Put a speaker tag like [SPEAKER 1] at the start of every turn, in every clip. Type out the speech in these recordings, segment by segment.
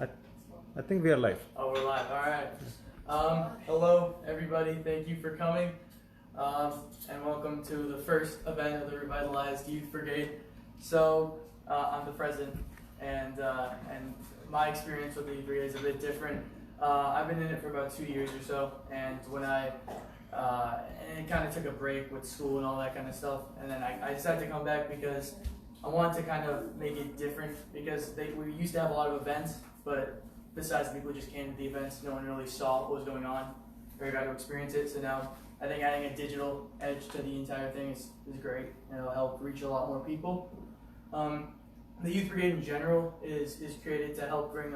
[SPEAKER 1] I, I think we are live.
[SPEAKER 2] Oh, we're live. All right. Hello, everybody. Thank you for coming, and welcome to the first event of the Revitalized Youth Brigade. So, I'm the president, and my experience with the Youth Brigade is a bit different. I've been in it for about 2 years or so, and when and it kind of took a break with school and all that kind of stuff, and then I decided to come back because I wanted to kind of make it different, because we used to have a lot of events, but besides the people who just came to the events, no one really saw what was going on or got to experience it. So now I think adding a digital edge to the entire thing is great, and it'll help reach a lot more people. The Youth Brigade in general is created to help bring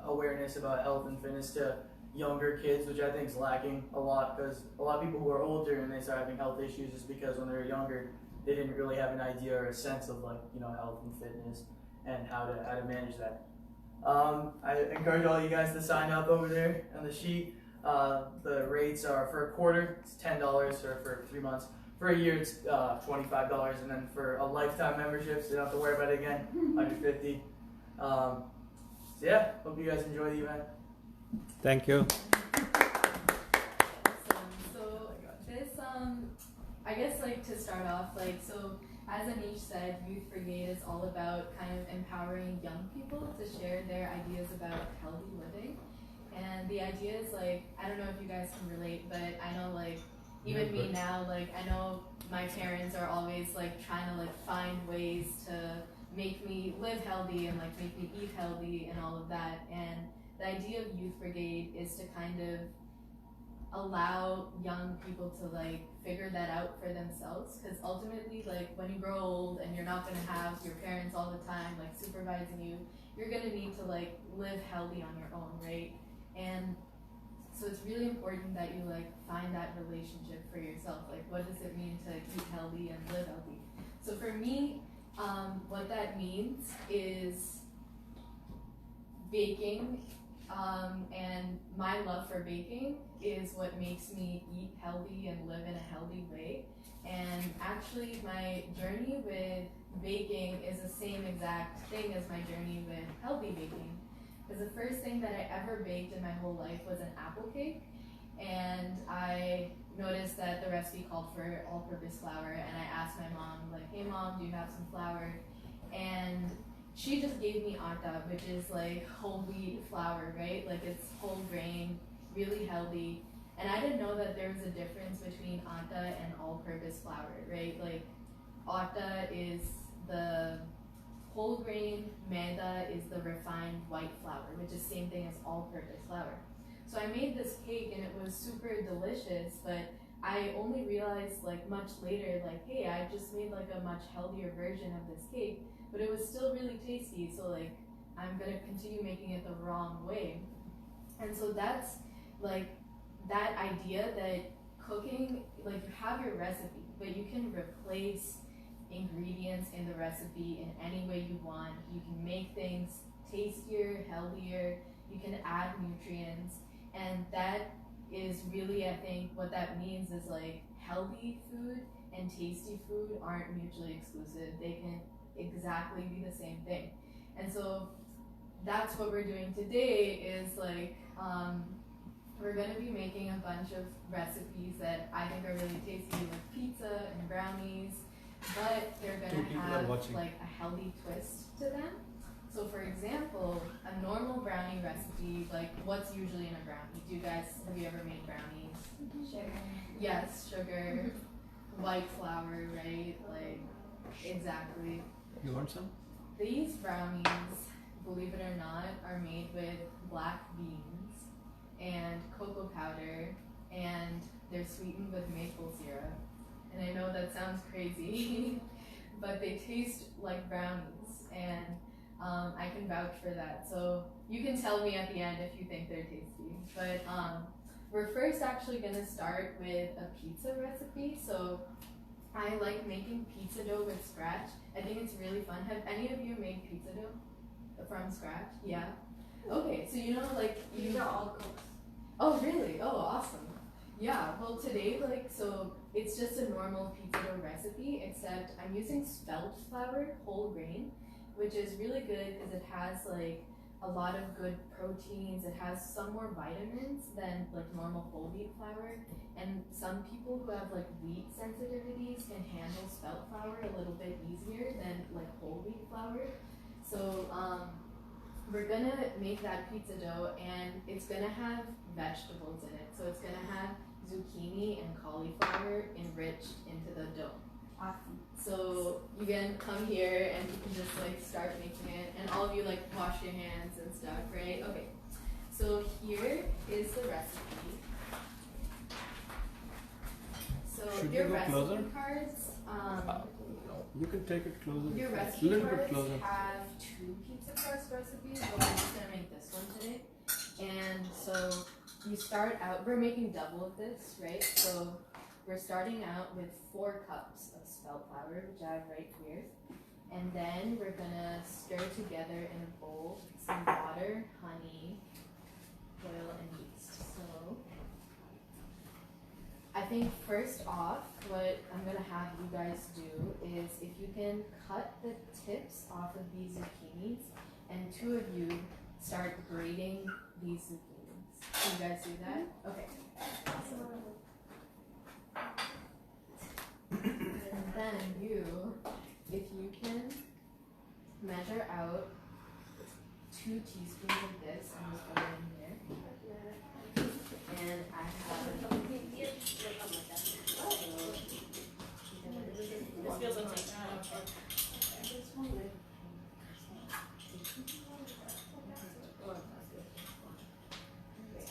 [SPEAKER 2] awareness about health and fitness to younger kids, which I think is lacking a lot, because a lot of people who are older and they start having health issues is because when they were younger they didn't really have an idea or a sense of health and fitness and how to manage that. I encourage all you guys to sign up over there on the sheet. The rates are for a quarter, it's $10, or for 3 months. For a year, it's $25, and then for a lifetime membership, so you don't have to worry about it again, $150. So yeah, hope you guys enjoy the event.
[SPEAKER 1] Thank you.
[SPEAKER 3] So this, I guess to start off, so as Anish said, Youth Brigade is all about kind of empowering young people to share their ideas about healthy living. And the idea is I don't know if you guys can relate, but I know even me now, I know my parents are always trying to find ways to make me live healthy and make me eat healthy and all of that. And the idea of Youth Brigade is to kind of allow young people to figure that out for themselves, because ultimately when you grow old and you're not going to have your parents all the time supervising you, you're going to need to live healthy on your own, right? And so it's really important that you find that relationship for yourself. What does it mean to eat healthy and live healthy? So for me, what that means is baking, and my love for baking is what makes me eat healthy and live in a healthy way. And actually my journey with baking is the same exact thing as my journey with healthy baking. Because the first thing that I ever baked in my whole life was an apple cake, and I noticed that the recipe called for all-purpose flour, and I asked my mom, hey mom, do you have some flour? And she just gave me atta, which is whole wheat flour, right? It's whole grain, really healthy. And I didn't know that there was a difference between atta and all-purpose flour, right? Atta is the whole grain, maida is the refined white flour, which is the same thing as all-purpose flour. So I made this cake and it was super delicious, but I only realized much later, hey, I just made a much healthier version of this cake, but it was still really tasty, so I'm gonna continue making it the wrong way. And so that's that idea that cooking, you have your recipe, but you can replace ingredients in the recipe in any way you want. You can make things tastier, healthier, you can add nutrients, and that is really, I think, what that means is healthy food and tasty food aren't mutually exclusive. They can exactly be the same thing. And so that's what we're doing today is we're going to be making a bunch of recipes that I think are really tasty, pizza and brownies, but they're going to have a healthy twist to them. So for example, a normal brownie recipe, what's usually in a brownie? Have you ever made brownies?
[SPEAKER 4] Sugar.
[SPEAKER 3] Yes, sugar, white flour, right? Exactly.
[SPEAKER 1] You want some?
[SPEAKER 3] These brownies, believe it or not, are made with black beans and cocoa powder, and they're sweetened with maple syrup. And I know that sounds crazy, but they taste like brownies, and I can vouch for that. So you can tell me at the end if you think they're tasty. But we're first actually going to start with a pizza recipe. So I like making pizza dough with scratch. I think it's really fun. Have any of you made pizza dough from scratch? Yeah? Okay, so
[SPEAKER 4] These are all cooked.
[SPEAKER 3] Oh, really? Oh, awesome. Yeah, well today, so it's just a normal pizza dough recipe, except I'm using spelt flour, whole grain, which is really good because it has a lot of good proteins. It has some more vitamins than like normal whole wheat flour. And some people who have like wheat sensitivities can handle spelt flour a little bit easier than like whole wheat flour. So we're gonna make that pizza dough, and it's gonna have vegetables in it. So it's gonna have zucchini and cauliflower enriched into the dough.
[SPEAKER 4] Awesome.
[SPEAKER 3] So you can come here and you can just like start making it, and all of you like wash your hands and stuff, right? Okay. So here is the recipe. So
[SPEAKER 1] Should we
[SPEAKER 3] your
[SPEAKER 1] go
[SPEAKER 3] recipe
[SPEAKER 1] closer?
[SPEAKER 3] cards.
[SPEAKER 1] You can take it closer.
[SPEAKER 3] Your
[SPEAKER 1] A
[SPEAKER 3] recipe
[SPEAKER 1] little bit
[SPEAKER 3] cards
[SPEAKER 1] closer.
[SPEAKER 3] have 2 pizza crust recipes, but we're just gonna make this one today. And so you start out, we're making double of this, right? So we're starting out with 4 cups of spelt flour, which I have right here. And then we're gonna stir together in a bowl some water, honey, oil, and yeast. So I think first off, what I'm gonna have you guys do is if you can cut the tips off of these zucchinis, and 2 of you start grating these zucchinis. Can you guys do that? Okay. And then if you can measure out 2 teaspoons of this, I'm just put it in here. And I have
[SPEAKER 4] This feels like
[SPEAKER 3] I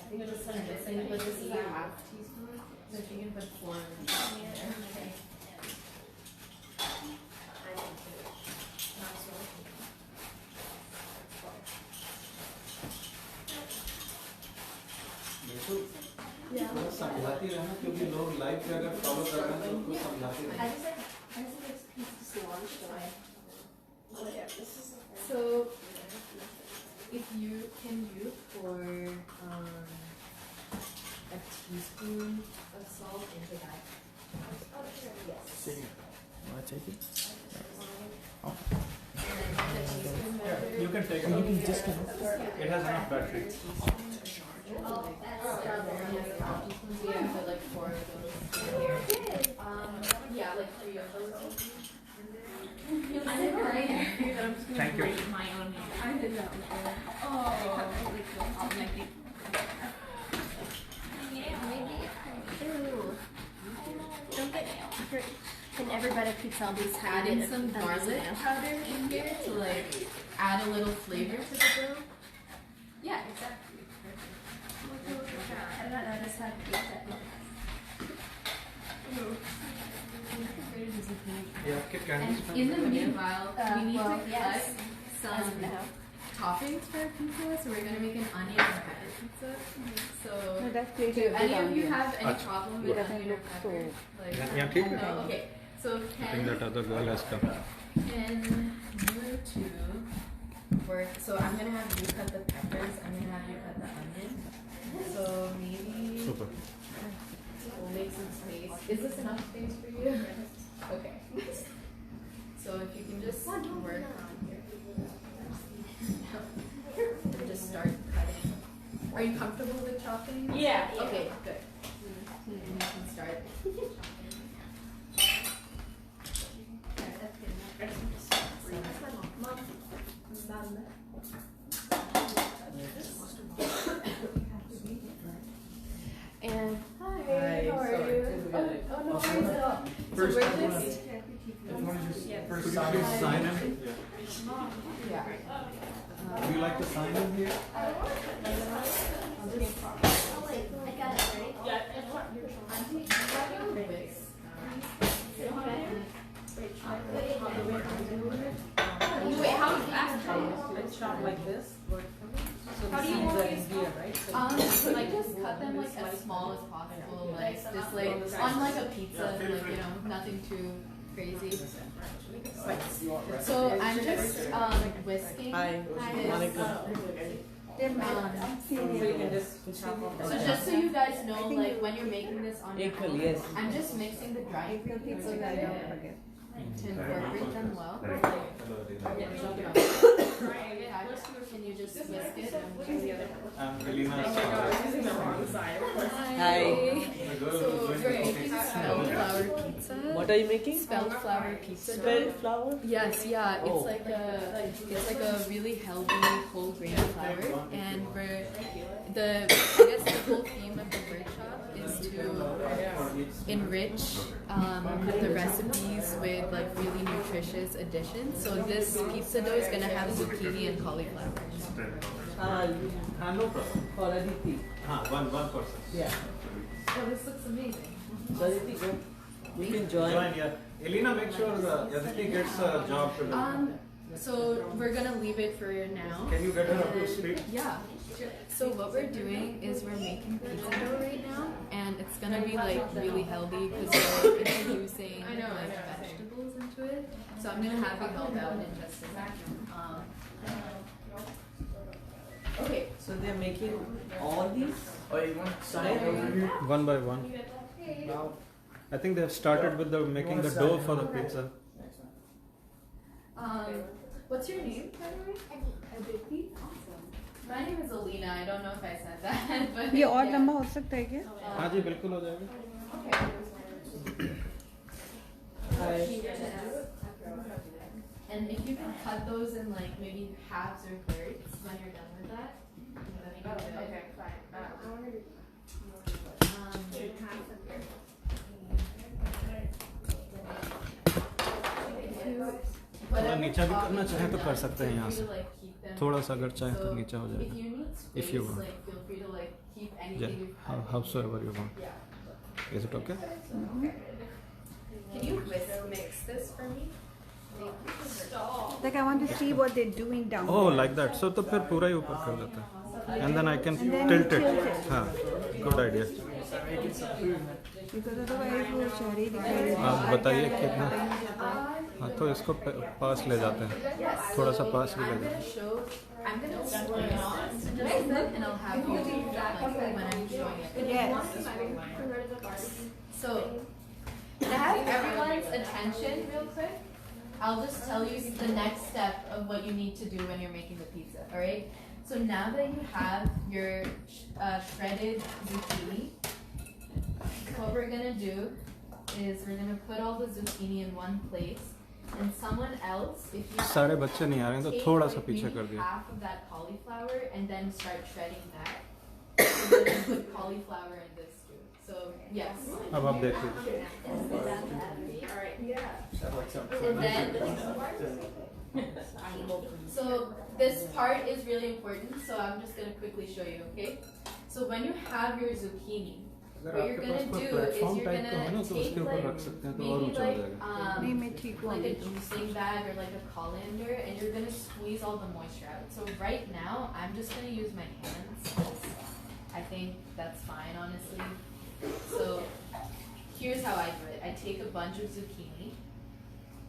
[SPEAKER 3] think this is missing, but this is a half teaspoon, so if you can put 4 in there. Okay.
[SPEAKER 1] थोड़ा समझाती रहना, क्योंकि लोग live पे अगर follow कर रहे हैं तो उनको समझाते रहना.
[SPEAKER 4] I just like pieces to lunch, so
[SPEAKER 3] So if you pour a teaspoon of salt into that. Yes.
[SPEAKER 1] Want to take it?
[SPEAKER 3] And then the teaspoon measure.
[SPEAKER 1] You can take it.
[SPEAKER 3] You can disconnect.
[SPEAKER 1] It has enough battery.
[SPEAKER 3] Yeah, but like 4 of those here. Yeah, like 3 of those.
[SPEAKER 4] I didn't write it. I'm just
[SPEAKER 1] Thank
[SPEAKER 4] gonna
[SPEAKER 1] you.
[SPEAKER 4] write my own name. I did that before. Oh, I'll make it. Yeah, maybe. Ew. Don't get can everybody pizza be
[SPEAKER 3] Add in some garlic powder in here to like add a little flavor to the dough. Yeah, exactly.
[SPEAKER 4] I don't know, I just had pizza.
[SPEAKER 1] Yeah, Kit
[SPEAKER 3] And
[SPEAKER 1] Kat.
[SPEAKER 3] in the meanwhile, we need
[SPEAKER 4] well,
[SPEAKER 3] to
[SPEAKER 4] yes.
[SPEAKER 3] cut some toppings for our pizza. So we're gonna make an onion and pepper pizza. So do any of you have any problem with onion or pepper? Like,
[SPEAKER 1] Yeah, keep it.
[SPEAKER 3] no? Okay. So
[SPEAKER 1] I think that other girl has come.
[SPEAKER 3] can you two work? So I'm gonna have you cut the peppers. I'm gonna have you cut the onion. So maybe
[SPEAKER 1] Super.
[SPEAKER 3] we'll make some space. Is this enough space for you? Okay. So if you can just work and just start cutting. Are you comfortable with chopping?
[SPEAKER 4] Yeah.
[SPEAKER 3] Okay, good. And you can start. And hi, how are you? Oh, no worries at all.
[SPEAKER 1] First,
[SPEAKER 3] so we're
[SPEAKER 1] I wanna-
[SPEAKER 3] just
[SPEAKER 1] Could you please sign in?
[SPEAKER 3] yeah.
[SPEAKER 1] Would you like to sign in here?
[SPEAKER 3] I'll just
[SPEAKER 4] Oh wait, I got it, right? Yeah.
[SPEAKER 3] Wait, how fast are you?
[SPEAKER 5] It's shot like this. So
[SPEAKER 3] How
[SPEAKER 5] the
[SPEAKER 3] do you
[SPEAKER 5] seeds
[SPEAKER 3] want
[SPEAKER 5] are
[SPEAKER 3] these
[SPEAKER 5] in here, right? So
[SPEAKER 3] So like just cut them like as small as possible, like just like on like a pizza, like you know, nothing too crazy. So I'm just whisking
[SPEAKER 5] so you can just chop off the
[SPEAKER 3] So just so you guys know, like when you're making this on your
[SPEAKER 5] equal,
[SPEAKER 3] own,
[SPEAKER 5] yes.
[SPEAKER 3] I'm just mixing the dry ingredients together to incorporate them well. Can you just whisk
[SPEAKER 1] I'm Ilina
[SPEAKER 5] I
[SPEAKER 1] Shah.
[SPEAKER 5] was using the wrong side.
[SPEAKER 4] Hi.
[SPEAKER 1] The girl
[SPEAKER 3] So
[SPEAKER 1] who's
[SPEAKER 3] we're
[SPEAKER 1] doing the
[SPEAKER 3] making
[SPEAKER 1] cooking.
[SPEAKER 3] spelt flour pizza.
[SPEAKER 4] What are you making?
[SPEAKER 3] Spelt flour pizza.
[SPEAKER 4] Spelled flour?
[SPEAKER 3] Yes, yeah.
[SPEAKER 4] Oh.
[SPEAKER 3] It's like a really healthy whole grain flour, and I guess the whole theme of the workshop is to enrich the recipes with like really nutritious additions. So this pizza dough is gonna have zucchini and cauliflower.
[SPEAKER 1] No problem.
[SPEAKER 4] For Aditi.
[SPEAKER 1] One person.
[SPEAKER 4] Yeah.
[SPEAKER 3] Oh, this looks amazing.
[SPEAKER 4] So Aditi, go. You can join.
[SPEAKER 1] Join, yeah. Elena, make sure Aditi gets a job today.
[SPEAKER 3] So we're gonna leave it for now.
[SPEAKER 1] Can you get her up to speed?
[SPEAKER 3] Yeah. So what we're doing is we're making pizza dough right now, and it's gonna be like really healthy because we're introducing like vegetables into it. So I'm gonna have you help out in just a second. Okay.
[SPEAKER 4] So they're making all these?
[SPEAKER 2] Oh, you want side over here?
[SPEAKER 1] One by one. I think they have started with making the dough for the pizza.
[SPEAKER 3] What's your name, by the way? Aditi. Awesome. My name is Ilina. I don't know if I said that, but
[SPEAKER 6] ये और लंबा हो सकता है क्या?
[SPEAKER 1] हाँ जी बिल्कुल हो जाएगा.
[SPEAKER 3] And if you can cut those in like maybe halves or thirds when you're done with that.
[SPEAKER 5] Okay, fine.
[SPEAKER 1] थोड़ा नीचा भी करना चाहे तो कर सकते हैं यहाँ से. थोड़ा सा अगर चाहे तो नीचा हो जाएगा. If you want. Yeah, howsoever you want. Is it okay?
[SPEAKER 3] Can you mix this for me?
[SPEAKER 6] Like I want to see what they're doing down
[SPEAKER 1] Oh,
[SPEAKER 6] there.
[SPEAKER 1] like that. So तो फिर पूरा ही ऊपर कर देते हैं. And then I can
[SPEAKER 6] And then
[SPEAKER 1] tilt
[SPEAKER 6] you
[SPEAKER 1] it.
[SPEAKER 6] tilt it.
[SPEAKER 1] हाँ, good idea.
[SPEAKER 6] Because otherwise वो शहरी दिखाई देगा.
[SPEAKER 1] आप बताइए कितना. हाँ तो इसको पास ले जाते हैं. थोड़ा सा पास भी ले जाते हैं.
[SPEAKER 3] I'm gonna squeeze this and I'll have you like when I'm showing it.
[SPEAKER 6] Yes.
[SPEAKER 3] So, to have everyone's attention real quick, I'll just tell you the next step of what you need to do when you're making the pizza, alright? So now that you have your shredded zucchini, what we're gonna do is we're gonna put all the zucchini in one place, and someone else, if you
[SPEAKER 1] सारे बच्चे नहीं आ रहे हैं तो
[SPEAKER 3] take
[SPEAKER 1] थोड़ा
[SPEAKER 3] like
[SPEAKER 1] सा पीछे
[SPEAKER 3] maybe
[SPEAKER 1] कर दिया.
[SPEAKER 3] half of that cauliflower and then start shredding that. And then put cauliflower in this too. So yes.
[SPEAKER 1] अब आप देख लीजिए.
[SPEAKER 3] And then so this part is really important, so I'm just gonna quickly show you, okay? So when you have your zucchini,
[SPEAKER 1] अगर
[SPEAKER 3] what you're
[SPEAKER 1] आपके पास
[SPEAKER 3] gonna
[SPEAKER 1] कोई
[SPEAKER 3] do is
[SPEAKER 1] platform
[SPEAKER 3] you're
[SPEAKER 1] type का हो ना
[SPEAKER 3] gonna
[SPEAKER 1] तो
[SPEAKER 3] take
[SPEAKER 1] उसके ऊपर
[SPEAKER 3] like
[SPEAKER 1] रख सकते हैं तो और
[SPEAKER 3] maybe
[SPEAKER 1] ऊंचा हो
[SPEAKER 3] like
[SPEAKER 1] जाएगा.
[SPEAKER 6] नहीं मैं ठीक हूँ.
[SPEAKER 3] like a juicing bag or like a colander, and you're gonna squeeze all the moisture out. So right now, I'm just gonna use my hands. 'Cause I think that's fine, honestly. So here's how I do it. I take a bunch of zucchini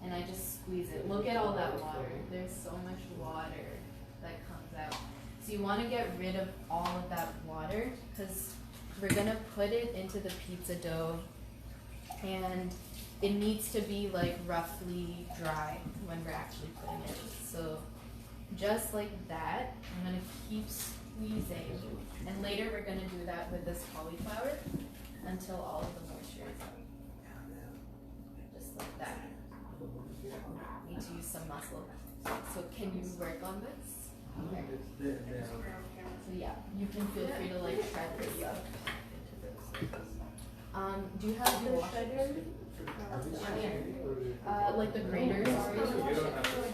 [SPEAKER 3] and I just squeeze it. Look at all that water. There's so much water that comes out. So you want to get rid of all of that water because we're gonna put it into the pizza dough, and it needs to be like roughly dry when we're actually putting it. So just like that, I'm gonna keep squeezing, and later we're gonna do that with this cauliflower until all of the moisture is out. Just like that. Need to use some muscle. So can you work on this? Okay. So yeah, you can feel free to like shred this up. Do you have the shredder? Like the graters?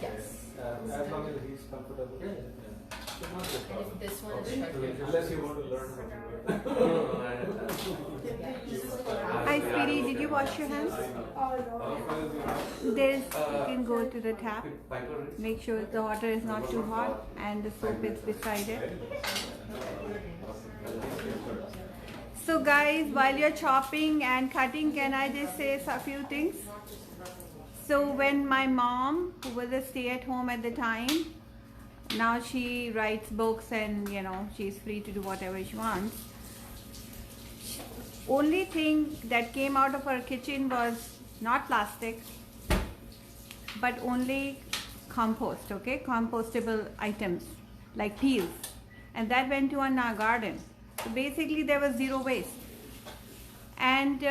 [SPEAKER 3] Yes.
[SPEAKER 1] As long as he's comfortable.
[SPEAKER 3] And if this one is shredded.
[SPEAKER 1] Unless you want to learn how to do it.
[SPEAKER 6] Hi sweetie, did you wash your hands? There's, you can go to the tap. Make sure the water is not too hot and the soap is beside it. So guys, while you're chopping and cutting, can I just say a few things? So when my mom, who was a stay-at-home at the time, now she writes books and you know she's free to do whatever she wants. Only thing that came out of her kitchen was not plastic, but only compost, okay? Compostable items like peels. and that went to our garden. So basically there was zero waste. And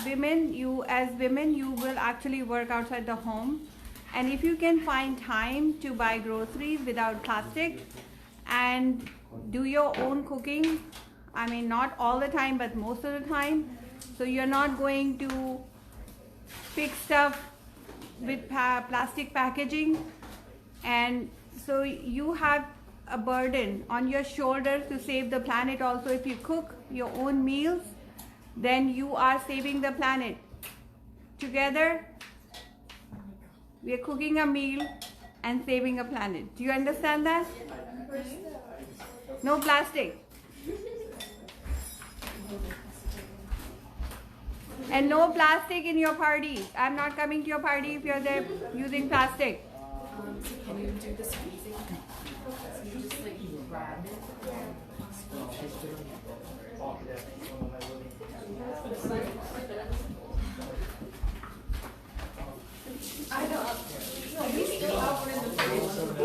[SPEAKER 6] women, as women, you will actually work outside the home. And if you can find time to buy groceries without plastic and do your own cooking, I mean, not all the time, but most of the time, so you're not going to pick stuff with plastic packaging, and so you have a burden on your shoulders to save the planet. Also, if you cook your own meals, then you are saving the planet. Together, we are cooking a meal and saving a planet. Do you understand that? No plastic. And no plastic in your party. I'm not coming to your party if you're there using plastic.
[SPEAKER 3] Can you do the squeezing? So you just like grab it. I know. No, we still have one in the freezer. We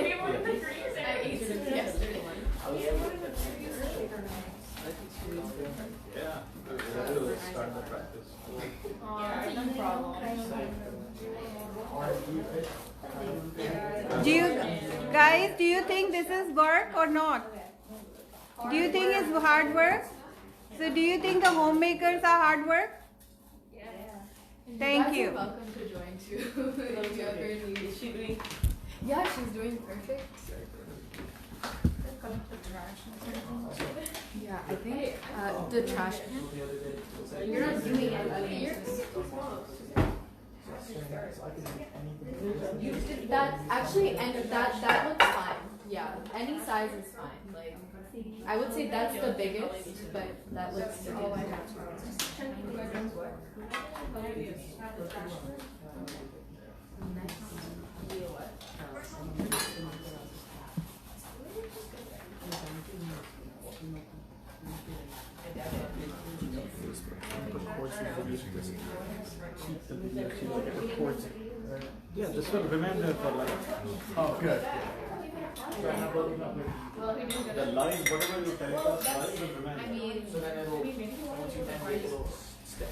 [SPEAKER 3] have one in the freezer. I ate some yesterday. We have one in the freezer.
[SPEAKER 1] Yeah, we'll start the practice.
[SPEAKER 3] No problem.
[SPEAKER 6] Do you think this is work or not? Do you think it's hard work? So do you think the homemakers are hard work? Thank you.
[SPEAKER 3] You're welcome to join too. If you ever need. Is she doing? Yeah, she's doing perfect. Yeah, I think the trash can. You're not doing it. You're you did that actually, and that looks fine. Yeah, any size is fine. Like I would say that's the biggest, but that looks good.
[SPEAKER 1] Yeah, this will remain there for like. Oh, good. The live, whatever you tell us, live will remain.
[SPEAKER 3] I mean,
[SPEAKER 2] So then it'll, once you then make a little stick.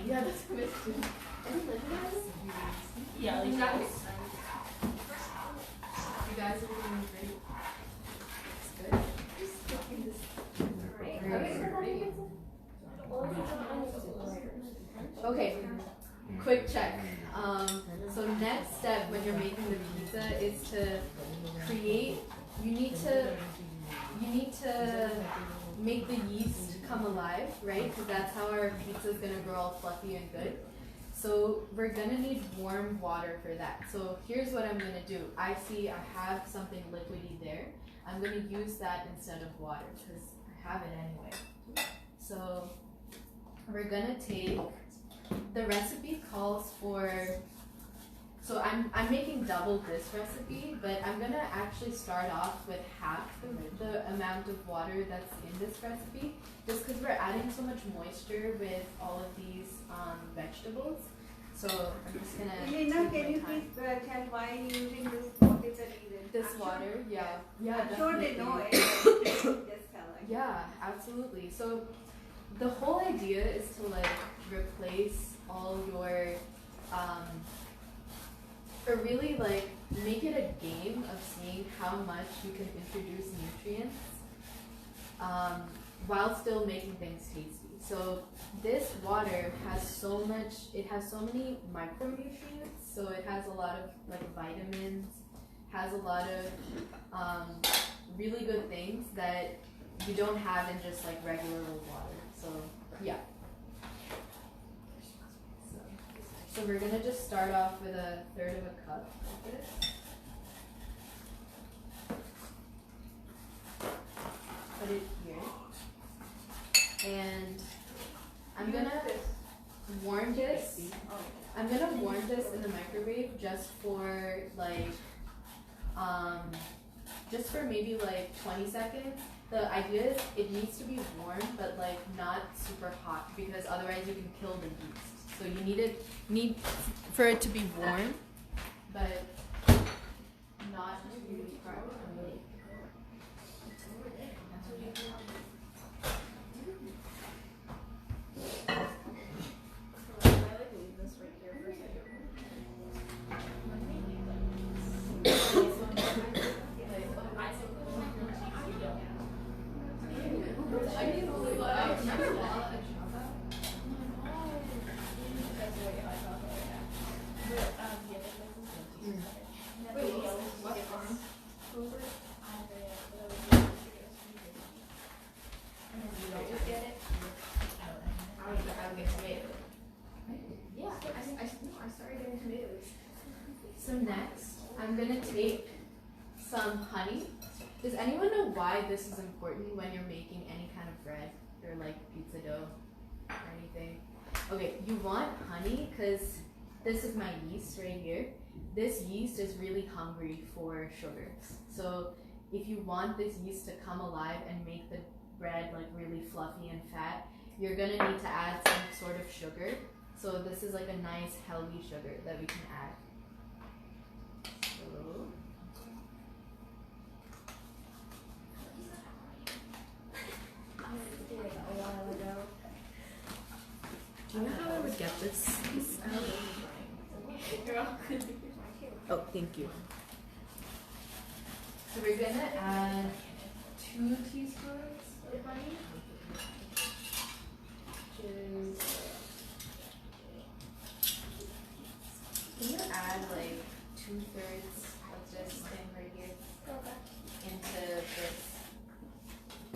[SPEAKER 3] yeah, that's a question.
[SPEAKER 5] Yeah, exactly.
[SPEAKER 3] You guys are doing great. It's good. Okay, quick check. So next step when you're making the pizza is to create. You need to make the yeast come alive, right? Because that's how our pizza is gonna grow all fluffy and good. So we're gonna need warm water for that. So here's what I'm gonna do. I have something liquidy there. I'm gonna use that instead of water because I have it anyway. So we're gonna take, the recipe calls for, so I'm making double this recipe, but I'm gonna actually start off with half the amount of water that's in this recipe, just because we're adding so much moisture with all of these vegetables. So I'm just gonna
[SPEAKER 6] Ilina, can you please tell why you're using this? What is the reason?
[SPEAKER 3] this water, yeah,
[SPEAKER 6] I'm sure they know it. Just tell us.
[SPEAKER 3] Yeah, absolutely. So the whole idea is to like replace all your or really like make it a game of seeing how much you can introduce nutrients while still making things tasty. So this water has so many micronutrients, so it has a lot of like vitamins, has a lot of really good things that you don't have in just like regular old water. So yeah. So we're gonna just start off with 1/3 of a cup of this. Put it here. And I'm gonna warm this. I'm gonna warm this in the microwave just for like just for maybe like 20 seconds. The idea is it needs to be warm, but like not super hot, because otherwise you can kill the yeast. So you need for it to be warm, but So next, I'm gonna take some honey. Does anyone know why this is important when you're making any kind of bread or like pizza dough or anything? Okay, you want honey because this is my yeast right here. This yeast is really hungry for sugars. So if you want this yeast to come alive and make the bread like really fluffy and fat, you're gonna need to add some sort of sugar. So this is like a nice healthy sugar that we can add. So do you know how I would get this out? Oh, thank you. So we're gonna add 2 teaspoons of honey, which is, can you add like 2/3 of this thing right here into this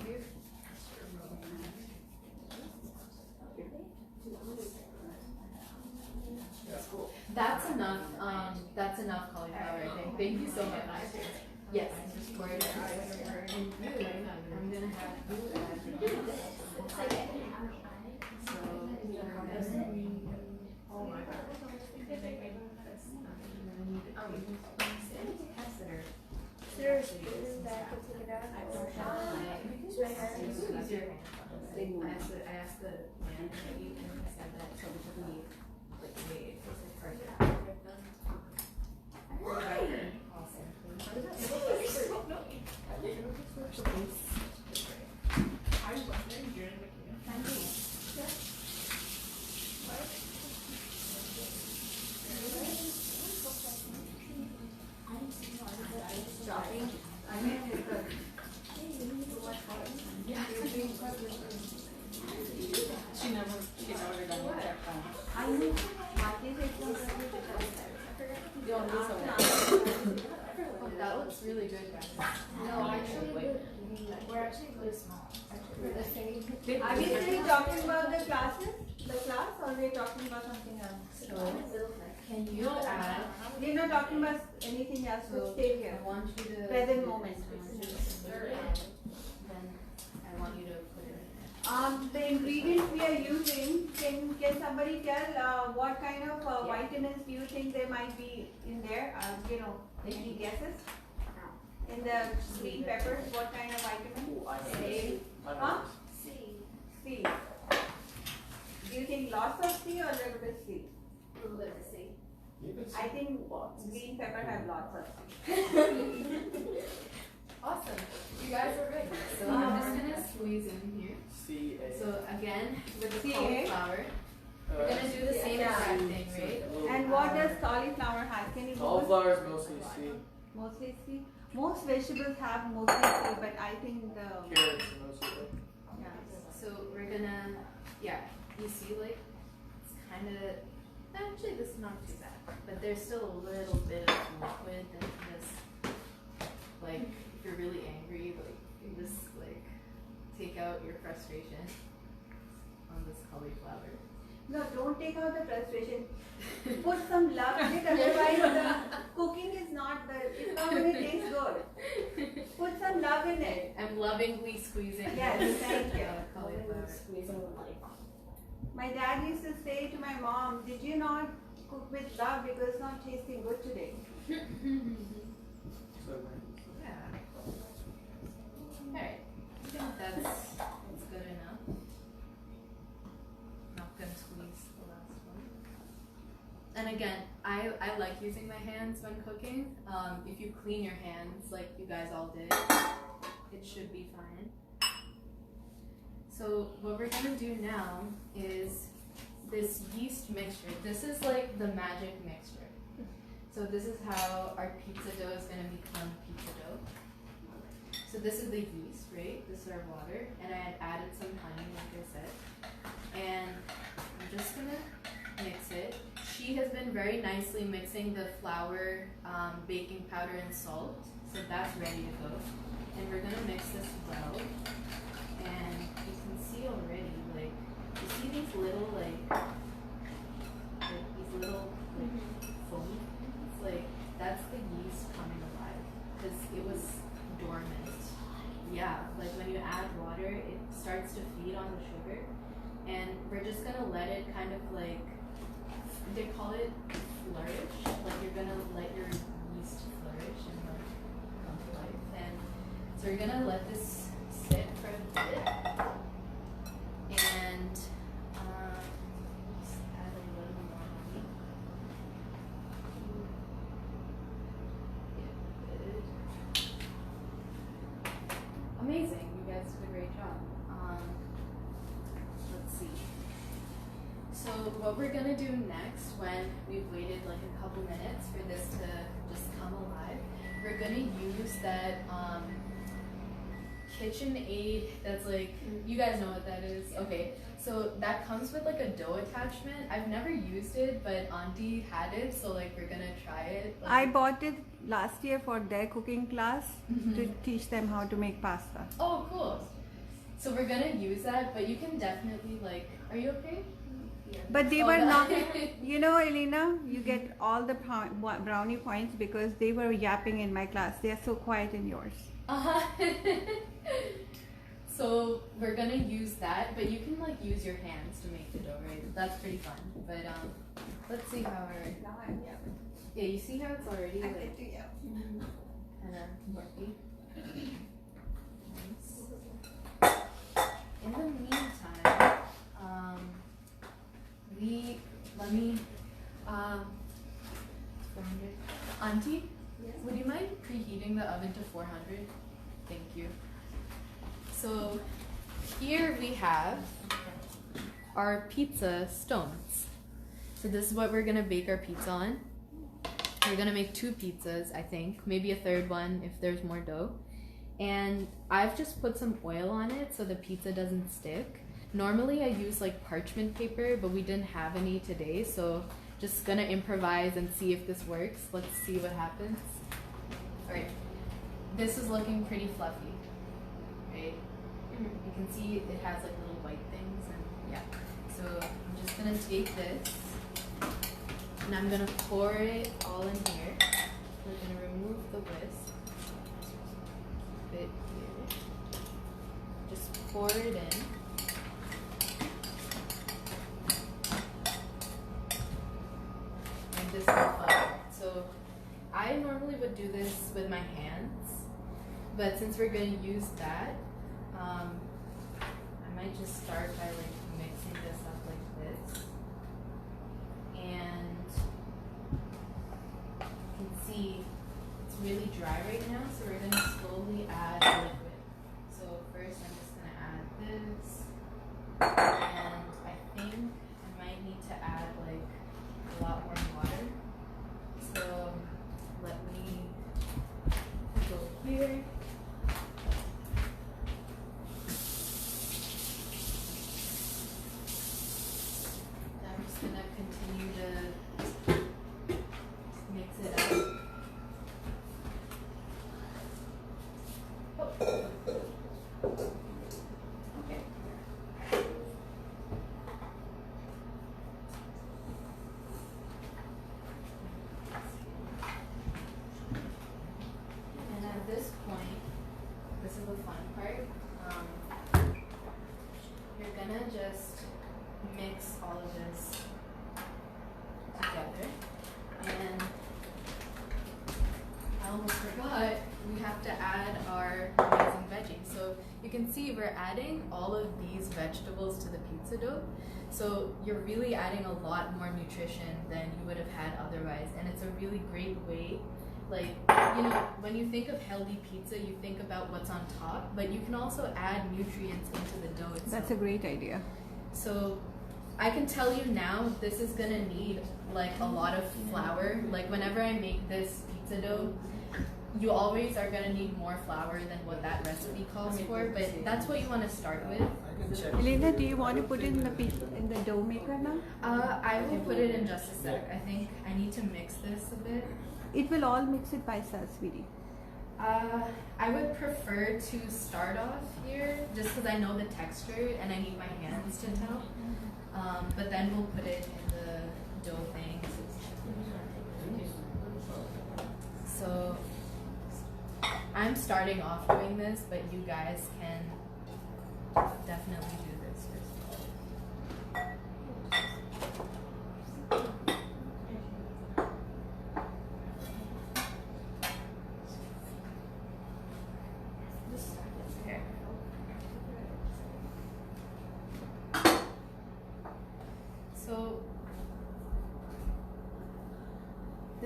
[SPEAKER 3] here? That's enough. That's enough cauliflower, I think. Thank you so much. Yes, just pour it in. And you, I'm gonna have you add. So, oh my god.
[SPEAKER 4] There's spoons that I could take it out.
[SPEAKER 3] I asked the man that you said that so we like made was like perfect. That looks really good, guys.
[SPEAKER 4] No, actually, we're actually really small. We're the same.
[SPEAKER 6] Are we still talking about the class, or are we talking about something else?
[SPEAKER 3] So, can you add?
[SPEAKER 6] We're not talking about anything else, so stay here.
[SPEAKER 3] I want you to
[SPEAKER 6] Present moment.
[SPEAKER 3] Then I want you to put it in.
[SPEAKER 6] The ingredients we are using, can somebody tell what kind of vitamins do you think there might be in there? Any guesses? In the green peppers, what kind of vitamin? A. Huh? C. Do you think lots of C or little bit C?
[SPEAKER 4] A little bit of C.
[SPEAKER 6] I think green pepper have lots of C.
[SPEAKER 3] Awesome. You guys are ready. So I'm just gonna squeeze in here.
[SPEAKER 2] C-A.
[SPEAKER 3] So again, with the
[SPEAKER 6] C-A.
[SPEAKER 3] cauliflower, we're gonna do the same exact thing, right?
[SPEAKER 6] And what does cauliflower have? Can you
[SPEAKER 2] Cauliflower is mostly C.
[SPEAKER 6] Mostly C. Most vegetables have mostly C, but I think the
[SPEAKER 2] Carrots are mostly
[SPEAKER 6] yeah.
[SPEAKER 3] So we're gonna, you see, like, it's kind of, actually this is not too bad, but there's still a little bit of liquid that you just, like, if you're really angry, like, you just, like, take out your frustration on this cauliflower.
[SPEAKER 6] No, don't take out the frustration. Put some love in it, otherwise the cooking is not it's not going to taste good. Put some love in it.
[SPEAKER 3] I'm lovingly squeezing
[SPEAKER 6] Yes,
[SPEAKER 3] this
[SPEAKER 6] thank you.
[SPEAKER 3] cauliflower.
[SPEAKER 6] My dad used to say to my mom, did you not cook with love because it's not tasting good today?
[SPEAKER 2] So
[SPEAKER 3] Yeah. Alright. I think that's good enough. Not gonna squeeze the last one. And again, I like using my hands when cooking. If you clean your hands like you guys all did, it should be fine. So what we're gonna do now is this yeast mixture. This is like the magic mixture. So this is how our pizza dough is gonna become pizza dough. So this is the yeast, right? This is our water, and I had added some honey, like I said. And I'm just gonna mix it. She has been very nicely mixing the flour, baking powder, and salt. So that's ready to go. And we're gonna mix this well. And you can see already, like, you see these little, like these little, like, foamy things? Like, let it kind of like, they call it flourish. Like you're gonna let your yeast flourish and like come to life. And so you're gonna let this sit for a bit. And just add a little more honey. Amazing, you guys did a great job. Let's see. So what we're gonna do next, when we've waited like a couple minutes for this to just come alive, we're gonna use that KitchenAid. That's like, you guys know what that is? Okay, so that comes with like a dough attachment. I've never used it, but Auntie had it, so like we're gonna try it. Like,
[SPEAKER 6] I bought it last year for their cooking class to teach them how to make pasta.
[SPEAKER 3] oh, cool. So we're gonna use that, but you can definitely like, are you okay?
[SPEAKER 6] But they
[SPEAKER 3] Oh,
[SPEAKER 6] were
[SPEAKER 3] God.
[SPEAKER 6] not, you know, Ilina, you get all the brownie points because they were yapping in my class. They are so quiet in yours.
[SPEAKER 3] Uh-huh. So we're gonna use that, but you can like use your hands to make the dough, right? That's pretty fun. But let's see how our, yeah, you see how it's already like kind of murky. Nice. In the meantime, let me 400. Auntie, would you mind preheating the oven to 400? Thank you. So here we have our pizza stones. So this is what we're gonna bake our pizza on. We're gonna make 2 pizzas, I think, maybe a third one if there's more dough. And I've just put some oil on it so the pizza doesn't stick. Normally I use like parchment paper, but we didn't have any today, so just gonna improvise and see if this works. Let's see what happens. Alright, this is looking pretty fluffy, right? You can see it has like little white things, and yeah. So I'm just gonna take this and I'm gonna pour it all in here. We're gonna remove the whisk. Bit here. Just pour it in. And this is fun. So I normally would do this with my hands, but since we're gonna use that, I might just start by like mixing this up like this. And you can see it's really dry right now, so we're gonna slowly add liquid. So first I'm just gonna add this, and I think I might need to add like a lot more water. So let me go here. I'm just gonna continue to mix it up. Oh. Okay. And at this point, this is the fun part. You're gonna just mix all of this together, and I almost forgot, we have to add our amazing veggies. So you can see we're adding all of these vegetables to the pizza dough, so you're really adding a lot more nutrition than you would have had otherwise, and it's a really great way. Like, you know, when you think of healthy pizza, you think about what's on top, but you can also add nutrients into the dough itself.
[SPEAKER 6] That's a great idea.
[SPEAKER 3] So I can tell you now, this is gonna need like a lot of flour. Like whenever I make this pizza dough, you always are gonna need more flour than what that recipe calls for, but that's what you wanna start with.
[SPEAKER 6] Ilina, do you want to put it in the dough maker now?
[SPEAKER 3] I will put it in just a sec. I think I need to mix this a bit.
[SPEAKER 6] It will all mix it by itself, sweetie.
[SPEAKER 3] I would prefer to start off here just because I know the texture and I need my hands to tell. But then we'll put it in the dough thing. So I'm starting off doing this, but you guys can definitely do this first.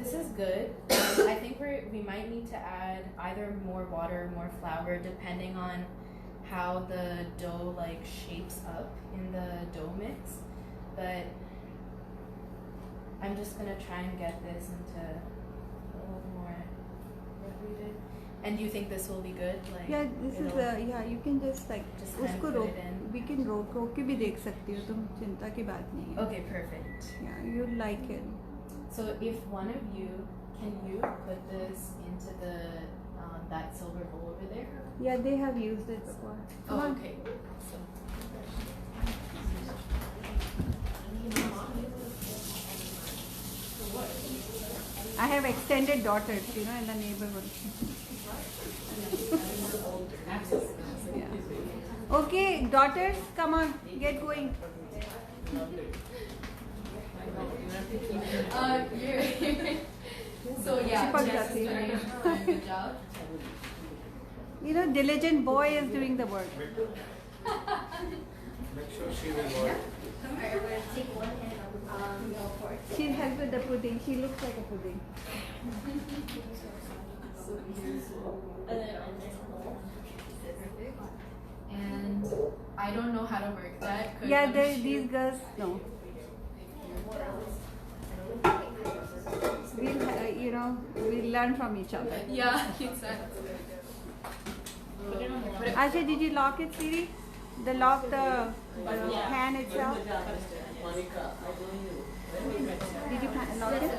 [SPEAKER 3] This is good. I think we might need to add either more water or more flour depending on how the dough like shapes up in the dough mix. But I'm just gonna try and get this into a little more diluted. And do you think this will be good? Like
[SPEAKER 6] Yeah, this is yeah. You can just like
[SPEAKER 3] Just kind of
[SPEAKER 6] उसको
[SPEAKER 3] put
[SPEAKER 6] रोक.
[SPEAKER 3] it in.
[SPEAKER 6] We can रोक के भी देख सकती हो तुम, चिंता की बात नहीं है.
[SPEAKER 3] Okay, perfect.
[SPEAKER 6] Yeah, you like it.
[SPEAKER 3] So if one of you can you put this into the that silver bowl over there?
[SPEAKER 6] Yeah, they have used it before. Come
[SPEAKER 3] Oh,
[SPEAKER 6] on.
[SPEAKER 3] okay. So,
[SPEAKER 6] I have extended daughters, you know, in the neighborhood. Yeah. Okay, daughters, come on, get going.
[SPEAKER 3] you're so yeah,
[SPEAKER 6] चिपक
[SPEAKER 3] Jess
[SPEAKER 6] जाती
[SPEAKER 3] is
[SPEAKER 6] है.
[SPEAKER 3] doing a good job.
[SPEAKER 6] You know, diligent boy is doing the work.
[SPEAKER 1] Make sure she will work.
[SPEAKER 4] Take one hand
[SPEAKER 6] She'll help with the pudding. She looks like a pudding.
[SPEAKER 3] And I don't know how to work that. 'cause
[SPEAKER 6] Yeah,
[SPEAKER 3] I'm
[SPEAKER 6] these girls know. We'll, you know, we'll learn from each other.
[SPEAKER 3] Yeah, exactly.
[SPEAKER 6] Asha, did you lock it, Siri? The lock, the pan itself? Did you lock it?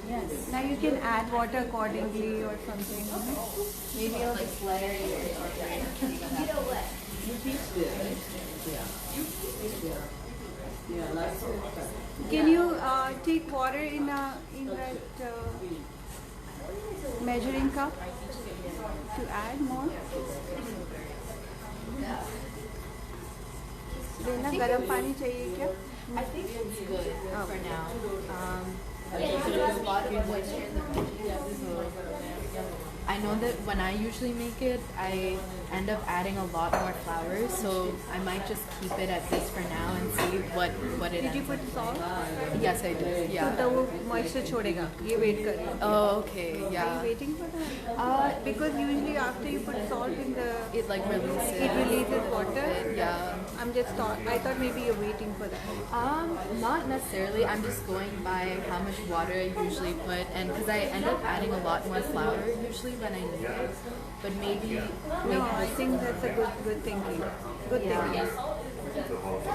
[SPEAKER 6] Yes. Now you can add water accordingly or something.
[SPEAKER 3] Maybe I'll just layer it or
[SPEAKER 6] Can you take water in that measuring cup to add more? लेना गरम पानी चाहिए क्या?
[SPEAKER 3] I think it's good for now. There's a lot of moisture in the veggies, so I know that when I usually make it, I end up adding a lot more flour, so I might just keep it at this for now and see what it
[SPEAKER 6] Did you
[SPEAKER 3] ends
[SPEAKER 6] put
[SPEAKER 3] up
[SPEAKER 6] salt?
[SPEAKER 3] being. Yes, I did.
[SPEAKER 6] तो
[SPEAKER 3] Yeah.
[SPEAKER 6] वो moisture छोड़ेगा. ये wait करेगा.
[SPEAKER 3] Oh, okay.
[SPEAKER 6] Are you
[SPEAKER 3] Yeah.
[SPEAKER 6] waiting for that? Because usually after you put salt in the,
[SPEAKER 3] It like releases.
[SPEAKER 6] it releases water.
[SPEAKER 3] Yeah.
[SPEAKER 6] I thought maybe you're waiting for that.
[SPEAKER 3] Not necessarily. I'm just going by how much water I usually put, and because I end up adding a lot more flour usually when I need it. But maybe
[SPEAKER 6] No, I think that's a good thinking. Good thinking.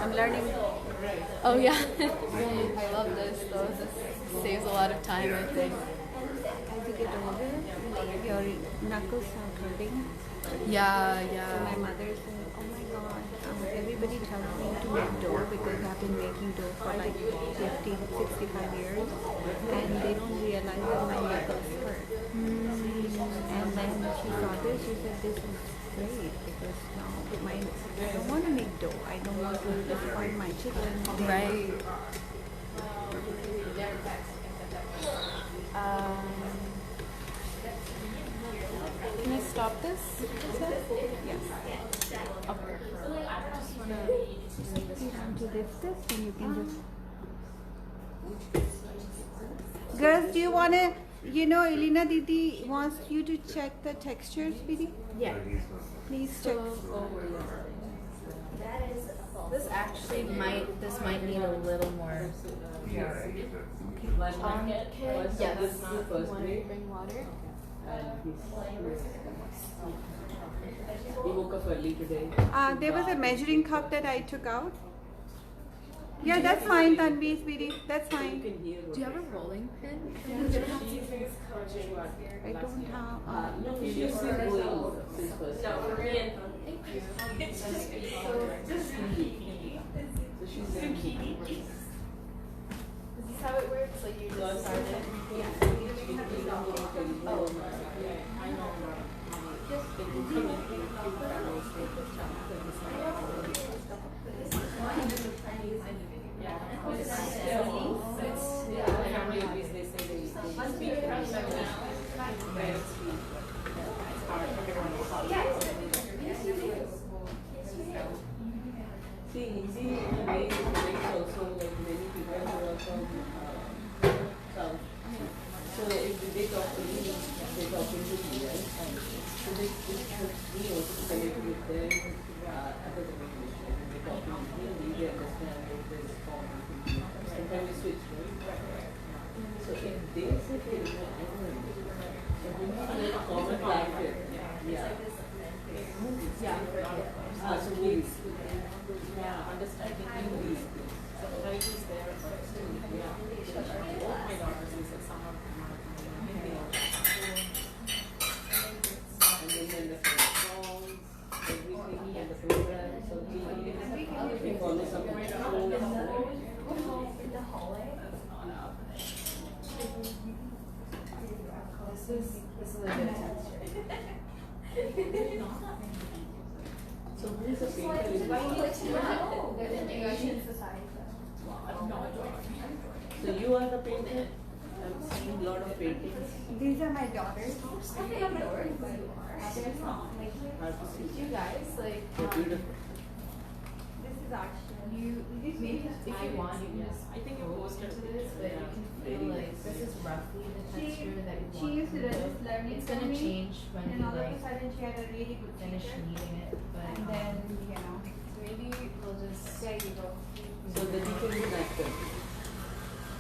[SPEAKER 6] I'm learning.
[SPEAKER 3] Oh yeah, I love this though. This saves a lot of time, I think.
[SPEAKER 6] As you get older, your knuckles start hurting.
[SPEAKER 3] Yeah,
[SPEAKER 6] So
[SPEAKER 3] yeah.
[SPEAKER 6] my mother said, "Oh my God, everybody tells me to make dough because I've been making dough for like 50, 65 years, and they don't realize that my knuckles hurt." And then she saw this. She said, "This is great because now I don't want to make dough. I don't want to disappoint my children."
[SPEAKER 3] Right. Can I stop this?
[SPEAKER 6] Yes.
[SPEAKER 3] Okay.
[SPEAKER 6] You want to lift this, and you can just. Girls, do you want to? You know, Ilina Didi wants you to check the textures, Bidi.
[SPEAKER 3] Yeah.
[SPEAKER 6] Please check.
[SPEAKER 3] This actually might need a little more.
[SPEAKER 7] Yes.
[SPEAKER 3] Yes. You want to bring water?
[SPEAKER 7] He woke up early today.
[SPEAKER 6] There was a measuring cup that I took out. Yeah, that's fine, Tanvi, Bidi. That's fine.
[SPEAKER 3] Do you have a rolling pin?
[SPEAKER 6] I don't have.
[SPEAKER 7] No, she's still going since first. So she's in.
[SPEAKER 3] Is this how it works? Like you just start it?
[SPEAKER 7] See, easy in a way, it makes also like many people who are from South Common blanket. Yeah. So movies. Yeah, understanding movies. So right is there first. Yeah. All my daughters is someone and then the songs, everything, and the program. So we follow some rules.
[SPEAKER 3] In the hallway. This is a good texture.
[SPEAKER 7] So who is the painter?
[SPEAKER 3] There's an Asian society.
[SPEAKER 7] So you are the painter? I'm seeing a lot of paintings.
[SPEAKER 6] These are my daughters.
[SPEAKER 3] I think I'm yours.
[SPEAKER 7] Hard to see.
[SPEAKER 3] You guys, like,
[SPEAKER 7] They're beautiful.
[SPEAKER 6] This is actually.
[SPEAKER 3] you maybe if you want, you can just
[SPEAKER 5] I think it
[SPEAKER 3] go
[SPEAKER 5] was
[SPEAKER 3] into this, but you can feel like this is roughly the texture that you
[SPEAKER 6] She
[SPEAKER 3] want.
[SPEAKER 6] used to just learn it
[SPEAKER 3] It's
[SPEAKER 6] from
[SPEAKER 3] gonna
[SPEAKER 6] me,
[SPEAKER 3] change when
[SPEAKER 6] and
[SPEAKER 3] you
[SPEAKER 6] all of a
[SPEAKER 3] like
[SPEAKER 6] sudden she had a really good
[SPEAKER 3] finish
[SPEAKER 6] teacher.
[SPEAKER 3] kneading it. But
[SPEAKER 6] And then, you know,
[SPEAKER 3] maybe we'll just
[SPEAKER 6] there you go.
[SPEAKER 7] So the teacher is an actor.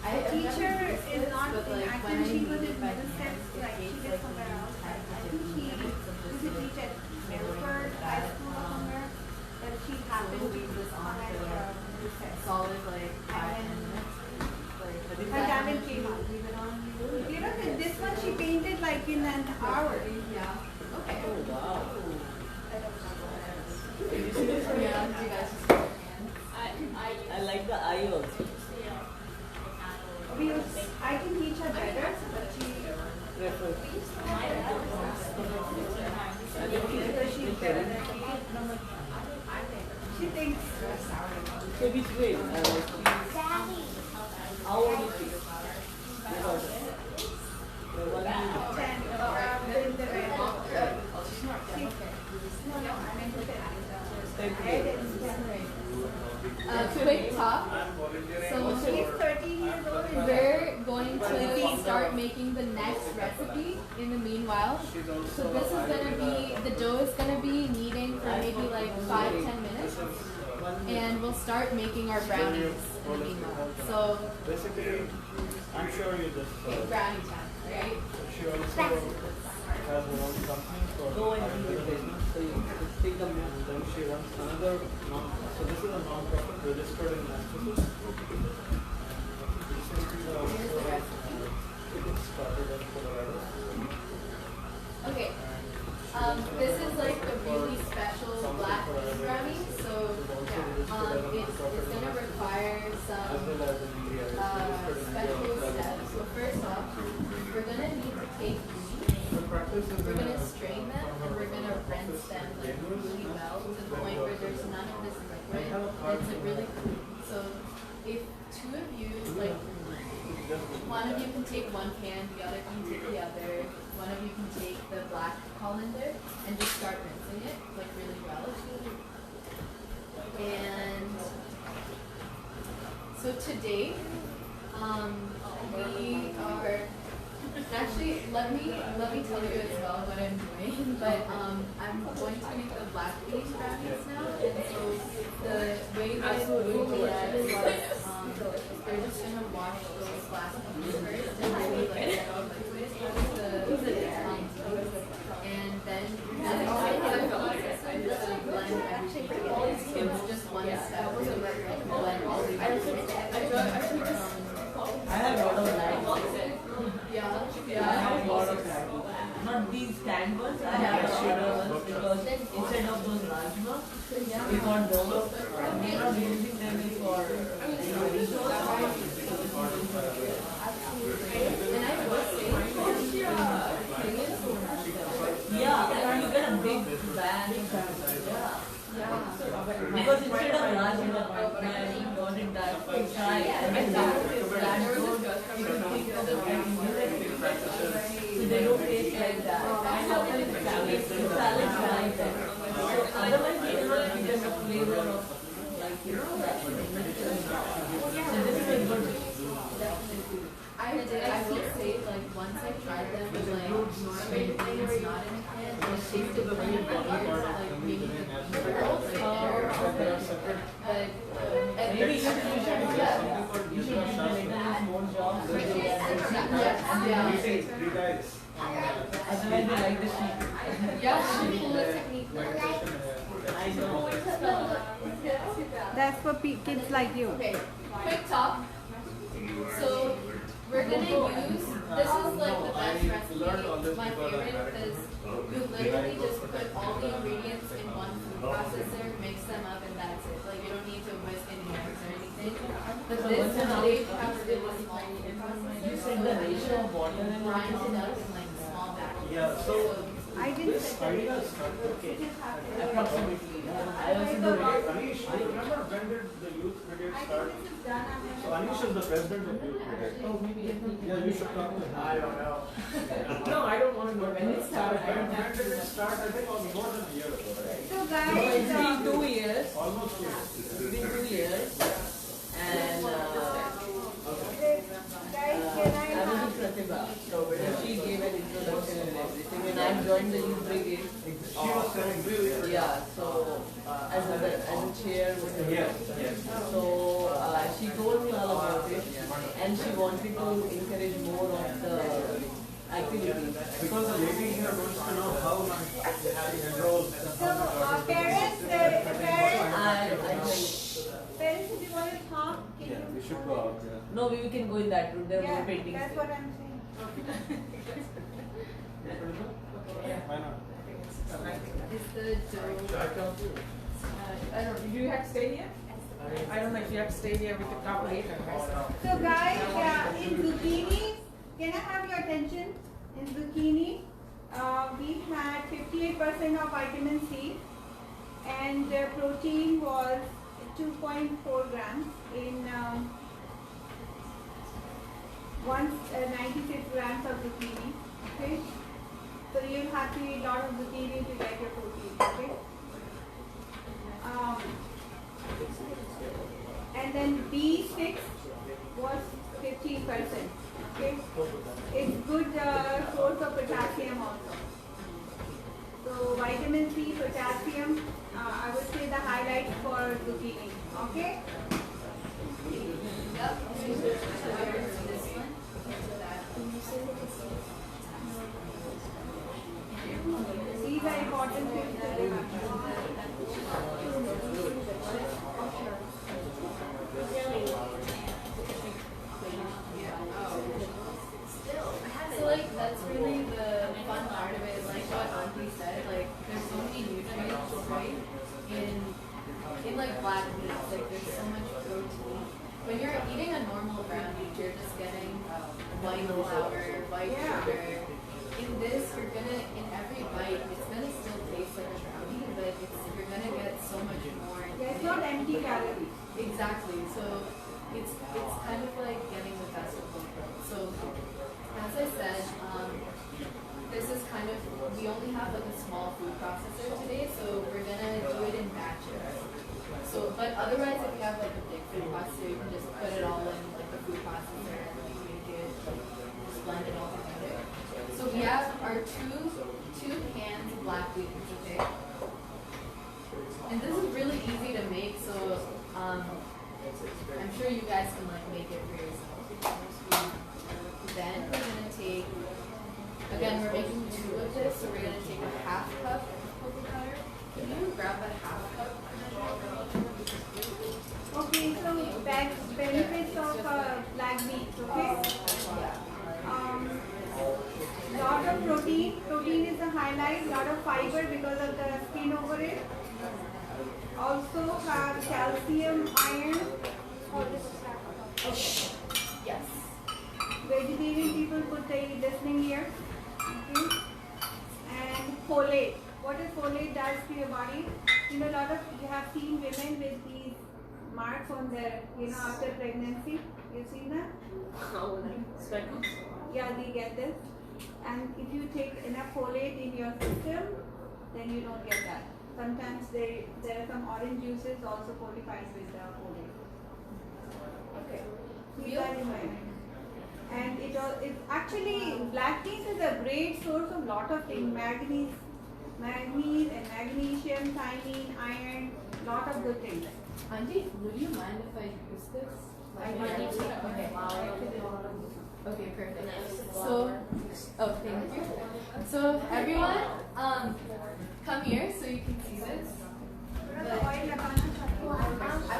[SPEAKER 6] The teacher is not
[SPEAKER 3] but
[SPEAKER 6] in
[SPEAKER 3] like
[SPEAKER 6] acting,
[SPEAKER 3] when I
[SPEAKER 6] she
[SPEAKER 3] knead
[SPEAKER 6] was
[SPEAKER 3] it
[SPEAKER 6] in
[SPEAKER 3] by
[SPEAKER 6] Middlesex,
[SPEAKER 3] hand, it
[SPEAKER 6] like she
[SPEAKER 3] tastes
[SPEAKER 6] did
[SPEAKER 3] like
[SPEAKER 6] somewhere else.
[SPEAKER 3] I
[SPEAKER 6] I think she used to teach at Milford High School or somewhere, but she happened to be
[SPEAKER 3] this on
[SPEAKER 6] at
[SPEAKER 3] for
[SPEAKER 6] Middlesex.
[SPEAKER 3] solid like 5
[SPEAKER 6] And
[SPEAKER 3] minutes. Like
[SPEAKER 6] her diamond came out.
[SPEAKER 3] leave it on.
[SPEAKER 6] You know, this one she painted like in an hour.
[SPEAKER 3] Yeah. Okay.
[SPEAKER 7] Oh wow.
[SPEAKER 3] Yeah. Do you guys just hold your hands?
[SPEAKER 7] I like the eye also.
[SPEAKER 6] I can teach her better, but she
[SPEAKER 7] Refer.
[SPEAKER 6] because she's better than me. She thinks
[SPEAKER 7] So which way? How old is she? Your daughter. The one who-
[SPEAKER 6] 10 in the red. No, I meant to say red is 10.
[SPEAKER 3] Quick talk. So
[SPEAKER 6] She's 13 years old and
[SPEAKER 3] we're going to start making the next recipe in the meanwhile. So this is gonna be, the dough is gonna be kneading for maybe like 5-10 minutes. And we'll start making our brownies in the meanwhile. So
[SPEAKER 1] Basically, I'm sure you just
[SPEAKER 3] brownie time, right?
[SPEAKER 1] she also has her own company for
[SPEAKER 7] Go and do it then. So you just take the milk.
[SPEAKER 1] then she runs another so this is a non-profit registered in Massachusetts. Recently started in Colorado.
[SPEAKER 3] Okay. This is like a really special black bean brownie. So it's gonna require some
[SPEAKER 1] As well as in India. It's registered in
[SPEAKER 3] special
[SPEAKER 1] India.
[SPEAKER 3] steps. So first off, we're gonna need to take beans.
[SPEAKER 1] The practice is
[SPEAKER 3] We're gonna strain them and we're gonna rinse them like really well to the point where there's none of this liquid. It's like really clean. So if two of you, like one of you can take one pan, the other can take the other, one of you can take the black colander and just start rinsing it like really well. And so today, we are actually let me tell you as well what I'm doing. But I'm going to make the black bean brownies now, and so the way that we're doing that is we're just gonna wash those black beans first and really like get all liquid and then blend everything. It's just one step to blend all the
[SPEAKER 7] I have a lot of lights.
[SPEAKER 3] yeah.
[SPEAKER 7] I have a lot of lights. Not these stand ones. I have a lot of ones because instead of those rajma, we want those. We are not using them for
[SPEAKER 3] And I will say,
[SPEAKER 7] yeah, you get a big bag. Because instead of rajma, I got it that try. I mean, that road, you can think of it and use it. So they don't taste like that. Salad like that. So otherwise, you cannot get the flavor of like so this is a good.
[SPEAKER 3] I will say, like, once I tried them with, like, straight things not in a can, it tasted really weird, like, maybe the beans were also there, but,
[SPEAKER 7] Maybe you should do that. You should do that. More jobs.
[SPEAKER 3] Yeah.
[SPEAKER 1] Three guys.
[SPEAKER 7] Otherwise they like the sheep.
[SPEAKER 3] Yeah, holistic meat.
[SPEAKER 7] I know.
[SPEAKER 6] That's for kids like you.
[SPEAKER 3] Okay, quick talk. So we're gonna use, this is like the best recipe, my favorite, because you literally just put all the ingredients in one food processor, mix them up, and that's it. Like you don't need to whisk any eggs or anything. But this today we have a really small food processor.
[SPEAKER 7] You said the ratio of water and
[SPEAKER 3] Grind it up in like small batches.
[SPEAKER 1] Yeah, so
[SPEAKER 6] I didn't say that.
[SPEAKER 7] approximately. I also do it.
[SPEAKER 1] Anish, I remember when did the youth brigade start? So Anish is the president of youth brigade.
[SPEAKER 7] Oh, maybe
[SPEAKER 1] Yeah, you should talk to him.
[SPEAKER 2] I don't know.
[SPEAKER 7] No, I don't want to know when it started. I don't
[SPEAKER 1] When
[SPEAKER 7] have
[SPEAKER 1] did
[SPEAKER 7] to.
[SPEAKER 1] it start? I think more than a year ago, right?
[SPEAKER 6] So
[SPEAKER 7] No,
[SPEAKER 6] guys,
[SPEAKER 7] it's been 2 years.
[SPEAKER 1] Almost 2 years.
[SPEAKER 7] It's been 2 years. And
[SPEAKER 6] guys, can I
[SPEAKER 7] I was
[SPEAKER 6] have
[SPEAKER 7] with Pratibha. So she gave an introduction and everything. And I joined the youth brigade.
[SPEAKER 1] She was saying really.
[SPEAKER 7] Yeah, so as a chair with her.
[SPEAKER 1] Yes, yes.
[SPEAKER 7] So she told me all about it, and she wanted to encourage more of the activities.
[SPEAKER 1] Because the lady here wants to know how they have enrolled.
[SPEAKER 6] so parents,
[SPEAKER 7] I
[SPEAKER 6] parents, if you want to talk, can
[SPEAKER 1] Yeah,
[SPEAKER 6] you?
[SPEAKER 1] we should go out. Yeah.
[SPEAKER 7] no, we can go in that room. There are more
[SPEAKER 6] Yeah,
[SPEAKER 7] paintings.
[SPEAKER 6] that's what I'm saying.
[SPEAKER 1] Why not?
[SPEAKER 3] Is the dough,
[SPEAKER 2] I come too.
[SPEAKER 5] I don't, do you have to stay here? I don't think you have to stay here with the combination, right?
[SPEAKER 6] So guys, in zucchini, can I have your attention? In zucchini, we had 58% of vitamin C, and protein was 2.4 grams in 96 grams of zucchini. Okay, so you have to eat a lot of zucchini to get your protein. Okay. And then B6 was 15%. Okay, it's good source of potassium also. So vitamin C, potassium, I would say the highlight for zucchini. Okay.
[SPEAKER 3] yep, this one.
[SPEAKER 6] These are important things to remember.
[SPEAKER 3] So like that's really the fun part of it, like what Auntie said, like there's so many nutrients, right? In like black meats, like there's so much protein. When you're eating a normal ground meat, you're just getting white flour, white sugar. In this, you're gonna, in every bite, it's gonna still taste like a ground meat, but you're gonna get so much more.
[SPEAKER 6] Yeah, it's not empty calories.
[SPEAKER 3] Exactly. So it's kind of like getting the best of both worlds. So as I said, this is kind of, we only have like a small food processor today, so we're gonna do it in batches. So, but otherwise, if you have like a big food processor, you can just put it all in like the food processor and like make it, just blend it all together. So we have our two cans of black beans, okay? And this is really easy to make, so I'm sure you guys can like make it for yourself. Then we're gonna take, again, we're making 2 of this, so we're gonna take a half cup of cocoa powder. Can you grab a half cup?
[SPEAKER 6] Okay, so benefits of black beans. Okay. Lot of protein. Protein is the highlight. Lot of fiber because of the skin over it. Also have calcium, iron.
[SPEAKER 3] Yes.
[SPEAKER 6] Vegetarian people put the listening here. Okay. And folate. What is folate does to your body? You know, a lot of you have seen women with these marks on their, after pregnancy. You seen that?
[SPEAKER 7] Speckles?
[SPEAKER 6] Yeah, they get this. And if you take enough folate in your system, then you don't get that. Sometimes there are some orange juices also fortified with folate. Okay. Keep that in mind. And it's actually, black beans is a great source of lot of things. Manganese and magnesium, thiamine, iron, lot of good things.
[SPEAKER 3] Auntie, would you mind if I use this?
[SPEAKER 6] I might.
[SPEAKER 3] Okay. Okay, perfect. So, oh, thank you. So everyone, come here so you can see this. I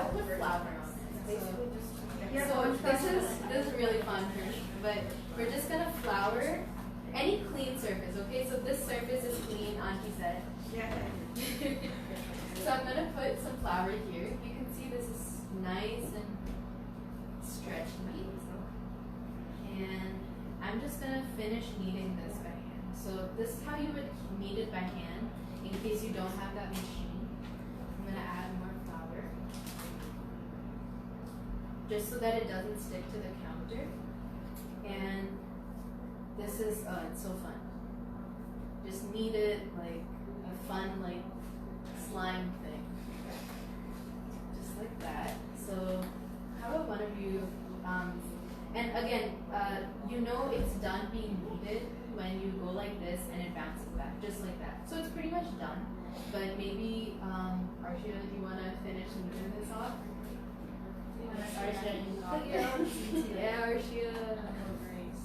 [SPEAKER 3] will put flour on it. So this is really fun for me, but we're just gonna flour any clean surface, okay? So this surface is clean, Auntie said. So I'm gonna put some flour here. You can see this is nice and stretchy. And I'm just gonna finish kneading this by hand. So this is how you would knead it by hand in case you don't have that machine. I'm gonna add more flour just so that it doesn't stick to the counter. And this is, oh, it's so fun. Just knead it like a fun like slime thing. Just like that. So how about one of you, and again, you know it's done being kneaded when you go like this and it bounces back, just like that. So it's pretty much done. But maybe, Arshia, do you want to finish kneading this off? Yeah, Arshia.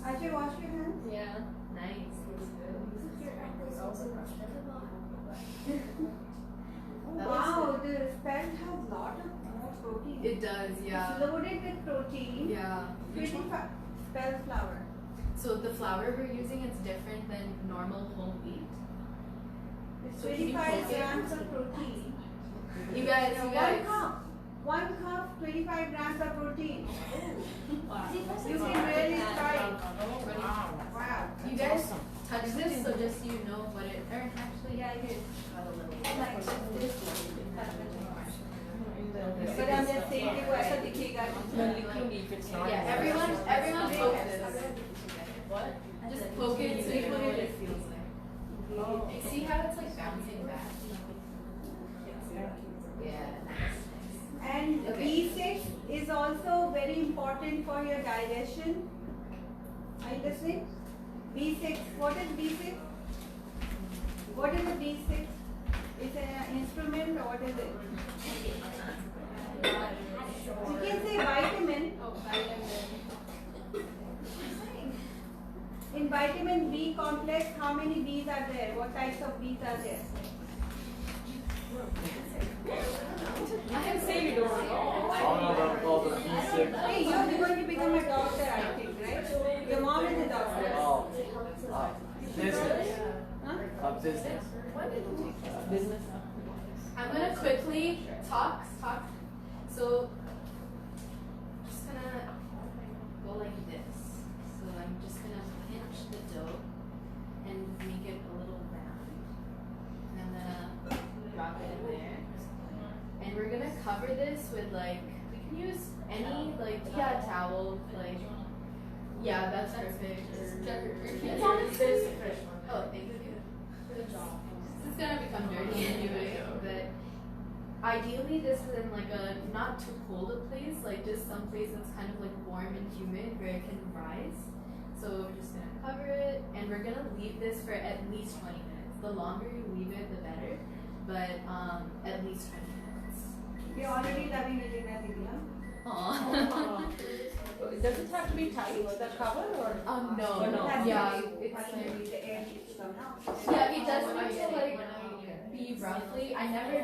[SPEAKER 6] Archie, wash your hands.
[SPEAKER 3] Yeah, nice.
[SPEAKER 6] Wow, the spread has a lot of more protein.
[SPEAKER 3] It does, yeah.
[SPEAKER 6] It's loaded with protein.
[SPEAKER 3] Yeah.
[SPEAKER 6] 25 spell flour.
[SPEAKER 3] So the flour we're using is different than normal whole wheat.
[SPEAKER 6] It's
[SPEAKER 3] So can you
[SPEAKER 6] 25
[SPEAKER 3] poke it?
[SPEAKER 6] grams of protein.
[SPEAKER 3] You guys,
[SPEAKER 6] Now,
[SPEAKER 3] you guys.
[SPEAKER 6] 1 cup, 25 grams of protein. You can really try. Wow.
[SPEAKER 3] You guys touch this so just so you know what it, or actually, yeah, I did. Got a little.
[SPEAKER 6] But I'm just saying कि वो ऐसा दिखेगा.
[SPEAKER 3] Yeah, everyone poke this. What? Just poke it so you know what it feels like. See how it's like bouncing back? Yeah, nice.
[SPEAKER 6] And
[SPEAKER 3] Okay.
[SPEAKER 6] B6 is also very important for your digestion. Are you listening? B6. What is B6? What is a B6? It's an instrument or what is it? You can say vitamin.
[SPEAKER 3] Oh, vitamin.
[SPEAKER 6] In vitamin B complex, how many B's are there? What types of B's are there?
[SPEAKER 5] You can say you don't know.
[SPEAKER 2] I don't know about all the B6.
[SPEAKER 6] Hey, you're going to become a doctor, I think, right? Your mom is a doctor.
[SPEAKER 2] Oh, business.
[SPEAKER 6] Huh?
[SPEAKER 2] Business.
[SPEAKER 5] Business.
[SPEAKER 3] I'm gonna quickly talk. So, just gonna go like this. So I'm just gonna pinch the dough and make it a little round. And I'm gonna drop it in there. And we're gonna cover this with like, we can use any like, yeah, towel, like, yeah, that's perfect. It's on its face. Oh, thank you. Good job. This is gonna become dirty anyway, but ideally this is in like a not too cold a place, like just some place that's kind of like warm and humid where it can rise. So we're just gonna cover it and we're gonna leave this for at least 20 minutes. The longer you leave it, the better, but at least 20 minutes.
[SPEAKER 6] You're already loving Ilina Shah.
[SPEAKER 3] Aww.
[SPEAKER 5] Does it have to be tight, the cover, or?
[SPEAKER 3] No,
[SPEAKER 5] Or no?
[SPEAKER 3] yeah,
[SPEAKER 6] It's
[SPEAKER 3] it's
[SPEAKER 6] maybe the air needs to come out.
[SPEAKER 3] yeah, it does need to like be roughly. I never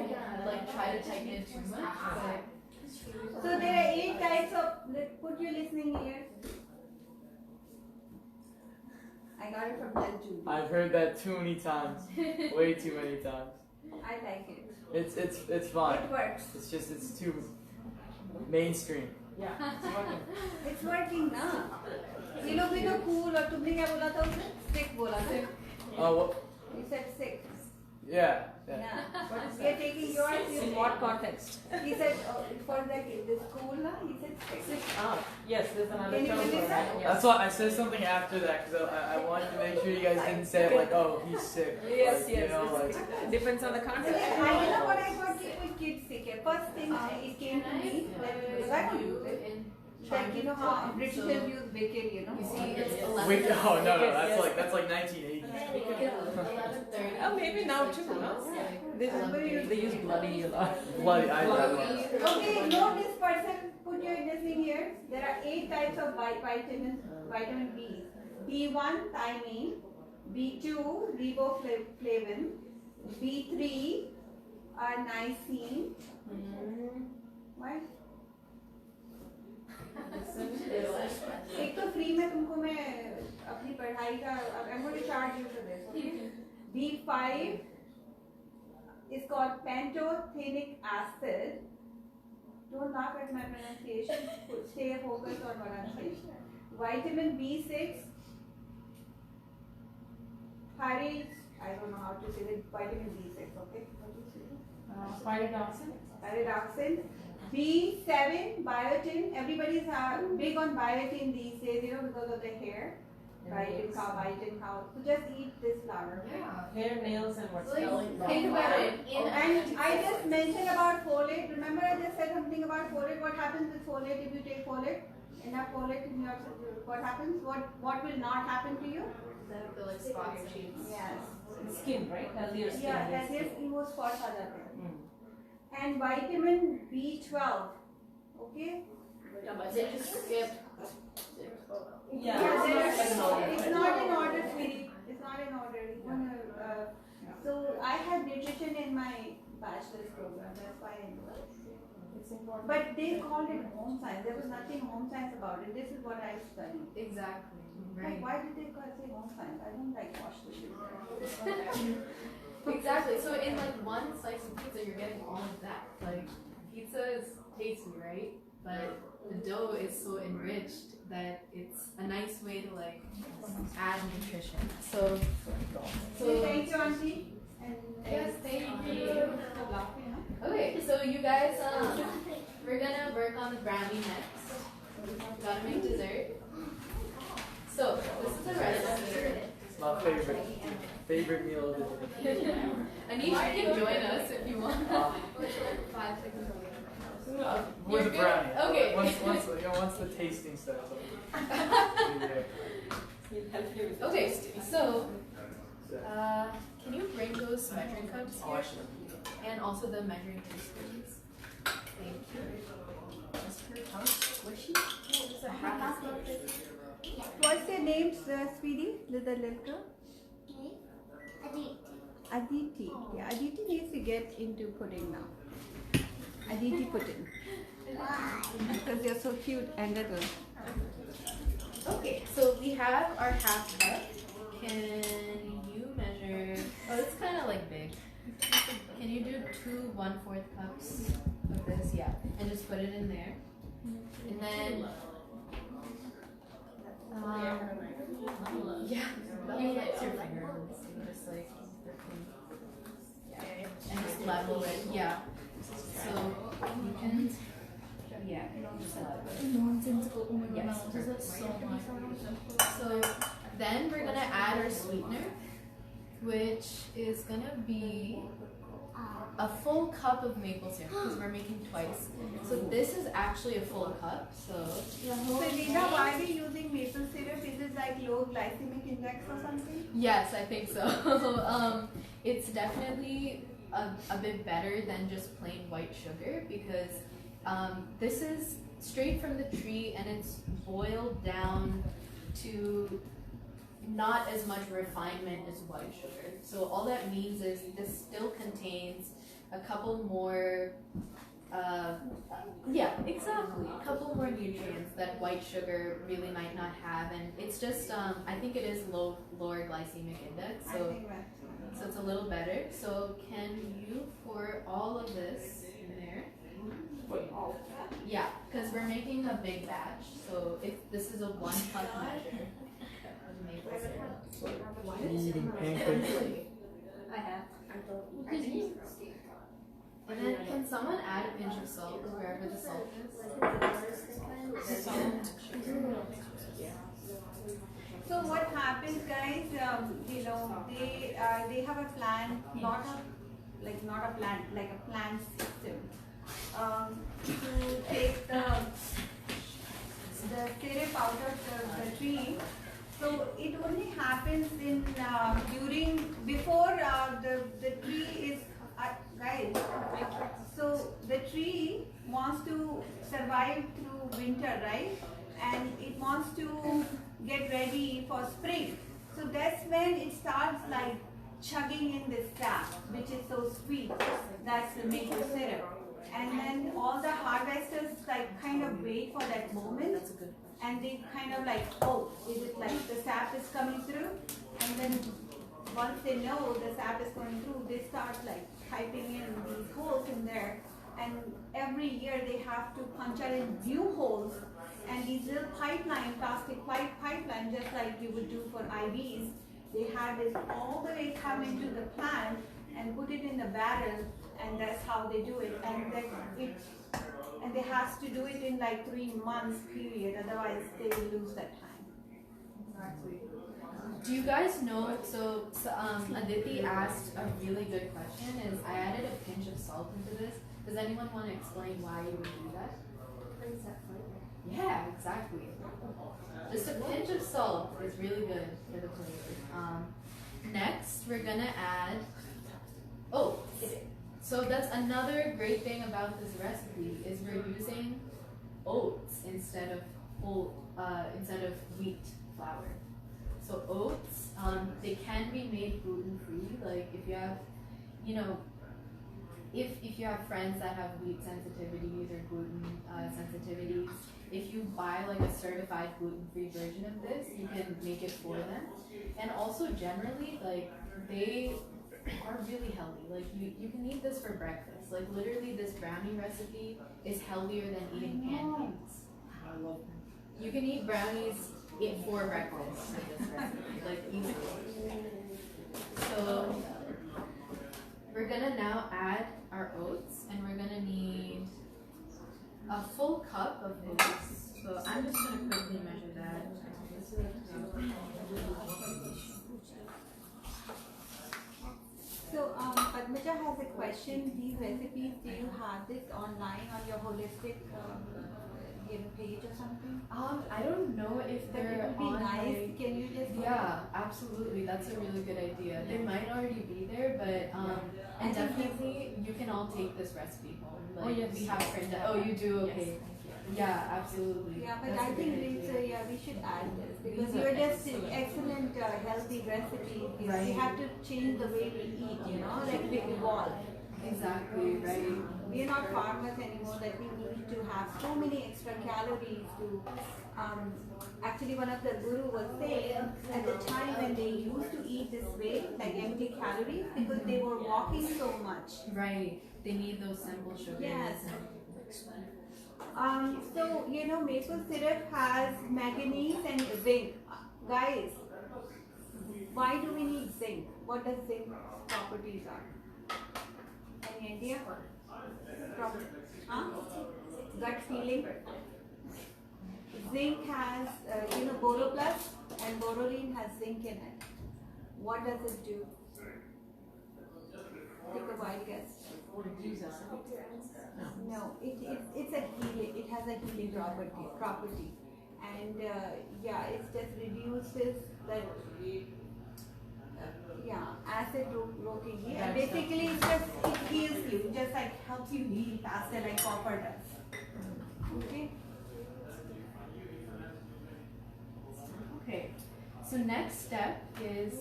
[SPEAKER 3] like try to tighten it too much, but
[SPEAKER 6] So there are 8 types of, put your listening ears. I got it from Belgium.
[SPEAKER 2] I've heard that too many times. Way too many times.
[SPEAKER 6] I like it.
[SPEAKER 2] It's fine.
[SPEAKER 6] It works.
[SPEAKER 2] It's just it's too mainstream.
[SPEAKER 5] Yeah, it's working.
[SPEAKER 6] It's working now. ये लोग भी तो cool और तुमने क्या बोला था उसे? Sick बोला था.
[SPEAKER 2] What?
[SPEAKER 6] You said sick.
[SPEAKER 2] Yeah.
[SPEAKER 6] Yeah. We are taking yours. You
[SPEAKER 5] In what context?
[SPEAKER 6] He said for the school na. He said sick.
[SPEAKER 5] Ah, yes, there's another
[SPEAKER 6] Can you
[SPEAKER 5] term
[SPEAKER 6] believe
[SPEAKER 5] for
[SPEAKER 6] that?
[SPEAKER 5] that.
[SPEAKER 2] That's why I said something after that because I wanted to make sure you guys didn't say it like, oh, he's sick.
[SPEAKER 5] Yes,
[SPEAKER 2] Like, you
[SPEAKER 5] yes.
[SPEAKER 2] know, like,
[SPEAKER 5] It depends on the
[SPEAKER 6] You
[SPEAKER 5] context.
[SPEAKER 6] know what I got with kids sick. First thing it came to me that you know how Britishers use bacon, you know.
[SPEAKER 3] you see, it's 11.
[SPEAKER 2] wait, oh no,
[SPEAKER 5] Yes.
[SPEAKER 2] that's like 1980.
[SPEAKER 3] 11:30.
[SPEAKER 5] Oh, maybe now too, no? They use bloody a lot.
[SPEAKER 2] Bloody, I
[SPEAKER 6] Okay, know this person. Put put your listening here. There are 8 types of vitamin B. B1 thiamine, B2 riboflavin, B3 niacin. Why? एक तो free में तुमको मैं अपनी पढ़ाई का I'm going to charge you for this. Okay? B5 is called pantothenic acid. Don't laugh at my pronunciation. Stay focused on what I'm saying. Vitamin B6. I don't know how to say it. Vitamin B6. Okay. Pyridoxine. B7 biotin. Everybody's big on biotin these days, because of the hair. Biotin cow. So just eat this flour. Okay?
[SPEAKER 3] Yeah.
[SPEAKER 5] Hair, nails, and what's
[SPEAKER 3] Think about it.
[SPEAKER 6] And I just mentioned about folate. Remember I just said something about folate. What happens with folate if you take folate? Enough folate in your, what happens? What will not happen to you?
[SPEAKER 3] That will like spot your cheeks.
[SPEAKER 6] Yes.
[SPEAKER 5] Skin, right? Healthier skin.
[SPEAKER 6] Yeah, healthier skin was spots are there. And vitamin B12. Okay?
[SPEAKER 3] Yeah, but they just skip.
[SPEAKER 6] It's not in order, sweetie. It's not in order. So I had nutrition in my bachelor's program. That's why I know it. It's important. But they called it home science. There was nothing home science about it. This is what I studied.
[SPEAKER 3] Exactly.
[SPEAKER 6] Like,
[SPEAKER 3] Right.
[SPEAKER 6] why did they say home science? I don't like wash dishes.
[SPEAKER 3] Exactly. So in like one slice of pizza, you're getting all of that. Like pizza is tasty, right? But the dough is so enriched that it's a nice way to like add nutrition. So
[SPEAKER 6] Thank you, Auntie. And
[SPEAKER 3] yes, thank you. Okay, so you guys, we're gonna work on the brownie next. Gotta make dessert. So this is the recipe.
[SPEAKER 2] It's my favorite meal of the day.
[SPEAKER 3] Anish, you can join us if you want. 5 seconds.
[SPEAKER 2] With a brownie.
[SPEAKER 3] Okay.
[SPEAKER 2] Once the tasting starts.
[SPEAKER 3] Okay, so can you bring those measuring cups here? And also the measuring teaspoons. Thank you. Is her tongue squishy? Just a half a
[SPEAKER 6] what's your name, sweetie? The little girl? Aditi. Yeah, Aditi needs to get into pudding now. Aditi pudding. Because you're so cute and little.
[SPEAKER 3] Okay, so we have our half cup. Can you measure? Oh, it's kind of like big. Can you do 2 1/4 cups of this? Yeah, and just put it in there. And then, yeah, you flex your finger on this thing, just like, yeah, and just level it. Yeah. So you can, yeah, just level it. Yes, just like so much. So then we're gonna add our sweetener, which is gonna be a full cup of maple syrup because we're making twice. So this is actually a full cup. So
[SPEAKER 6] Lina, why are we using maple syrup? Is it like low glycemic index or something?
[SPEAKER 3] yes, I think so. It's definitely a bit better than just plain white sugar because this is straight from the tree and it's boiled down to not as much refinement as white sugar. So all that means is this still contains a couple more, yeah, exactly, a couple more nutrients that white sugar really might not have, and it's just, I think it is lower glycemic index, so it's a little better. So can you pour all of this in there? Yeah, because we're making a big batch, so if this is a 1 cup measure.
[SPEAKER 1] Eating pancakes.
[SPEAKER 3] I have. And then can someone add a pinch of salt wherever the salt is?
[SPEAKER 6] So what happens, guys? They have a plan, not a plan system to take the syrup out of the tree. So it only happens in before the tree is guys. So the tree wants to survive through winter, right? And it wants to get ready for spring. So that's when it starts like chugging in the sap, which is so sweet. That's the maple syrup. And then all the harvesters like kind of wait for that moment. And they kind of like, oh, is it like the sap is coming through? And then once they know the sap is going through, they start like piping in these holes in there. And every year they have to punch out in new holes. And these little pipeline, plastic pipeline, just like you would do for IVs, they have this all the way come into the plant and put it in the barrel, and that's how they do it. And then and they have to do it in like 3 months period, otherwise they will lose that time.
[SPEAKER 3] Exactly. Do you guys know, so Aditi asked a really good question, is I added a pinch of salt into this. Does anyone want to explain why you would do that?
[SPEAKER 4] Brings that flavor.
[SPEAKER 3] Yeah, exactly. Just a pinch of salt is really good for the flavor. Next, we're gonna add oats. So that's another great thing about this recipe is we're using oats instead of wheat flour. So oats, they can be made gluten free. Like if you have, if you have friends that have wheat sensitivities or gluten sensitivities, if you buy like a certified gluten-free version of this, you can make it for them. And also generally, like they are really healthy. Like you can eat this for breakfast. Like literally this brownie recipe is healthier than eating pancakes.
[SPEAKER 5] I love them.
[SPEAKER 3] You can eat brownies for breakfast with this recipe, like easily. So we're gonna now add our oats, and we're gonna need a full cup of oats. So I'm just gonna quickly measure that.
[SPEAKER 6] So Padmaja has a question. These recipes, do you have this online on your holistic page or something?
[SPEAKER 3] I don't know if
[SPEAKER 6] That
[SPEAKER 3] they're
[SPEAKER 6] it would be
[SPEAKER 3] on
[SPEAKER 6] nice.
[SPEAKER 3] my-
[SPEAKER 6] Can you just
[SPEAKER 3] Yeah, absolutely. That's a really good idea. They might already be there, but and definitely you can all take this recipe home. Like,
[SPEAKER 5] yes.
[SPEAKER 3] we have printed. Oh, you do? Okay. Yeah, absolutely.
[SPEAKER 6] Yeah, but
[SPEAKER 3] That's
[SPEAKER 6] I
[SPEAKER 3] a
[SPEAKER 6] think
[SPEAKER 3] good
[SPEAKER 6] it's,
[SPEAKER 3] idea.
[SPEAKER 6] we should add this because
[SPEAKER 3] These are
[SPEAKER 6] you're just excellent healthy recipe.
[SPEAKER 3] Right.
[SPEAKER 6] We have to change the way we eat, like we evolve.
[SPEAKER 3] Exactly, right.
[SPEAKER 6] We are not farmers anymore that we need to have so many extra calories to actually one of the guru was saying at the time when they used to eat this way, like empty calories, because they were walking so much.
[SPEAKER 3] Right. They need those simple sugars.
[SPEAKER 6] Yes. So maple syrup has manganese and zinc. Guys, why do we need zinc? What does zinc properties are? Any idea? Gut feeling. Zinc has, boroplus, and borolene has zinc in it. What does it do? Take a wild guess. No, it's a healing. It has a healing property, and it just reduces the acid rocking. And basically, it heals you, just like helps you heal faster, like copper does. Okay.
[SPEAKER 3] Okay. So next step is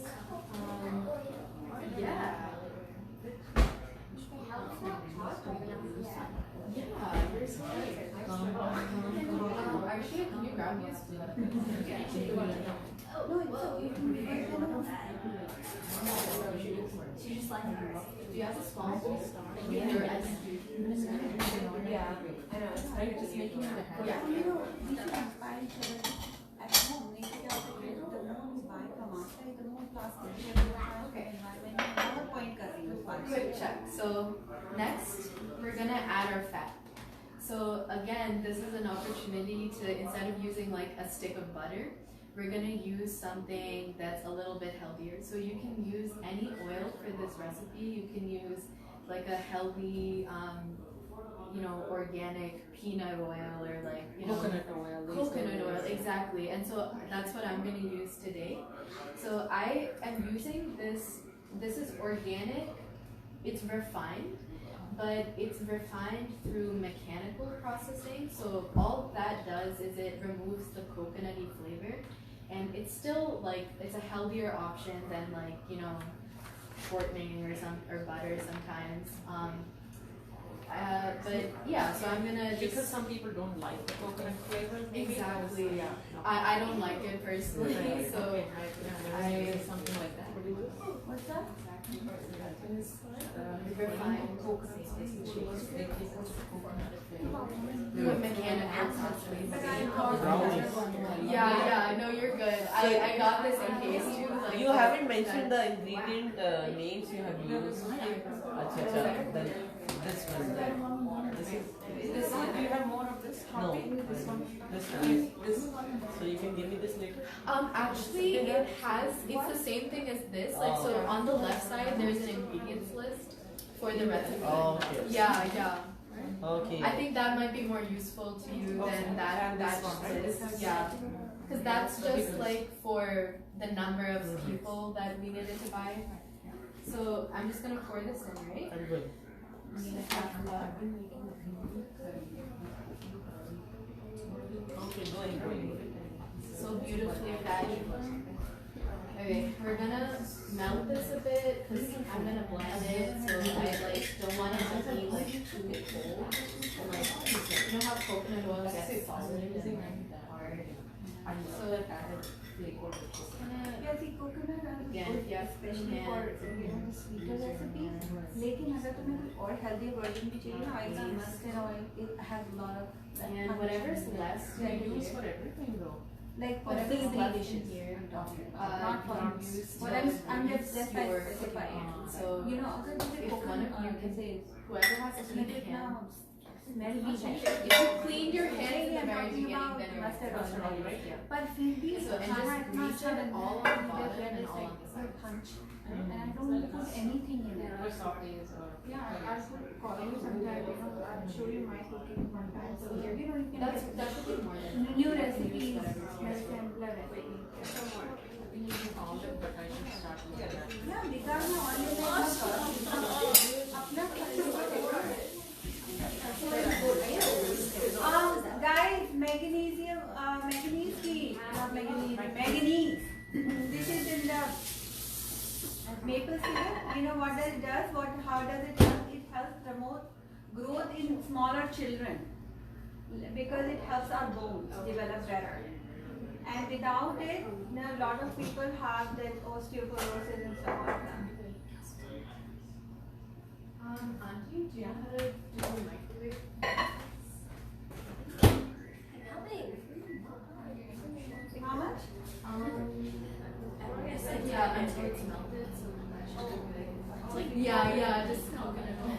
[SPEAKER 3] Yeah, you're so right. Actually, can you grab me a spoon?
[SPEAKER 6] No, it's okay.
[SPEAKER 3] She just like, do you have a small spoon? Yeah,
[SPEAKER 5] I know. Are you just making it a
[SPEAKER 3] Yeah.
[SPEAKER 6] We should inspire each other at home. Make it out of it. The more we buy from outside, the more plastic.
[SPEAKER 3] Okay.
[SPEAKER 6] Environment. Point
[SPEAKER 3] Quick check. So next, we're gonna add our fat. So again, this is an opportunity to, instead of using like a stick of butter, we're gonna use something that's a little bit healthier. So you can use any oil for this recipe. You can use like a healthy, organic peanut oil or like,
[SPEAKER 5] coconut oil.
[SPEAKER 3] coconut oil, exactly. And so that's what I'm gonna use today. So I am using this is organic, it's refined, but it's refined through mechanical processing. So all that does is it removes the coconutty flavor, and it's still like it's a healthier option than like shortening or butter sometimes. But yeah, so I'm gonna just
[SPEAKER 5] Because some people don't like the coconut flavor. Maybe.
[SPEAKER 3] exactly.
[SPEAKER 5] Yeah.
[SPEAKER 3] I don't like it personally, so
[SPEAKER 5] Okay, right.
[SPEAKER 3] I
[SPEAKER 5] Something like that.
[SPEAKER 3] what's that? Refined coconut with mechanical processing. Yeah, no, you're good. I got this in case too. Like,
[SPEAKER 7] You haven't mentioned the ingredient names you have used. Acha, this one.
[SPEAKER 5] This one, do you have more of this
[SPEAKER 7] No,
[SPEAKER 5] topping?
[SPEAKER 7] this one. This. So you can give me this later.
[SPEAKER 3] Actually, it's the same thing as this. Like, so on the left side, there's an ingredients list for the recipe.
[SPEAKER 7] Oh, okay.
[SPEAKER 3] Yeah.
[SPEAKER 7] Okay.
[SPEAKER 3] I think that might be more useful to you than that list. Yeah. Because that's just like for the number of people that we needed to buy. So I'm just gonna pour this in, right?
[SPEAKER 7] I'm good.
[SPEAKER 3] I'm gonna half a cup.
[SPEAKER 7] Okay, go ahead.
[SPEAKER 3] So beautifully fatty. Okay, we're gonna melt this a bit because I'm gonna blend it. So I don't want it to be like too cold. And like you know how coconut oil gets solid and hard. So
[SPEAKER 6] Yeah, see, coconut oil
[SPEAKER 3] again,
[SPEAKER 6] is
[SPEAKER 3] yeah,
[SPEAKER 6] especially for sweeter recipes. लेकिन अगर तुम्हें कोई और healthy version भी चाहिए ना, oil mustard oil, it has a lot of
[SPEAKER 3] and whatever's less
[SPEAKER 5] They use for everything though.
[SPEAKER 6] like for
[SPEAKER 3] whatever's
[SPEAKER 6] every
[SPEAKER 3] left
[SPEAKER 6] dish.
[SPEAKER 3] in here,
[SPEAKER 6] Not for
[SPEAKER 3] use
[SPEAKER 6] what I'm just
[SPEAKER 3] your
[SPEAKER 6] specifying.
[SPEAKER 3] So
[SPEAKER 6] You know, अगर मुझे
[SPEAKER 3] if one
[SPEAKER 6] coconut
[SPEAKER 3] of you
[SPEAKER 6] oil
[SPEAKER 3] can
[SPEAKER 6] जैसे
[SPEAKER 3] whoever has a
[SPEAKER 6] उसमें
[SPEAKER 3] clean
[SPEAKER 6] कितना
[SPEAKER 3] hand.
[SPEAKER 6] smell भी है.
[SPEAKER 3] If you cleaned your hands in the
[SPEAKER 6] I'm
[SPEAKER 3] very
[SPEAKER 6] talking
[SPEAKER 3] beginning,
[SPEAKER 6] about
[SPEAKER 3] then you're
[SPEAKER 6] mustard
[SPEAKER 5] Mustard
[SPEAKER 6] oil.
[SPEAKER 5] oil, right? Yeah.
[SPEAKER 6] पर फिर भी
[SPEAKER 3] So, and
[SPEAKER 6] खाना
[SPEAKER 3] just
[SPEAKER 6] इतना
[SPEAKER 3] grease
[SPEAKER 6] अच्छा
[SPEAKER 3] it
[SPEAKER 6] बनता
[SPEAKER 3] all
[SPEAKER 6] है
[SPEAKER 3] on the bottom
[SPEAKER 6] that
[SPEAKER 3] and
[SPEAKER 6] it's
[SPEAKER 3] all
[SPEAKER 6] like
[SPEAKER 3] on the
[SPEAKER 6] so
[SPEAKER 3] side.
[SPEAKER 6] punch. And I don't want to put anything in it. Yeah, I'll call you sometime. I'll show you my cooking one time. So you know, you can
[SPEAKER 3] That should be more than
[SPEAKER 6] new recipes, simpler recipes.
[SPEAKER 5] But I should start with that.
[SPEAKER 6] Yeah, because now all guys, magnesium, manganese. This is in the maple syrup. You know what that does? How does it help? It helps promote growth in smaller children because it helps our bones develop better. And without it, a lot of people have that osteoporosis and stuff like that.
[SPEAKER 3] Auntie, do you know how to do a microwave?
[SPEAKER 6] How much?
[SPEAKER 3] Yeah, until it's melted, so that should be good. It's like, yeah, just coconut oil.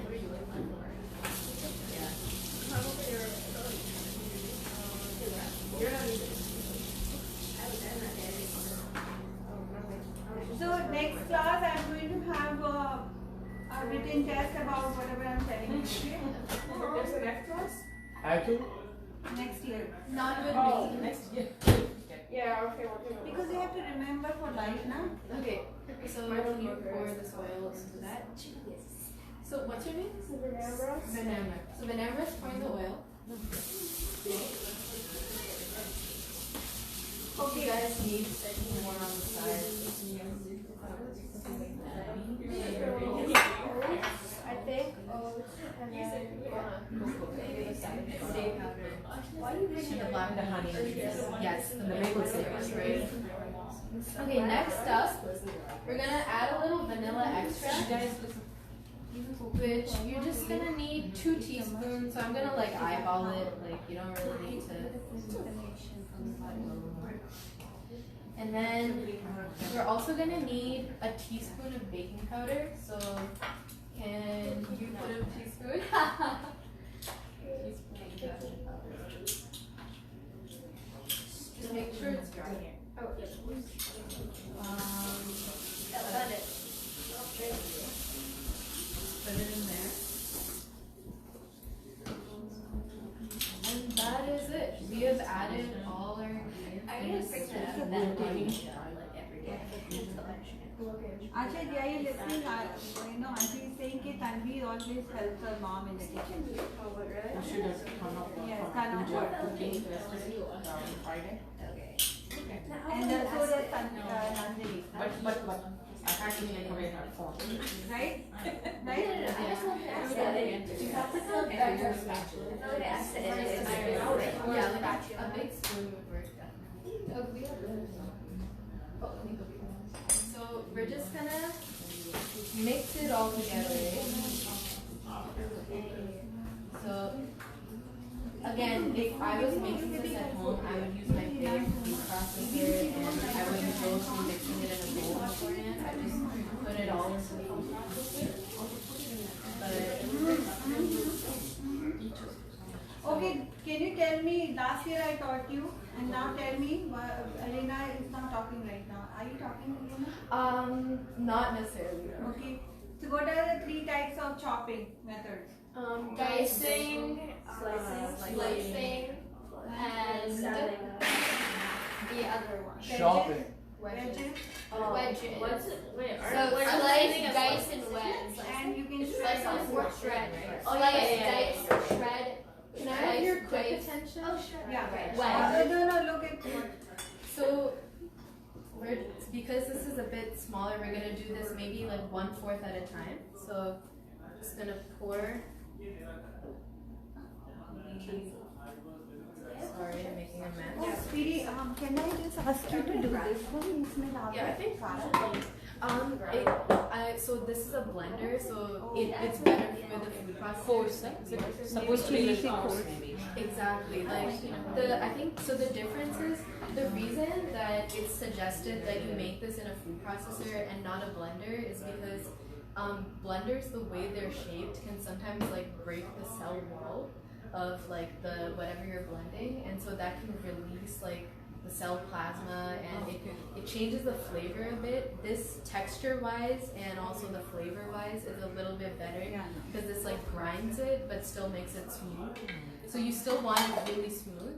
[SPEAKER 6] So next class I'm going to have a written test about whatever I'm telling you. Okay?
[SPEAKER 5] There's the next class?
[SPEAKER 7] Actually,
[SPEAKER 6] Next year.
[SPEAKER 3] Not with
[SPEAKER 5] Oh,
[SPEAKER 3] me.
[SPEAKER 5] next year. Yeah, okay, we'll do it.
[SPEAKER 6] Because you have to remember for life now.
[SPEAKER 3] Okay, so you pour this oil into that. So what's your name? Venamra. So Venamra is pouring the oil. Hope you guys need more on the side.
[SPEAKER 4] I think. And
[SPEAKER 3] Why are you bringing the black the honey? Yes, the maple syrup, right? Okay, next up, we're gonna add a little vanilla extract, which you're just gonna need 2 teaspoons. So I'm gonna like eyeball it, like you don't really need to. And then we're also gonna need a teaspoon of baking powder. So can you put a teaspoon? Just make sure it's dry.
[SPEAKER 4] Oh, yes.
[SPEAKER 3] Cut it. Put it in there. And that is it. We have added all our ingredients.
[SPEAKER 4] I need to fix that.
[SPEAKER 3] That
[SPEAKER 6] Acha, are you listening? Auntie is saying that Tanvi always helps her mom in the kitchen.
[SPEAKER 5] Oh, really? She does ton of work.
[SPEAKER 6] Yes, ton of work.
[SPEAKER 5] Cooking yesterday on Friday.
[SPEAKER 4] Okay.
[SPEAKER 6] And so does Nandini.
[SPEAKER 5] But I had to take away her phone.
[SPEAKER 6] Right?
[SPEAKER 4] I
[SPEAKER 6] Right?
[SPEAKER 4] just want to ask that.
[SPEAKER 3] Yeah, like a big spoon would work definitely. So we're just gonna mix it all together. So again, if I was making this at home, I would use my big food processor and I wouldn't go through mixing it in a bowl beforehand. I just put it all into the food processor.
[SPEAKER 6] Okay, can you tell me, last year I taught you, and now tell me, Ilina is not talking right now. Are you talking, Ilina?
[SPEAKER 3] Not necessarily.
[SPEAKER 6] Okay. So what are the 3 types of chopping methods?
[SPEAKER 4] Dicing, slicing, and the other one.
[SPEAKER 2] Shopping.
[SPEAKER 6] Wedges?
[SPEAKER 4] Wedges.
[SPEAKER 7] What's it? Wait,
[SPEAKER 4] So slice, dice, and wedge.
[SPEAKER 6] And you can
[SPEAKER 4] Slice on fork, shred.
[SPEAKER 7] Oh,
[SPEAKER 4] Slice,
[SPEAKER 7] yeah.
[SPEAKER 4] dice, shred.
[SPEAKER 3] Can I have your quick attention?
[SPEAKER 4] Oh, sure.
[SPEAKER 6] Yeah.
[SPEAKER 4] Wedge.
[SPEAKER 6] No, look at what.
[SPEAKER 3] So, because this is a bit smaller, we're gonna do this maybe like 1/4 at a time. So, just gonna pour. Sorry, I'm making a mess.
[SPEAKER 6] Oh, sweetie, can I just ask you to do this one?
[SPEAKER 3] Yeah, I think so this is a blender, so it's better for the food processing.
[SPEAKER 5] Supposed to be like coarse, maybe.
[SPEAKER 3] Exactly. Like I think so. The difference is the reason that it's suggested that you make this in a food processor and not a blender is because blenders, the way they're shaped, can sometimes like break the cell wall of like the whatever you're blending, and so that can release like the cell plasma, and it changes the flavor a bit. This texture wise and also the flavor wise is a little bit better because this like grinds it but still makes it smooth. So you still want it really smooth.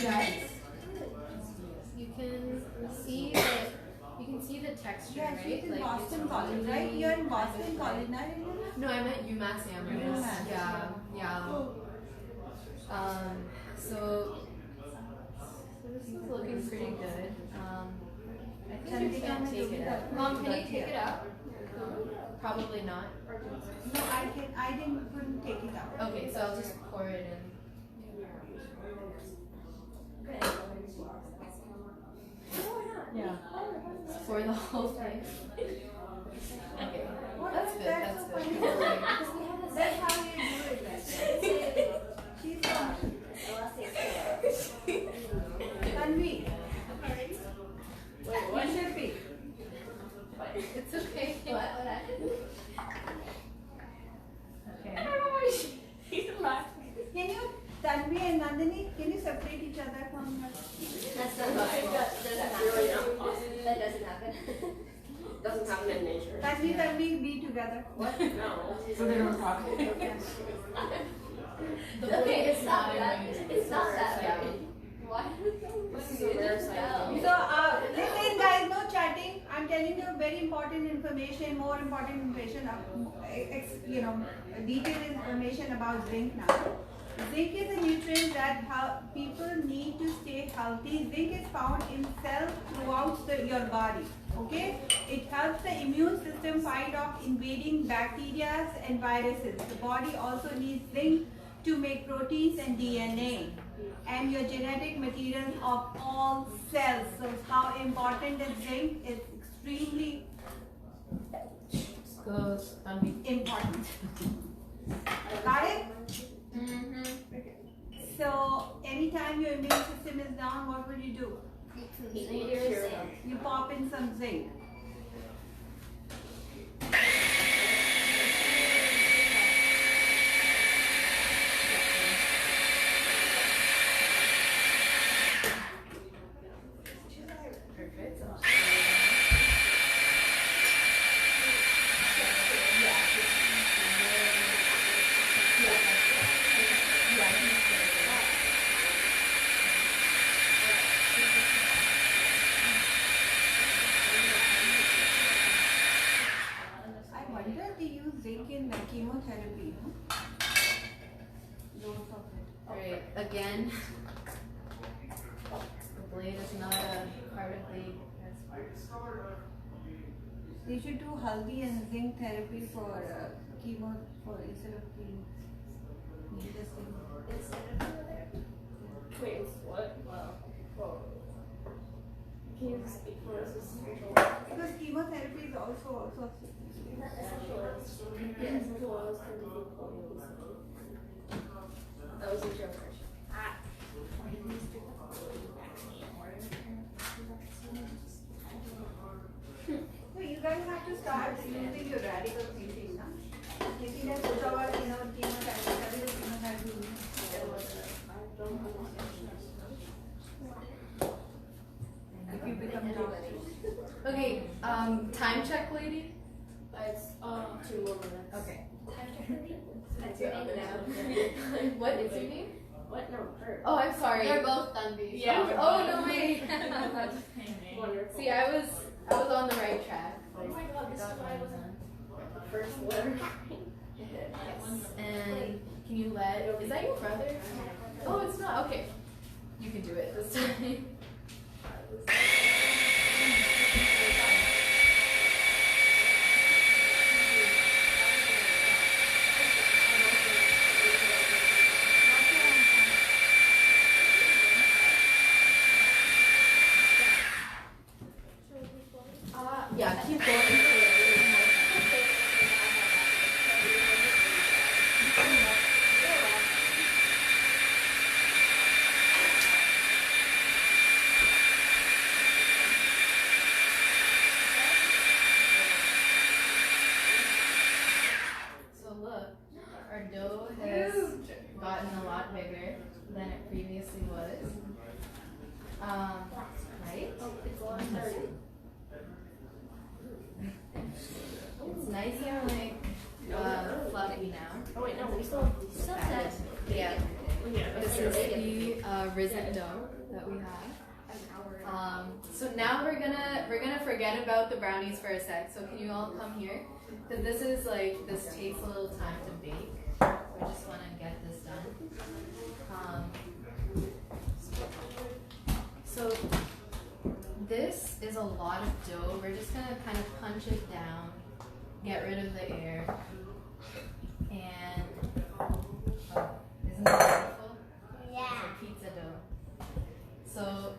[SPEAKER 3] Guys, you can see the texture,
[SPEAKER 6] Yeah,
[SPEAKER 3] right?
[SPEAKER 6] she's in
[SPEAKER 3] Like,
[SPEAKER 6] Boston
[SPEAKER 3] it's
[SPEAKER 6] College,
[SPEAKER 3] really,
[SPEAKER 6] right? You're in Boston
[SPEAKER 3] really
[SPEAKER 6] College,
[SPEAKER 3] good.
[SPEAKER 6] not in
[SPEAKER 3] No, I'm at UMass Amherst.
[SPEAKER 6] UMass.
[SPEAKER 3] Yeah. So this is looking pretty good. I think you can take it out.
[SPEAKER 4] Mom, can you take it out?
[SPEAKER 3] Probably not.
[SPEAKER 6] No, couldn't take it out.
[SPEAKER 3] Okay, so I'll just pour it in.
[SPEAKER 6] Yeah.
[SPEAKER 3] Pour the whole thing. Okay, that's good.
[SPEAKER 6] That's
[SPEAKER 3] That's
[SPEAKER 6] so funny.
[SPEAKER 3] good.
[SPEAKER 6] That's how you do it. She's Tanvi. You should be.
[SPEAKER 3] It's okay.
[SPEAKER 4] What happened?
[SPEAKER 6] Okay. Can you, Tanvi and Nandini, can you separate each other from her?
[SPEAKER 4] That's not that doesn't happen.
[SPEAKER 7] Doesn't happen in nature.
[SPEAKER 6] Tanvi, be together.
[SPEAKER 7] What? No.
[SPEAKER 5] So they don't talk.
[SPEAKER 4] Okay, it's not that. It's not that.
[SPEAKER 3] Yeah.
[SPEAKER 4] Why?
[SPEAKER 6] So, listen guys, no chatting. I'm telling you very important information, more important information, detailed information about zinc now. Zinc is a nutrient that people need to stay healthy. Zinc is found in cells throughout your body. Okay, it helps the immune system fight off invading bacteria and viruses. The body also needs zinc to make proteins and DNA. and your genetic material of all cells. So how important is zinc? It's extremely
[SPEAKER 3] Goes on.
[SPEAKER 6] important. Got it?
[SPEAKER 3] Mm-hmm.
[SPEAKER 6] So anytime your immune system is down, what would you do? You pop in some zinc. I wonder if they use zinc in the chemotherapy, no? Loads of it.
[SPEAKER 3] Right, again, the blade is not a part of the.
[SPEAKER 6] They should do haldi and zinc therapy for chemo, for instead of chemo.
[SPEAKER 4] Wait, what? Well, can you speak for us?
[SPEAKER 6] Because chemotherapy is also
[SPEAKER 4] That was a joke.
[SPEAKER 6] So you guys have to start using your radical thinking, na? Thinking that chemotherapy, if you become toxic.
[SPEAKER 3] Okay, time check, lady.
[SPEAKER 4] It's 2 more minutes.
[SPEAKER 3] Okay.
[SPEAKER 4] That's your name now.
[SPEAKER 3] What is your name?
[SPEAKER 4] What? No, her.
[SPEAKER 3] Oh, I'm sorry.
[SPEAKER 4] They're both Dunbies.
[SPEAKER 3] Yeah. Oh no way.
[SPEAKER 4] Wonderful.
[SPEAKER 3] See, I was on the right track.
[SPEAKER 4] Oh my god, this is why I wasn't the first letter.
[SPEAKER 3] Yes. And can you let? Is that your brother? Oh, it's not. Okay. You can do it this time. Yeah, keep going. So look, our dough has gotten a lot bigger than it previously was. Right? It's nice and like fluffy now.
[SPEAKER 4] Oh wait, no, we still have
[SPEAKER 3] Yeah. This is the risen dough that we have. So now we're gonna forget about the brownies for a sec. So can you all come here? Because this takes a little time to bake. We just want to get this done. So this is a lot of dough. We're just gonna kind of punch it down, get rid of the air, and isn't that beautiful? Yeah. It's a pizza dough. So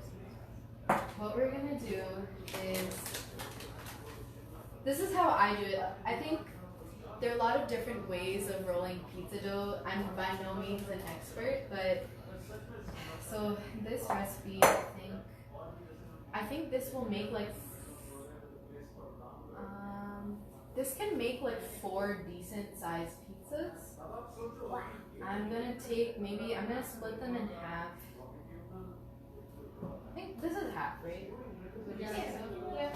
[SPEAKER 3] what we're gonna do is, this is how I do it. I think there are a lot of different ways of rolling pizza dough. I'm by no means an expert, but so this recipe, I think this will make this can make 4 decent sized pizzas. I'm gonna split them in half. I think this is half, right? Would you say so? Yeah.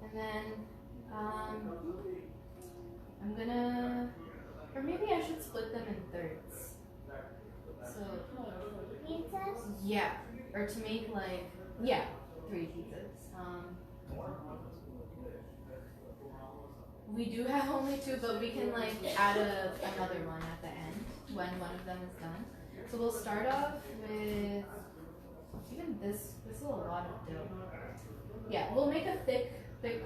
[SPEAKER 3] And then I'm gonna, or maybe I should split them in thirds. So yeah, or to make 3 pizzas. We do have only 2, but we can add another one at the end when one of them is done. So we'll start off with even this. This is a lot of dough. Yeah, we'll make a thick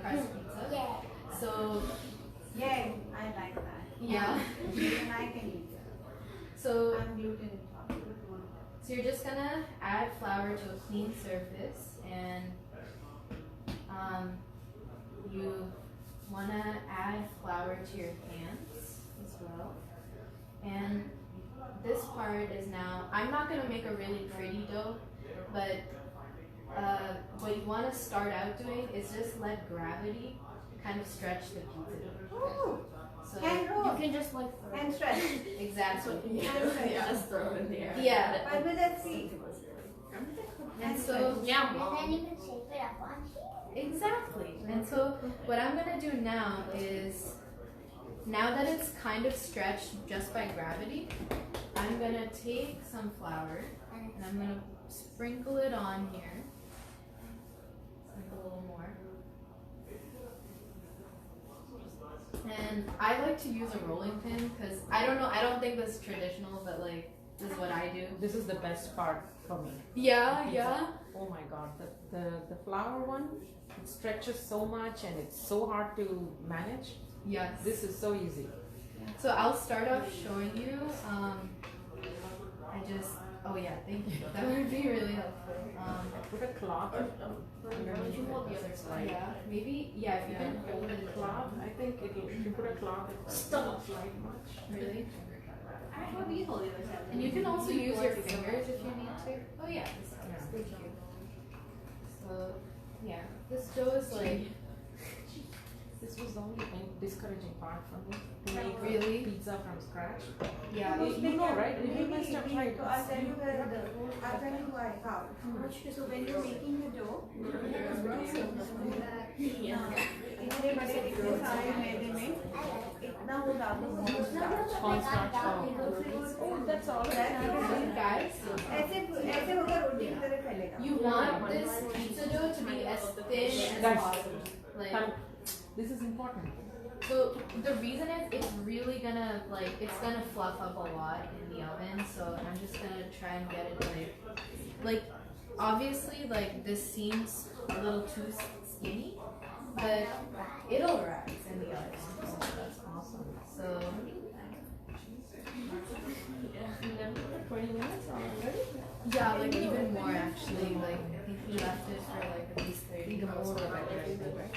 [SPEAKER 3] crust pizza.
[SPEAKER 6] Yeah.
[SPEAKER 3] So
[SPEAKER 6] Yeah, I like that.
[SPEAKER 3] yeah.
[SPEAKER 6] And I can eat it.
[SPEAKER 3] So
[SPEAKER 6] I'm gluten intolerant.
[SPEAKER 3] So you're just gonna add flour to a clean surface, and you wanna add flour to your hands as well. And this part is now, I'm not gonna make a really pretty dough, but what you wanna start out doing is just let gravity kind of stretch the pizza dough. So
[SPEAKER 6] Hand roll.
[SPEAKER 4] You can just like
[SPEAKER 6] And stretch.
[SPEAKER 3] exactly.
[SPEAKER 7] Yeah, just throw it in the air.
[SPEAKER 3] Yeah.
[SPEAKER 6] But with that seat.
[SPEAKER 3] And so
[SPEAKER 7] Yeah,
[SPEAKER 4] and
[SPEAKER 7] mom.
[SPEAKER 4] then you can shape it up on here.
[SPEAKER 3] exactly. And so what I'm gonna do now is, now that it's kind of stretched just by gravity, I'm gonna take some flour and I'm gonna sprinkle it on here. Sprinkle a little more. And I like to use a rolling pin because I don't think that's traditional, but like this is what I do.
[SPEAKER 5] This is the best part for me.
[SPEAKER 3] Yeah, yeah.
[SPEAKER 5] Oh my god, the flour one, it stretches so much and it's so hard to manage.
[SPEAKER 3] Yes.
[SPEAKER 5] This is so easy.
[SPEAKER 3] So I'll start off showing you. Oh yeah, thank you. That would be really helpful.
[SPEAKER 5] Put a cloth underneath
[SPEAKER 3] You hold the other side.
[SPEAKER 5] it.
[SPEAKER 3] Yeah, maybe. Yeah, if you can hold
[SPEAKER 5] Put
[SPEAKER 3] it.
[SPEAKER 5] a cloth. I think if you put a cloth, it doesn't slide much.
[SPEAKER 3] Really.
[SPEAKER 4] What do you hold the other side?
[SPEAKER 3] And you can also use your fingers if you need to. Oh yeah, this helps. Thank you. So yeah, this dough is like
[SPEAKER 5] This was the only discouraging part for me. To make
[SPEAKER 3] Really?
[SPEAKER 5] pizza from scratch.
[SPEAKER 3] yeah.
[SPEAKER 5] You know, right? You must have tried.
[SPEAKER 6] So I'll tell you why, how. So when you're making the dough, इतने बड़े इतने सारे मैदे में इतना वो डालो
[SPEAKER 5] Cornstarch. Oh, that's all.
[SPEAKER 3] Guys,
[SPEAKER 6] ऐसे होगा रोटी की तरह फैलेगा.
[SPEAKER 3] you want this pizza dough to be as thin as
[SPEAKER 5] Guys.
[SPEAKER 3] possible. Like,
[SPEAKER 5] This is important.
[SPEAKER 3] so the reason is it's really gonna it's gonna fluff up a lot in the oven. So I'm just gonna try and get it like obviously like this seems a little too skinny, but it'll rise in the oven. So that's awesome. So
[SPEAKER 5] 20 minutes already?
[SPEAKER 3] yeah, like even more actually. Like I think we left it for like at least 30 minutes.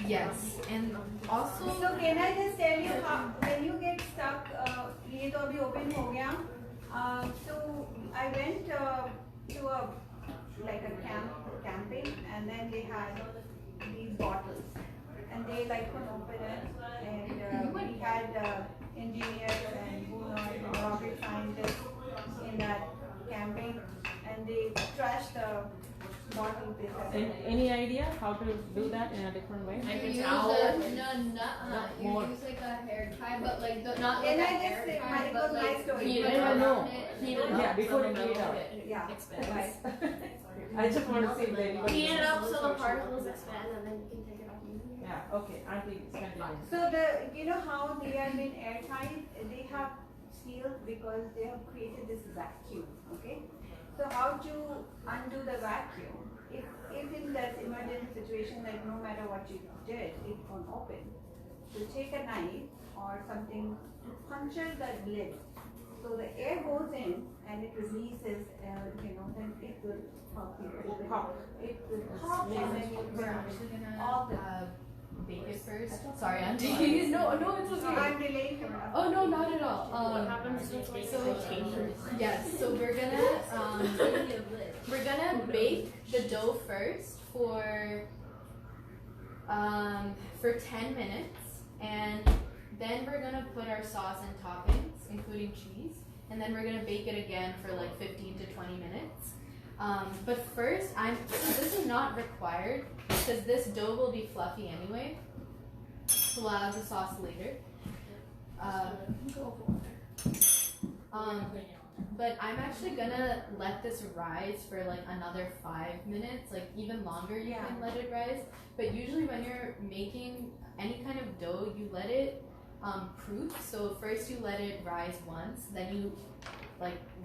[SPEAKER 3] Yes, and also
[SPEAKER 6] So can I just tell you how when you get stuck, ये तो अभी open हो गया. So I went to a camping, and then they had these bottles, and they couldn't open it, and we had engineers and rocket scientists in that camping, and they trashed the bottle paper.
[SPEAKER 5] Any idea how to do that in a different way?
[SPEAKER 3] you use
[SPEAKER 7] towel.
[SPEAKER 3] you
[SPEAKER 5] More.
[SPEAKER 3] use like a hair tie, but like not
[SPEAKER 6] Can
[SPEAKER 3] like
[SPEAKER 6] I
[SPEAKER 3] a
[SPEAKER 6] just
[SPEAKER 3] hair
[SPEAKER 6] say
[SPEAKER 3] tie,
[SPEAKER 6] my
[SPEAKER 3] but like
[SPEAKER 6] story?
[SPEAKER 7] Heat it
[SPEAKER 5] I
[SPEAKER 7] up.
[SPEAKER 5] know.
[SPEAKER 7] Heat it up.
[SPEAKER 5] Yeah, before
[SPEAKER 7] so
[SPEAKER 5] you
[SPEAKER 7] the
[SPEAKER 5] heat it up.
[SPEAKER 7] dough
[SPEAKER 6] Yeah.
[SPEAKER 7] expands.
[SPEAKER 5] I just want to see if anybody.
[SPEAKER 4] Heat it up so the particles expand and then you can take it off.
[SPEAKER 5] Yeah, okay, Auntie, it's continue.
[SPEAKER 6] So you know how they have been airtight? They have sealed because they have created this vacuum. Okay. So how to undo the vacuum? If in that emergency situation, like no matter what you did, it won't open. So take a knife or something to puncture the lid. So the air goes in and it releases, then it will pop. It will pop and then it
[SPEAKER 3] we're
[SPEAKER 6] will
[SPEAKER 3] actually
[SPEAKER 6] all the.
[SPEAKER 3] gonna bake it first. Sorry, Auntie. no, it's okay.
[SPEAKER 6] I'm delaying your.
[SPEAKER 3] Oh no, not at all.
[SPEAKER 4] What happens if like
[SPEAKER 3] So yes, so we're gonna bake the dough first for 10 minutes, and then we're gonna put our sauce and toppings, including cheese, and then we're gonna bake it again for like 15 to 20 minutes. But first, this is not required because this dough will be fluffy anyway. So we'll add the sauce later. But I'm actually gonna let this rise for like another 5 minutes, like even longer you can let it rise. But usually when you're making any kind of dough, you let it proof. So first you let it rise once, then you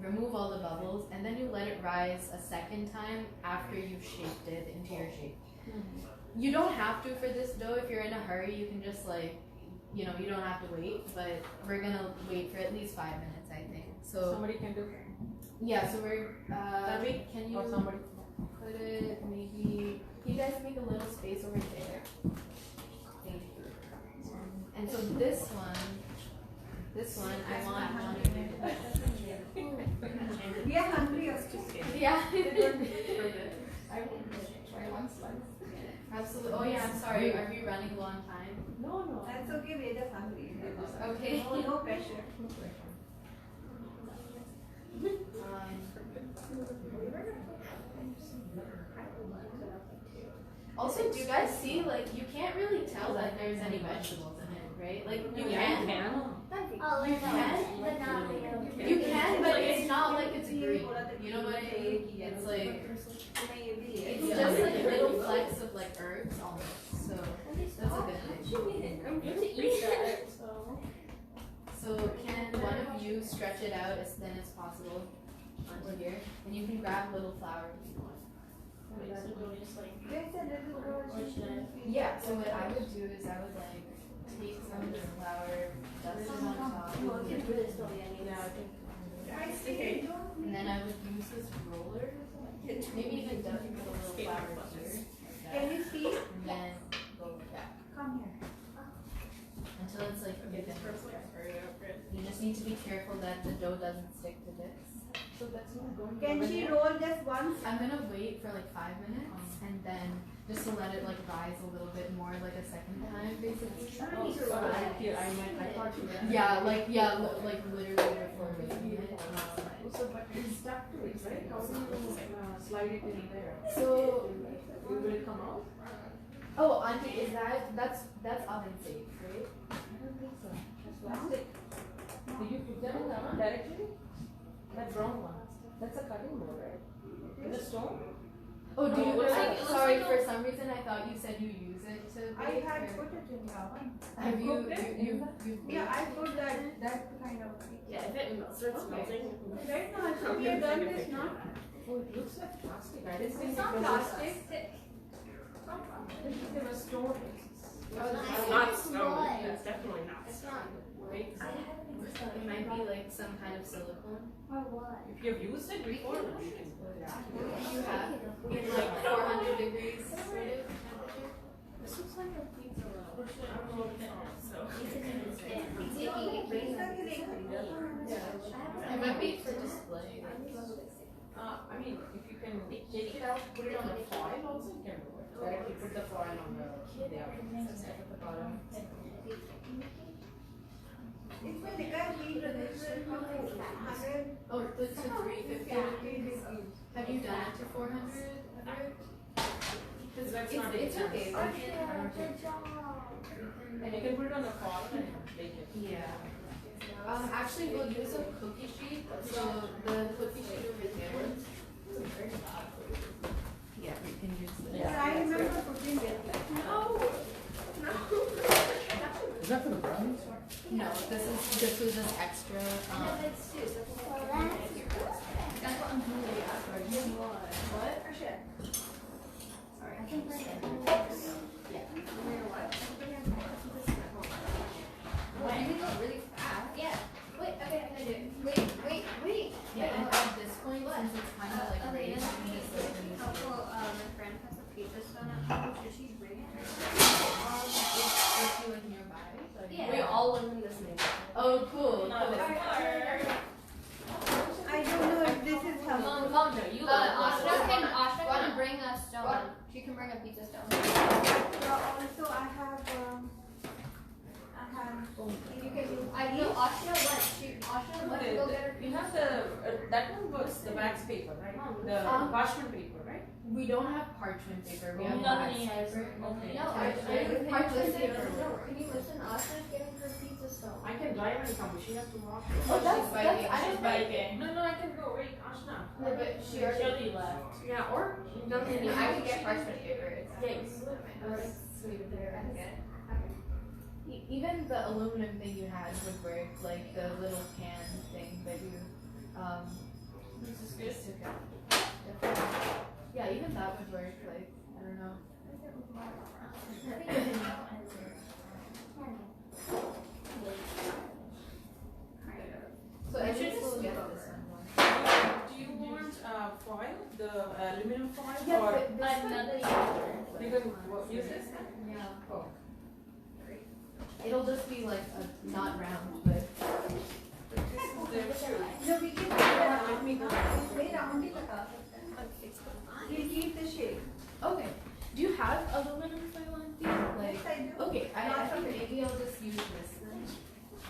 [SPEAKER 3] remove all the bubbles, and then you let it rise a second time after you've shaped it into your shape. Mm-hmm. You don't have to for this dough. If you're in a hurry, you can just you don't have to wait, but we're gonna wait for at least 5 minutes, I think. So
[SPEAKER 5] Somebody can do it.
[SPEAKER 3] Yeah, so we're, can you
[SPEAKER 5] Or somebody.
[SPEAKER 3] put it maybe, can you guys make a little space over there? Thank you. And so this one, I want one.
[SPEAKER 6] We are hungry.
[SPEAKER 3] Yeah. I want slice. Absolutely. Oh yeah, I'm sorry. Are we running low on time?
[SPEAKER 5] No.
[SPEAKER 6] That's okay. We're just hungry.
[SPEAKER 3] Okay.
[SPEAKER 6] No pressure.
[SPEAKER 3] Also, do you guys see, like, you can't really tell that there's any vegetables in it, right? Like, you can.
[SPEAKER 4] Oh,
[SPEAKER 3] You can,
[SPEAKER 4] but not really.
[SPEAKER 3] You can, but it's not like it's green. You know what I mean? It's like, it's just like little flecks of like herbs almost. So that's a good thing.
[SPEAKER 4] I'm going to eat that.
[SPEAKER 3] So can one of you stretch it out as thin as possible onto here? And you can grab little flour if you want. Yeah, so what I would do is I would like take some of this flour, dust it on top, and then I would use this roller, maybe even dust a little flour here,
[SPEAKER 6] Can you see?
[SPEAKER 3] and then go like that
[SPEAKER 6] Come here.
[SPEAKER 3] until it's like even. You just need to be careful that the dough doesn't stick to this.
[SPEAKER 6] Can she roll just once?
[SPEAKER 3] I'm gonna wait for like 5 minutes and then just to let it like rise a little bit more, like a second time, basically. Yeah, like literally before making it.
[SPEAKER 5] So, but it's stuck to it, right? How do you slide it in there?
[SPEAKER 3] So,
[SPEAKER 5] Will it come out?
[SPEAKER 3] oh, Auntie, is that's oven safe, right?
[SPEAKER 5] I don't think so. That's plastic. Did you put that in the oven directly? That brown one. That's a cutting board, right? Is it stone?
[SPEAKER 3] Oh, do you?
[SPEAKER 5] looks like-
[SPEAKER 3] Sorry, for some reason I thought you said you use it to
[SPEAKER 6] I
[SPEAKER 3] bake.
[SPEAKER 6] had
[SPEAKER 3] or-
[SPEAKER 6] put it in the oven.
[SPEAKER 3] Have you?
[SPEAKER 5] cooked it?
[SPEAKER 3] You
[SPEAKER 6] Yeah, I put that kind of.
[SPEAKER 7] Yeah, if it starts melting.
[SPEAKER 6] Right now, I think we have done this, not?
[SPEAKER 5] Oh, it looks like plastic. I didn't think
[SPEAKER 6] It's
[SPEAKER 5] it
[SPEAKER 6] not
[SPEAKER 5] was
[SPEAKER 6] plastic.
[SPEAKER 5] There was stone.
[SPEAKER 7] It's not stone. It's definitely not stone. Right?
[SPEAKER 3] It might be like some kind of silicone.
[SPEAKER 4] Or what?
[SPEAKER 7] If you've used it before, then you can put it out.
[SPEAKER 3] You have in like 400 degrees sort of temperature.
[SPEAKER 7] This looks like a pizza roll. So.
[SPEAKER 3] It might be for display.
[SPEAKER 5] I mean, if you can take it out, put it on the foil also, you can do it. Directly put the foil on the at the bottom.
[SPEAKER 3] Oh, it's to 350 degrees. Have you done it to 400 ever? Because it's okay.
[SPEAKER 5] And you can put it on the foil and bake it.
[SPEAKER 3] Yeah. Actually, we'll use a cookie sheet. So the cookie sheet over there. Yeah, we can use this.
[SPEAKER 6] Yeah, I remember putting it.
[SPEAKER 1] Is that for the brownies?
[SPEAKER 3] No, this was just extra. What? Why did we go really fast?
[SPEAKER 4] Yeah. Wait, okay, I'm gonna do it. Wait.
[SPEAKER 3] Yeah, and at this point, since it's kind of like
[SPEAKER 4] Okay,
[SPEAKER 3] raised,
[SPEAKER 4] this
[SPEAKER 3] we
[SPEAKER 4] is
[SPEAKER 3] just like
[SPEAKER 4] helpful. My friend has a pizza stone at home. Should she bring it?
[SPEAKER 3] is she like nearby?
[SPEAKER 4] Yeah.
[SPEAKER 7] We all live in this neighborhood.
[SPEAKER 3] Oh, cool.
[SPEAKER 7] Not
[SPEAKER 3] cool.
[SPEAKER 6] I don't know if this is helpful.
[SPEAKER 7] Mom, you live
[SPEAKER 4] Ashna can bring a stone. She can bring a pizza stone.
[SPEAKER 6] Also, I have. You can use.
[SPEAKER 4] I know Ashna went. Ashna went to go get her
[SPEAKER 5] You
[SPEAKER 4] pizza.
[SPEAKER 5] have the, that one was the wax paper, right? The parchment paper, right?
[SPEAKER 3] We don't have parchment paper. We have
[SPEAKER 7] Nothing
[SPEAKER 3] wax
[SPEAKER 7] has.
[SPEAKER 3] paper.
[SPEAKER 5] Okay.
[SPEAKER 4] No,
[SPEAKER 3] Parchment paper.
[SPEAKER 4] Can you listen? Ashna's getting her pizza stone.
[SPEAKER 5] I can drive and come, but she has to walk.
[SPEAKER 3] Oh, that's
[SPEAKER 7] I
[SPEAKER 3] she's
[SPEAKER 7] don't biking.
[SPEAKER 5] No, I can go. Wait, Ashna.
[SPEAKER 3] No, but she already
[SPEAKER 7] left.
[SPEAKER 5] Yeah, or
[SPEAKER 3] doesn't. I can get parchment paper.
[SPEAKER 7] Thanks.
[SPEAKER 3] Sweet. I can get it. Even the aluminum thing you had would work, like the little can thing that you
[SPEAKER 7] This is good.
[SPEAKER 3] just took out. Yeah, even that would work. Like I don't know. So I should just get this one.
[SPEAKER 5] do
[SPEAKER 3] Yeah,
[SPEAKER 5] Or
[SPEAKER 3] but this
[SPEAKER 7] Another
[SPEAKER 3] one,
[SPEAKER 5] you can use this?
[SPEAKER 3] yeah.
[SPEAKER 5] Oh.
[SPEAKER 3] It'll just be like a, not round, but.
[SPEAKER 6] No, we can play around it. We'll keep the shape.
[SPEAKER 3] Okay. Do you have aluminum foil on these? Like,
[SPEAKER 6] Yes, I do.
[SPEAKER 3] okay, I
[SPEAKER 6] Lots
[SPEAKER 3] think
[SPEAKER 6] of it.
[SPEAKER 3] maybe I'll just use this then.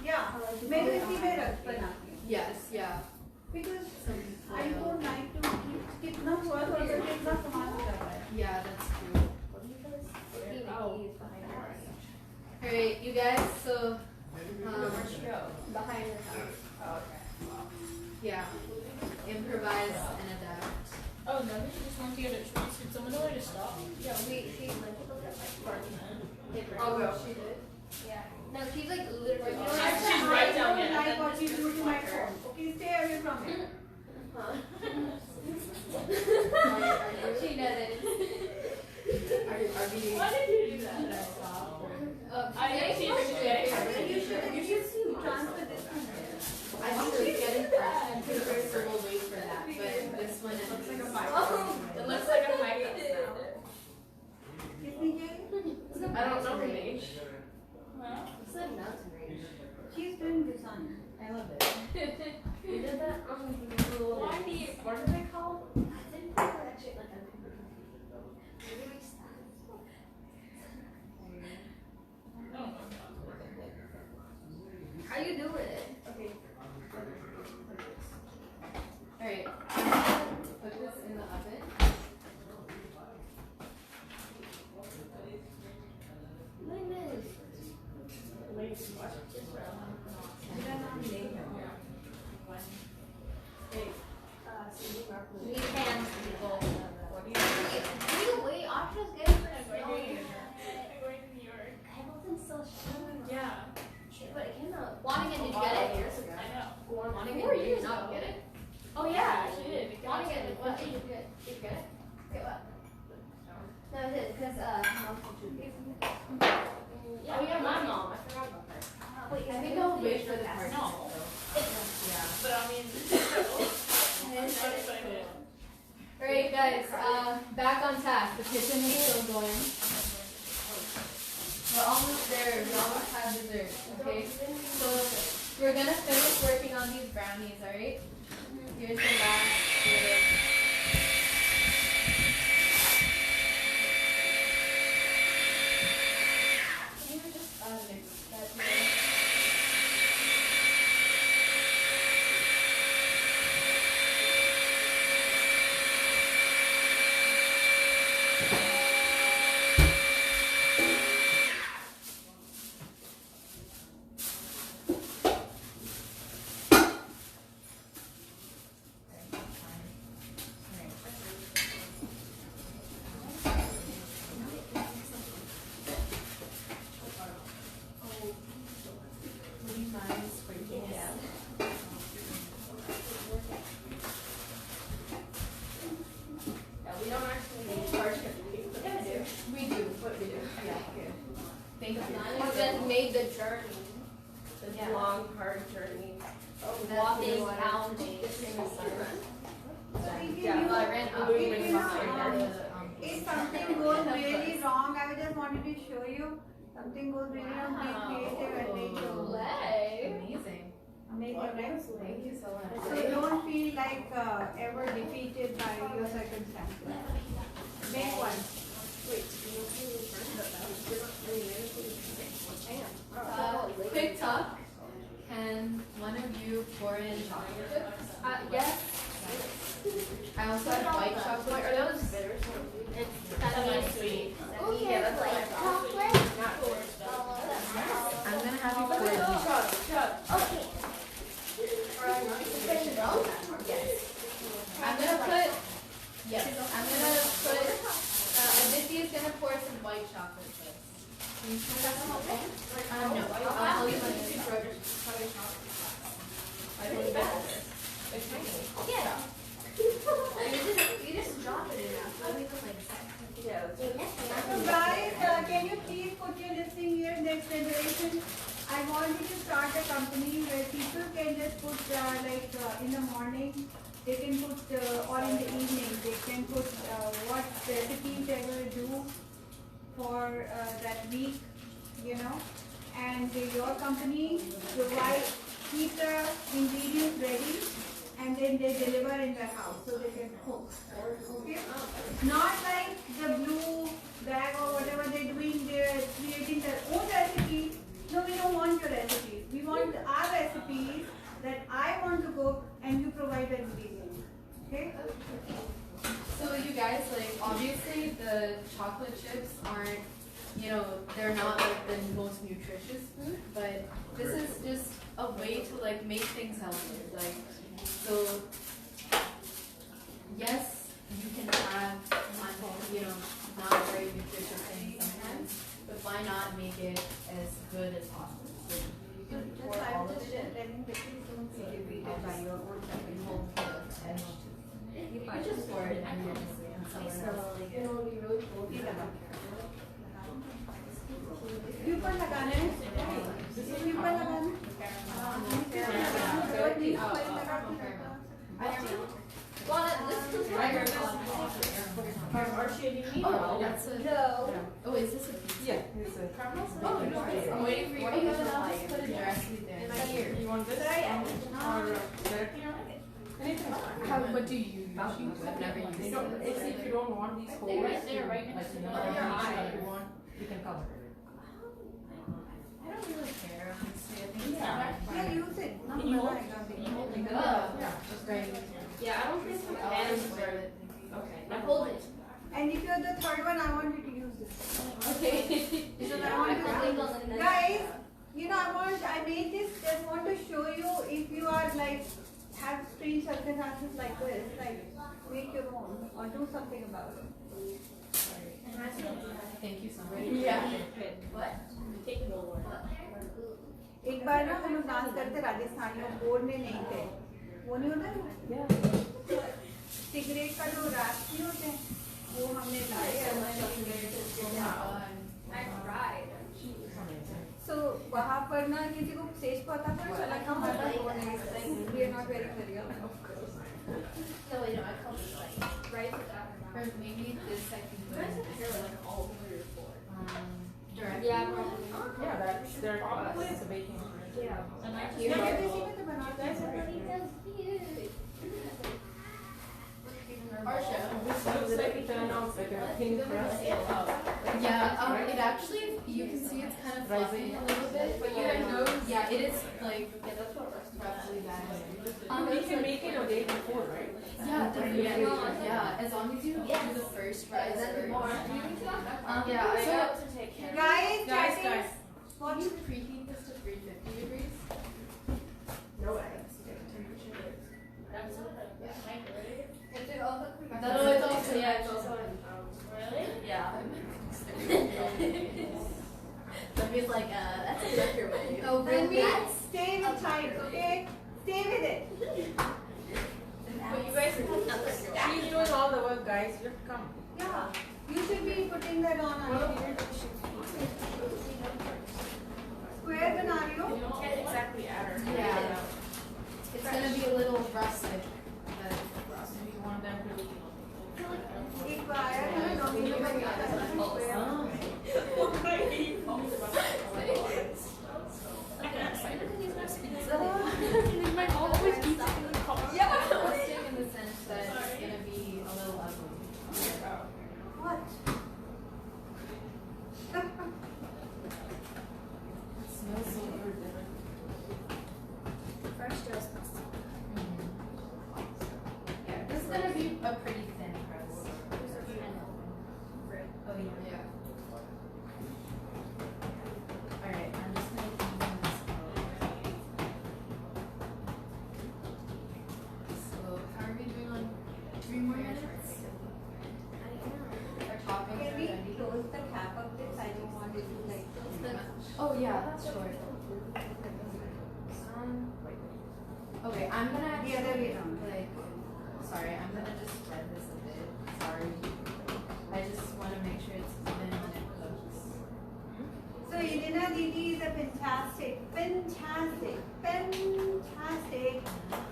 [SPEAKER 6] Yeah, मैं तो इसी में रख बनाती हूँ.
[SPEAKER 3] Yes, yeah.
[SPEAKER 6] Because
[SPEAKER 3] Some
[SPEAKER 6] I
[SPEAKER 3] foil.
[SPEAKER 6] don't like to keep कितना हुआ तो अगर कितना सामान हो जाता है.
[SPEAKER 3] Yeah, that's true. Alright, you guys, so,
[SPEAKER 4] Behind the house.
[SPEAKER 3] yeah, improvise and adapt.
[SPEAKER 7] Oh, no, we just want to get a tree. Should someone know where to stop?
[SPEAKER 4] Yeah, she like
[SPEAKER 3] Oh, well, she did.
[SPEAKER 4] Yeah. No, she's like literally.
[SPEAKER 7] She's right down
[SPEAKER 6] I
[SPEAKER 7] here.
[SPEAKER 6] don't like what you do to my phone. Okay, stay away from it.
[SPEAKER 4] She doesn't.
[SPEAKER 3] Are we?
[SPEAKER 7] Why did you do that? I didn't see her today.
[SPEAKER 6] You should transfer this one.
[SPEAKER 3] I think we're getting freshman paper, so we'll wait for that. But this one is. Looks like a
[SPEAKER 7] It looks like a mic now.
[SPEAKER 6] कितनी के?
[SPEAKER 7] I don't know her name.
[SPEAKER 4] It's a mountain range.
[SPEAKER 6] She's doing this one.
[SPEAKER 3] I love it.
[SPEAKER 4] We did that on the little.
[SPEAKER 7] What are they called?
[SPEAKER 4] I didn't put that shit like a paper computer. Maybe we stopped. How you do with it?
[SPEAKER 3] Okay. Alright. Put this in the oven.
[SPEAKER 4] We need hands, people. Can you wait? Asha's good for a
[SPEAKER 7] I'm going to New York.
[SPEAKER 4] Hamilton's still showing.
[SPEAKER 7] Yeah.
[SPEAKER 4] But it came out. Waddingham, did you get it? Years ago.
[SPEAKER 7] I know.
[SPEAKER 3] Wanting
[SPEAKER 4] 4
[SPEAKER 3] it,
[SPEAKER 4] years
[SPEAKER 3] not
[SPEAKER 4] ago.
[SPEAKER 3] get it?
[SPEAKER 7] Oh, yeah, she did.
[SPEAKER 4] Waddingham, what did you get? Did you get it? Get what? No, it did, because, Hamilton should give me.
[SPEAKER 7] Oh, yeah, my mom. I forgot about that.
[SPEAKER 4] Wait,
[SPEAKER 3] I think I'll wait for the party.
[SPEAKER 7] No.
[SPEAKER 3] Yeah.
[SPEAKER 7] But I mean, I'm excited.
[SPEAKER 3] Alright guys, back on task. The kitchen is still going. We're almost there. We almost have dessert. Okay? So we're gonna finish working on these brownies, alright? Here's the last little. Can you just mix that together? Would you mind sprinkling it out?
[SPEAKER 4] Yeah, we don't actually need charge everything, but we do.
[SPEAKER 3] We do, but we do. Yeah, good. Thank you.
[SPEAKER 4] We just made the journey. This
[SPEAKER 3] Yeah.
[SPEAKER 4] long, hard journey.
[SPEAKER 3] That's
[SPEAKER 4] Walking
[SPEAKER 3] what I
[SPEAKER 4] down
[SPEAKER 3] was thinking.
[SPEAKER 4] this in the sun.
[SPEAKER 6] So if
[SPEAKER 3] Yeah,
[SPEAKER 6] you,
[SPEAKER 3] well, I ran up.
[SPEAKER 6] if you
[SPEAKER 3] If
[SPEAKER 6] if something goes really wrong, I just wanted to show you. Something goes really wrong, be creative and make your
[SPEAKER 3] Amazing.
[SPEAKER 6] make your next
[SPEAKER 3] Thank
[SPEAKER 6] way.
[SPEAKER 3] you so much.
[SPEAKER 6] So don't feel like ever defeated by your circumstances. Make one.
[SPEAKER 3] Quick talk. Can one of you pour in chocolate chips?
[SPEAKER 4] Yes.
[SPEAKER 3] I also have white chocolate.
[SPEAKER 4] Are those bitter? It's kind of
[SPEAKER 7] Sweet.
[SPEAKER 4] Yeah, that's like chocolate.
[SPEAKER 3] I'm gonna have you pour in.
[SPEAKER 4] Okay.
[SPEAKER 3] I'm gonna put. Yes. I'm gonna put. Aditi is gonna pour some white chocolate chips. Can you pour that one? No. I'll use my
[SPEAKER 4] Yeah. You just drop it in there. I'll leave it like that.
[SPEAKER 6] So guys, can you please put your listing here, next generation? I want you to start a company where people can just put in the morning, They can put, or in the evening, they can put what recipes they're going to do for that week, you know. And your company provide, keep the ingredients ready, and then they deliver in the house so they can cook. Okay? Not like the blue bag or whatever they're doing, they're creating their own recipes. No, we don't want your recipes. We want our recipes that I want to cook and you provide the ingredients. Okay?
[SPEAKER 3] So you guys, like, obviously the chocolate chips aren't, you know, they're not like the most nutritious food, but this is just a way to like make things healthier. Like, so yes, you can have, you know, not very nutritious things sometimes, but why not make it as good as possible? So you can pour all of it in, and by your own and hold the edge. You can just pour it in somewhere else.
[SPEAKER 6] इसके ऊपर लगाना है, इसके ऊपर लगाना
[SPEAKER 3] Oh, that's a.
[SPEAKER 4] No.
[SPEAKER 3] Oh, is this a pizza?
[SPEAKER 5] Yeah, it's a
[SPEAKER 3] Oh, no, I'm waiting for you to just put it directly there. Here.
[SPEAKER 5] You want this? Or directly on it? Anything.
[SPEAKER 3] What do you usually do? I've never used
[SPEAKER 5] You don't,
[SPEAKER 3] it.
[SPEAKER 5] if you don't want these holes,
[SPEAKER 3] right there, right
[SPEAKER 5] like,
[SPEAKER 3] next
[SPEAKER 5] you
[SPEAKER 3] to
[SPEAKER 5] know,
[SPEAKER 3] your eye.
[SPEAKER 5] you want, you can cover it.
[SPEAKER 3] I don't really care, honestly. I think it's
[SPEAKER 5] Yeah.
[SPEAKER 3] fine.
[SPEAKER 6] Yeah, use it. No,
[SPEAKER 5] Can you hold?
[SPEAKER 3] Yeah, just right.
[SPEAKER 7] Yeah, I don't think some
[SPEAKER 3] I'll
[SPEAKER 7] hands
[SPEAKER 3] just wear it.
[SPEAKER 5] Okay.
[SPEAKER 7] I hold it.
[SPEAKER 6] And if you're the third one, I want you to use this.
[SPEAKER 3] Okay.
[SPEAKER 6] Because I want to, guys, you know, I made this, just want to show you if you are like, have strange circumstances like this, like, make your own or do something about it.
[SPEAKER 3] Thank you so much.
[SPEAKER 7] Yeah. What? Take it over.
[SPEAKER 6] एक बार ना हम लोग dance करते राजस्थानियों board में नहीं थे वो नहीं होता सिगरेट का जो रैप नहीं होते हैं वो हमने लाए सो वहाँ पर ना किसी को स्टेज पता पर चला कि हमारा वो नहीं we are not very clear of course
[SPEAKER 4] No, wait, no, I call it like right without.
[SPEAKER 3] Or maybe this I can put in
[SPEAKER 4] All 3 or 4.
[SPEAKER 3] directly.
[SPEAKER 5] Yeah, that's, they're probably it's a baking.
[SPEAKER 4] Yeah.
[SPEAKER 6] ये किसी में तो बनाते हैं
[SPEAKER 4] That's cute.
[SPEAKER 3] Our show.
[SPEAKER 5] This looks like it turned out like a pink crust.
[SPEAKER 3] Yeah, it actually, you can see it's kind of fluffy a little bit, but yeah, it is like, roughly that.
[SPEAKER 5] You can make it a day before, right?
[SPEAKER 3] Yeah, definitely. Yeah, as long as you do the first rise first.
[SPEAKER 7] Yeah, I
[SPEAKER 3] So,
[SPEAKER 7] got to take care.
[SPEAKER 6] guys
[SPEAKER 3] can you preheat this to 350 degrees?
[SPEAKER 5] No way.
[SPEAKER 3] No, it's also, yeah, it's also.
[SPEAKER 7] Really?
[SPEAKER 3] Yeah. Somebody's like, that's a microwave.
[SPEAKER 6] Oh, really? Stay with tight, okay? Stay with it.
[SPEAKER 7] But you guys have another
[SPEAKER 5] She's doing all the work, guys. Just come.
[SPEAKER 6] Yeah, you should be putting that on. Square बना रही हो?
[SPEAKER 7] You can't exactly add her.
[SPEAKER 3] Yeah. It's gonna be a little rustic. But
[SPEAKER 5] You want them to.
[SPEAKER 6] एक बार आया था ना doctor का क्या
[SPEAKER 3] rustic in the sense that it's gonna be a little ugly.
[SPEAKER 6] What?
[SPEAKER 3] It smells so good.
[SPEAKER 4] Fresh dress pasta.
[SPEAKER 3] Yeah, this is gonna be a pretty thin crust. Oh yeah. Alright, I'm just gonna keep on this So how are we doing on 3 more minutes? Our toppings
[SPEAKER 6] Can
[SPEAKER 3] are
[SPEAKER 6] we
[SPEAKER 3] ready.
[SPEAKER 6] close the cap of this? I don't want it to like.
[SPEAKER 3] Oh yeah, sure. Okay, I'm gonna
[SPEAKER 6] The other way around.
[SPEAKER 3] like, sorry, I'm gonna just spread this a bit. Sorry. I just want to make sure it's even when it cooks.
[SPEAKER 6] So Ilina Didi is a fantastic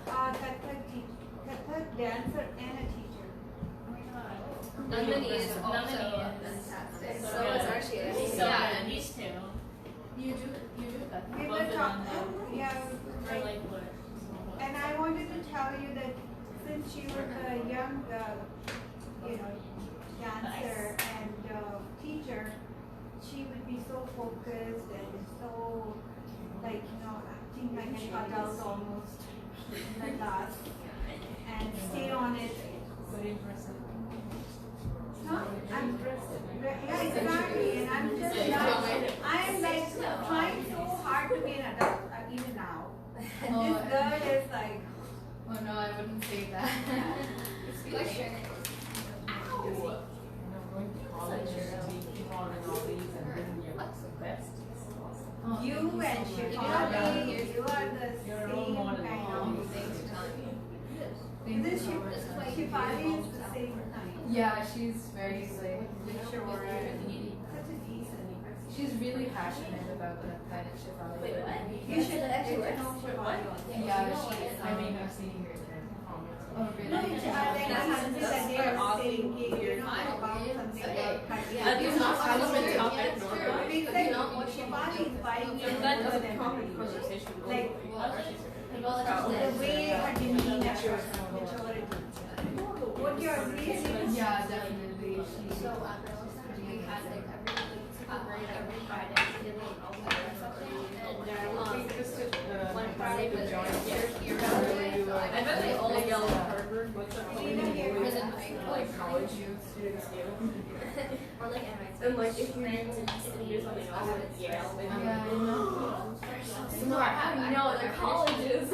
[SPEAKER 6] Kathak a dancer and a teacher.
[SPEAKER 3] Nandini is also fantastic. So is Archie.
[SPEAKER 7] Yeah, and these two.
[SPEAKER 3] You do that.
[SPEAKER 6] We
[SPEAKER 7] Both
[SPEAKER 6] were
[SPEAKER 7] of
[SPEAKER 6] talking,
[SPEAKER 7] them.
[SPEAKER 6] yeah,
[SPEAKER 7] Or like what?
[SPEAKER 6] and I wanted to tell you that since she was a young, dancer and teacher, she would be so focused and so, acting like an adult almost in the class and stay on it.
[SPEAKER 5] Very impressive.
[SPEAKER 6] Huh? Yeah, exactly. And I'm just trying so hard to be an adult, even now. And this girl is like,
[SPEAKER 3] Oh no, I wouldn't say that.
[SPEAKER 4] Question.
[SPEAKER 5] Going to college and being involved in all these and bringing your best.
[SPEAKER 6] you and Shivani, you are the
[SPEAKER 5] You're a role
[SPEAKER 6] same
[SPEAKER 5] model.
[SPEAKER 6] kind of.
[SPEAKER 3] Thanks for telling me.
[SPEAKER 6] Isn't Shivani is the same kind?
[SPEAKER 3] Yeah, she's very like mature and
[SPEAKER 6] Such a decent person.
[SPEAKER 3] she's really passionate about the kind of Shivani.
[SPEAKER 4] Wait, what?
[SPEAKER 6] You should
[SPEAKER 4] actually
[SPEAKER 6] get to know Shivani.
[SPEAKER 3] Yeah, she is.
[SPEAKER 5] I mean, I've seen her in performance.
[SPEAKER 3] Oh really?
[SPEAKER 6] No, like I had this idea of saying, about something about
[SPEAKER 7] Yeah, these are not relevant topics.
[SPEAKER 6] Exactly. Shivani is buying me
[SPEAKER 7] That
[SPEAKER 6] more
[SPEAKER 7] doesn't
[SPEAKER 6] than
[SPEAKER 7] come in
[SPEAKER 6] me.
[SPEAKER 7] conversation.
[SPEAKER 6] Like,
[SPEAKER 4] Well,
[SPEAKER 6] the way her demeanor, maturity. What you're really
[SPEAKER 3] Yeah, definitely. She
[SPEAKER 4] so we had like every Friday one Friday was
[SPEAKER 7] I bet they all yell at Harvard.
[SPEAKER 4] prison break.
[SPEAKER 7] Like college students do.
[SPEAKER 4] Or like MIT.
[SPEAKER 7] And like if you do something else at Yale, they
[SPEAKER 4] No, they're colleges.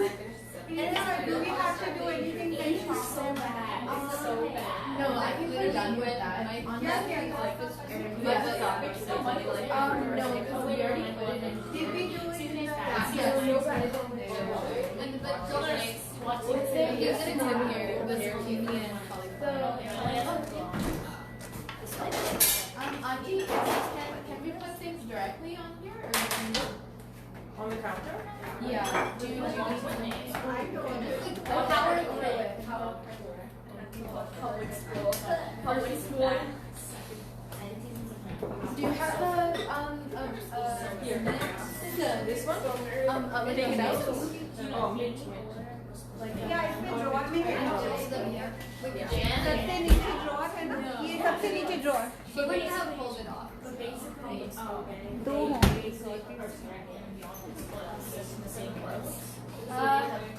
[SPEAKER 6] do we have to do anything then
[SPEAKER 4] So bad. It's so bad.
[SPEAKER 3] No, I think we're done with that.
[SPEAKER 6] Yeah.
[SPEAKER 3] Like this
[SPEAKER 4] No, because we already put it in.
[SPEAKER 6] Did we do it in the
[SPEAKER 3] And but so like what's it? He's gonna come here with your TV and Auntie, can we put things directly on here or can
[SPEAKER 5] On the counter?
[SPEAKER 3] yeah? Do you
[SPEAKER 6] I don't
[SPEAKER 3] how
[SPEAKER 7] public school. Public school.
[SPEAKER 3] do you have
[SPEAKER 7] This one?
[SPEAKER 3] take it out?
[SPEAKER 7] Oh, mint.
[SPEAKER 6] Yeah, इसमें drawer में है ना?
[SPEAKER 3] Jan?
[SPEAKER 6] सबसे नीचे drawer है ना? ये सबसे नीचे drawer.
[SPEAKER 3] She wouldn't have pulled it off.
[SPEAKER 6] दो हों.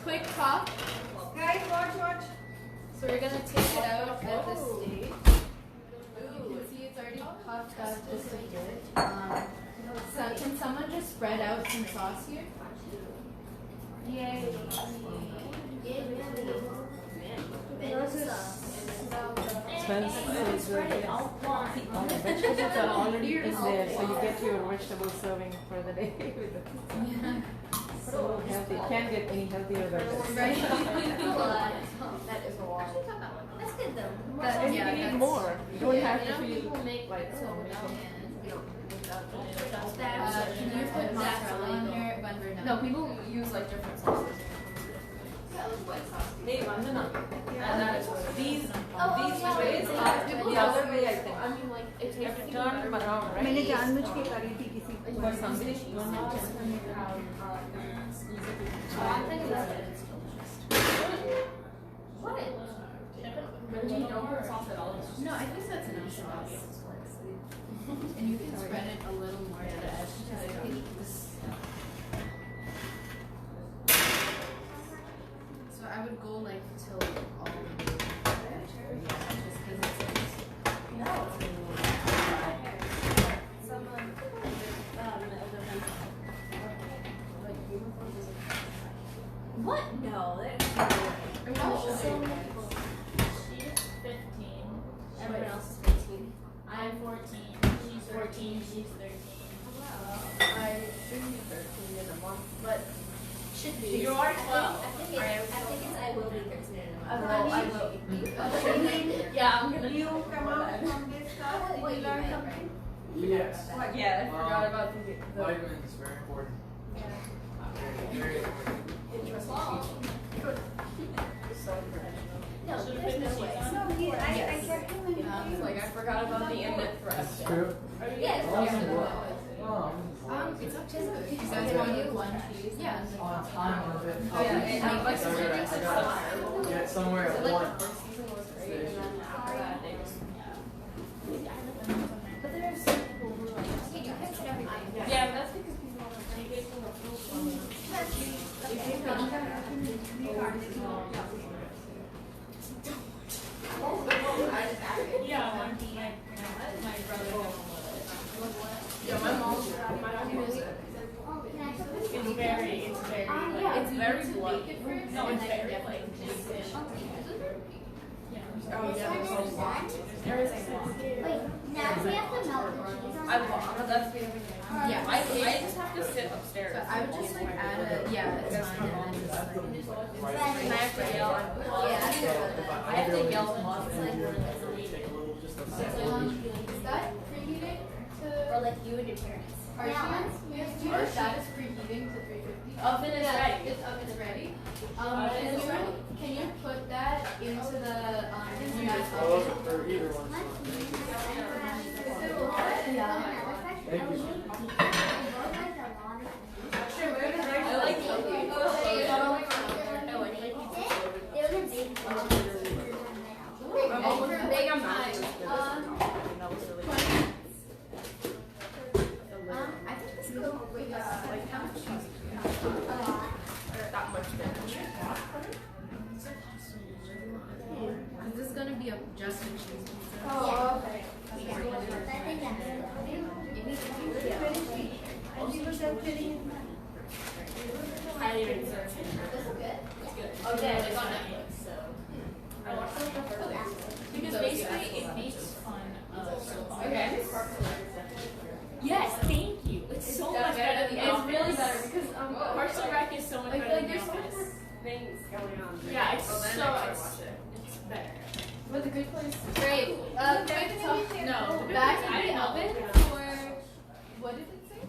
[SPEAKER 3] Quick pop.
[SPEAKER 6] Guys, watch.
[SPEAKER 3] So we're gonna take it out at this stage. You can see it's already popped out just a bit. So can someone just spread out some sauce here?
[SPEAKER 6] Yay.
[SPEAKER 5] All the vegetables are already in there, so you get your vegetable serving for the day. So healthy. Can't get any healthier than this.
[SPEAKER 3] Right.
[SPEAKER 4] That is a lot. That's good though.
[SPEAKER 5] And you can eat more. You don't have to feel
[SPEAKER 7] people make
[SPEAKER 5] like, oh,
[SPEAKER 3] Can you put mozzarella on here when we're done?
[SPEAKER 7] No, people use like different sauces.
[SPEAKER 5] hey, Vandana. These
[SPEAKER 4] yeah.
[SPEAKER 5] ways are the other way, I think.
[SPEAKER 7] I mean, like it
[SPEAKER 5] You have
[SPEAKER 7] takes
[SPEAKER 5] to turn them around, right?
[SPEAKER 6] मैंने जानबूझ के करी थी किसी को.
[SPEAKER 5] For something you don't have to.
[SPEAKER 7] What? But you don't put sauce at all.
[SPEAKER 3] No, I think that's enough sauce. And you can spread it a little more to the edge because I think this. So I would go like till all the way to the edge. Yeah, just because it's.
[SPEAKER 4] What? No, that's
[SPEAKER 7] She's 15.
[SPEAKER 4] everyone else is 15.
[SPEAKER 7] I'm 14. She's 14. She's 13.
[SPEAKER 4] I should be 13 in a month, but should be.
[SPEAKER 7] You are 12.
[SPEAKER 4] I think it's I will be 13 in a month.
[SPEAKER 6] I
[SPEAKER 4] will.
[SPEAKER 7] Yeah, I'm gonna.
[SPEAKER 6] You come out from this stuff.
[SPEAKER 4] What
[SPEAKER 6] You
[SPEAKER 4] you
[SPEAKER 6] learn
[SPEAKER 4] read,
[SPEAKER 6] something.
[SPEAKER 2] Yes.
[SPEAKER 7] Yeah, I forgot about the
[SPEAKER 2] Vitamins, very important. Very important.
[SPEAKER 4] Interesting. No, there's no way.
[SPEAKER 6] No, I kept him in
[SPEAKER 3] Like I forgot about the inlet thrust.
[SPEAKER 2] True.
[SPEAKER 4] Yes.
[SPEAKER 3] It's up to you. You guys want to do one piece? Yeah.
[SPEAKER 2] On time or a bit.
[SPEAKER 3] Oh, yeah, and like
[SPEAKER 2] Get somewhere at 1.
[SPEAKER 4] But there's some people who like, okay, you can sit everything.
[SPEAKER 5] Yeah, but that's because people are taking from the food. Yeah, my brother.
[SPEAKER 3] Yeah, my mom.
[SPEAKER 5] It's very,
[SPEAKER 3] It's very bloody.
[SPEAKER 5] no, it's very like.
[SPEAKER 3] Oh yeah.
[SPEAKER 4] Wait, now we have to melt the cheese on
[SPEAKER 5] I love that's the
[SPEAKER 3] Yeah,
[SPEAKER 5] I just have to sit upstairs.
[SPEAKER 3] So I would just like add a it's fine, and then just like
[SPEAKER 5] I have to yell. I have to yell once.
[SPEAKER 2] Take a little, just a
[SPEAKER 3] is that preheating to
[SPEAKER 4] or like you and your parents.
[SPEAKER 3] our sheets? Do you know if that is preheating to 350?
[SPEAKER 5] Oven is ready.
[SPEAKER 3] This oven is ready. Can you put that into the gas
[SPEAKER 2] Oh,
[SPEAKER 3] oven?
[SPEAKER 2] or either one. Thank you.
[SPEAKER 5] I like
[SPEAKER 3] Big on mine. I think this goes with like how much cheese do you have?
[SPEAKER 5] that much damage.
[SPEAKER 3] This is gonna be just a cheese pizza.
[SPEAKER 4] Oh, okay.
[SPEAKER 5] I even serve.
[SPEAKER 3] Okay,
[SPEAKER 5] It's on Netflix, so. I watched it the first day. Because basically it makes fun of soap operas.
[SPEAKER 3] Okay.
[SPEAKER 5] Yes, thank you. It's so much better than
[SPEAKER 3] It's really
[SPEAKER 5] Office.
[SPEAKER 3] better because
[SPEAKER 5] Parks and Rec is so much
[SPEAKER 3] I feel
[SPEAKER 5] better
[SPEAKER 3] like
[SPEAKER 5] than
[SPEAKER 3] there's so much
[SPEAKER 5] Office.
[SPEAKER 3] more things going on.
[SPEAKER 5] Yeah, it's it's better.
[SPEAKER 3] But the good place. Great. Quick talk.
[SPEAKER 5] No,
[SPEAKER 3] Back
[SPEAKER 5] I
[SPEAKER 3] in the
[SPEAKER 5] didn't know.
[SPEAKER 3] oven for what did it say?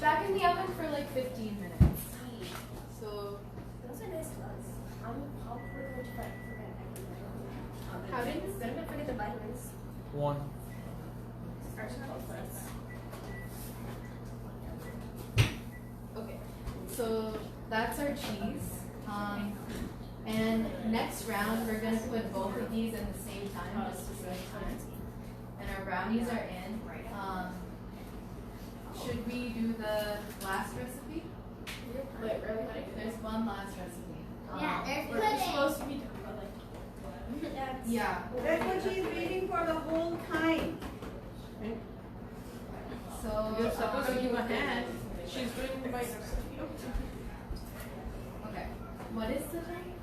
[SPEAKER 3] Back in the oven for like 15 minutes. So
[SPEAKER 4] Those are nice clothes. I'll pretty much forget.
[SPEAKER 3] how did this?
[SPEAKER 4] Better not forget the vitamins.
[SPEAKER 2] 1.
[SPEAKER 3] Okay. So that's our cheese. And next round we're gonna put both of these in the same time, just to save time. And our brownies are in. Should we do the last recipe?
[SPEAKER 5] Wait, really?
[SPEAKER 3] There's one last recipe.
[SPEAKER 4] Yeah, there's
[SPEAKER 5] We're
[SPEAKER 4] pudding.
[SPEAKER 5] supposed to be done, but like.
[SPEAKER 3] Yeah.
[SPEAKER 6] That's what she's waiting for the whole time.
[SPEAKER 3] So
[SPEAKER 5] You're supposed to give a hand. She's doing my.
[SPEAKER 3] okay. What is the time?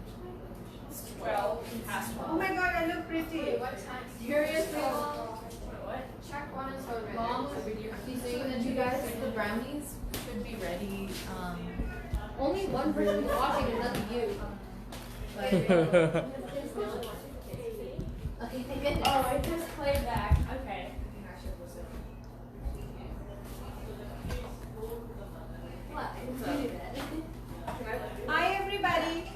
[SPEAKER 5] 12 past
[SPEAKER 6] Oh
[SPEAKER 5] 12.
[SPEAKER 6] my god, I look pretty.
[SPEAKER 3] What time? Seriously?
[SPEAKER 5] What?
[SPEAKER 3] Check one and so Mom, she's saying that you guys, the brownies should be ready.
[SPEAKER 4] Only one person watching and that's you. Okay, thank goodness.
[SPEAKER 5] Oh, I just played back. Okay.
[SPEAKER 4] What? I didn't do that.
[SPEAKER 6] Hi everybody.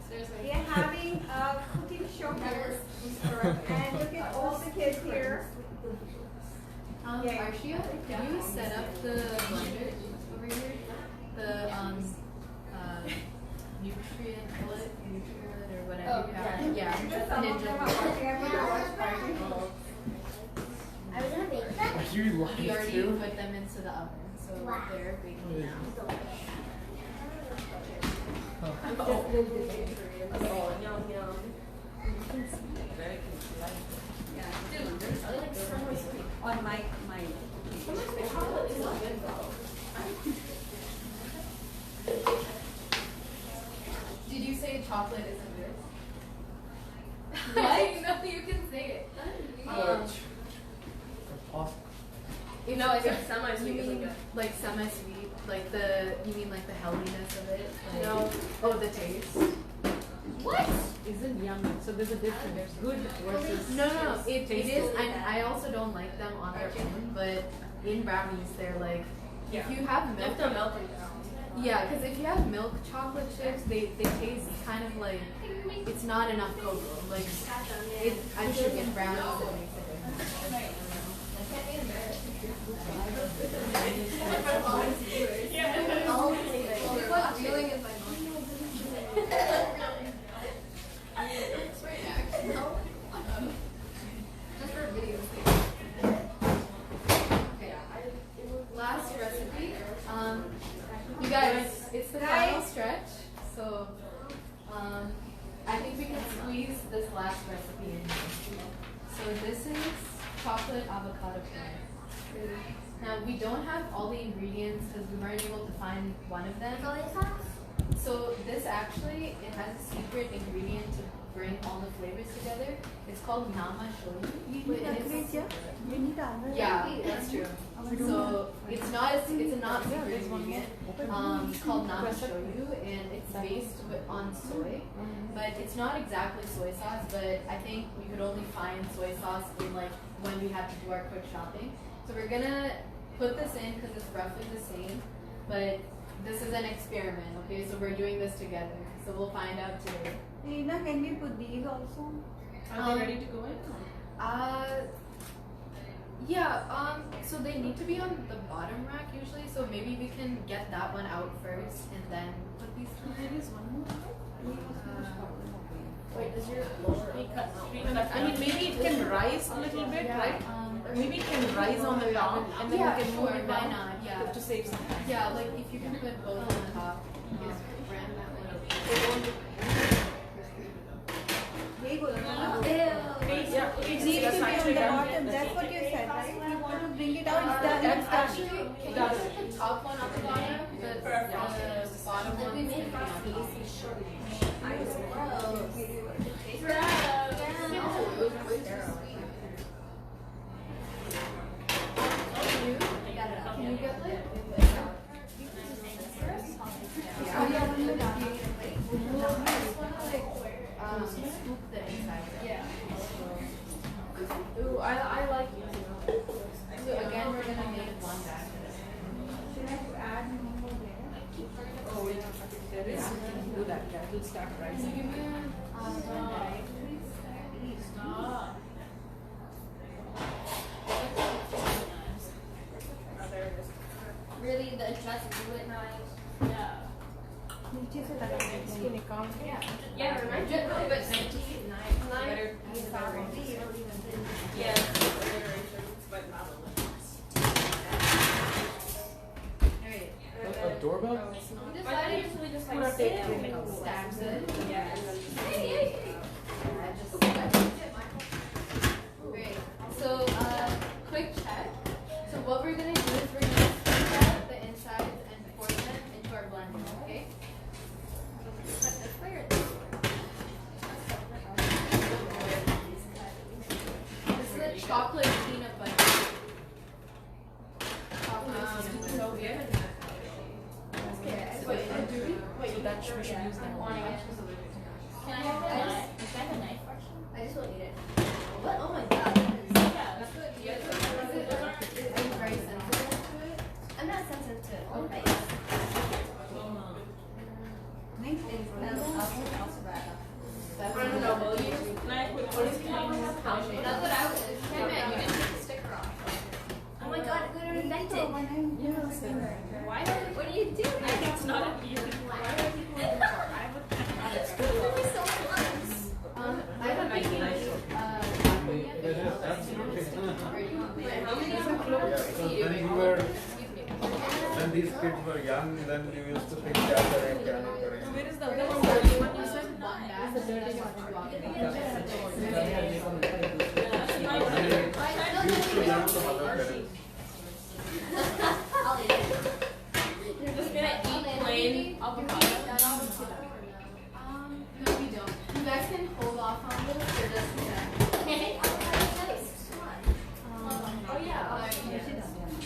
[SPEAKER 3] Seriously.
[SPEAKER 6] We are having a cooking show here. And look at all the kids here.
[SPEAKER 3] Arshia, can you set up the blender over here? The nutrient or whatever you have. Yeah.
[SPEAKER 4] I was gonna bake that.
[SPEAKER 2] Are you
[SPEAKER 3] We
[SPEAKER 2] live
[SPEAKER 3] already
[SPEAKER 2] too?
[SPEAKER 3] put them into the oven, so
[SPEAKER 4] Wow.
[SPEAKER 3] they're baking now.
[SPEAKER 6] On my
[SPEAKER 3] Did you say chocolate isn't good? What? No, you can say it.
[SPEAKER 5] You know, it's like semi-sweet
[SPEAKER 3] You
[SPEAKER 5] isn't
[SPEAKER 3] mean
[SPEAKER 5] good.
[SPEAKER 3] like semi-sweet, like you mean like the healthiness of it? Like,
[SPEAKER 5] No.
[SPEAKER 3] Oh, the taste.
[SPEAKER 5] What?
[SPEAKER 8] Isn't yummy. So there's a difference. There's good versus.
[SPEAKER 3] No, it is. I also don't like them on their own, but in brownies they're like, if you have
[SPEAKER 5] You
[SPEAKER 3] milk,
[SPEAKER 5] have to melt them down.
[SPEAKER 3] Yeah, because if you have milk chocolate chips, they taste kind of like it's not enough cocoa. Like I'm sure in brownies it makes a difference. Last recipe. You guys, it's the final stretch. So I think we can squeeze this last recipe in here. So this is chocolate avocado pie. Now we don't have all the ingredients because we weren't able to find one of them. So this actually, it has a secret ingredient to bring all the flavors together. It's called nama shoyu. Yeah, that's true. So it's a not secret ingredient called nama shoyu, and it's based on soy. But it's not exactly soy sauce, but I think we could only find soy sauce in like when we had to do our quick shopping. So we're gonna put this in because it's roughly the same, but this is an experiment, okay? So we're doing this together. So we'll find out today.
[SPEAKER 6] Ilina, can we put these also?
[SPEAKER 8] Are they ready to go in?
[SPEAKER 3] Yeah, so they need to be on the bottom rack usually, so maybe we can get that one out first and then put these two.
[SPEAKER 8] There is one more.
[SPEAKER 3] Wait, does your
[SPEAKER 8] I mean, maybe it can rise a little bit, right? Or maybe it can rise on the top and then
[SPEAKER 3] yeah,
[SPEAKER 8] we can
[SPEAKER 3] sure,
[SPEAKER 8] move it
[SPEAKER 3] why
[SPEAKER 8] down
[SPEAKER 3] not? Yeah.
[SPEAKER 8] to save some time.
[SPEAKER 3] Yeah, like if you can put both on the top. Ram that one up.
[SPEAKER 8] Yeah,
[SPEAKER 6] It needs to be on the bottom. That's what you said, right? You want to bring it out. It's done. It's done.
[SPEAKER 3] Actually, can you put the top one on the bottom? The bottom one is going to be on Can you get like scoop the inside. Yeah.
[SPEAKER 8] Ooh, I like it.
[SPEAKER 3] So again, we're gonna make one batch.
[SPEAKER 6] Should I add more there?
[SPEAKER 8] Oh, yeah. There is. You can do that. Yeah, it will start
[SPEAKER 3] Can
[SPEAKER 8] rising.
[SPEAKER 3] you give me one bag, please?
[SPEAKER 8] Stop.
[SPEAKER 4] Really, the trust is really nice.
[SPEAKER 6] नीचे से लगा देंगे.
[SPEAKER 3] Yeah, remind you, but 99.
[SPEAKER 8] Better.
[SPEAKER 3] Yes. Alright.
[SPEAKER 2] A doorbell?
[SPEAKER 3] We decided usually just like stacks it. Yeah. Great. So, quick check. So what we're gonna do is we're gonna squeeze out the insides and pour them into our blender, okay? This is a chocolate peanut butter.
[SPEAKER 8] Wait, that we should use that one.
[SPEAKER 4] Can I have a knife? I just won't eat it. What? Oh my god.
[SPEAKER 3] Are you very sensitive to it?
[SPEAKER 4] I'm not sensitive to it. Oh, right.
[SPEAKER 6] नहीं.
[SPEAKER 3] That's
[SPEAKER 8] I don't know, will you?
[SPEAKER 3] That's what I was. Hey man, you didn't take the sticker off.
[SPEAKER 4] Oh my god, I'm gonna invent it.
[SPEAKER 3] Why are
[SPEAKER 4] What are you doing?
[SPEAKER 8] It's not a beer.
[SPEAKER 4] Why are people looking for? I would. There'll be so many ones.
[SPEAKER 3] I haven't making
[SPEAKER 1] It is absolutely.
[SPEAKER 3] How many
[SPEAKER 1] Yeah, so when these kids were young, then we used to think that
[SPEAKER 8] Where is the other one? The one you said?
[SPEAKER 3] That's the dirty one.
[SPEAKER 1] used to learn from other parents.
[SPEAKER 4] I'll eat it.
[SPEAKER 8] You're just gonna eat plain avocado?
[SPEAKER 3] No, we don't. You guys can hold off on this for just a second.
[SPEAKER 8] Oh yeah.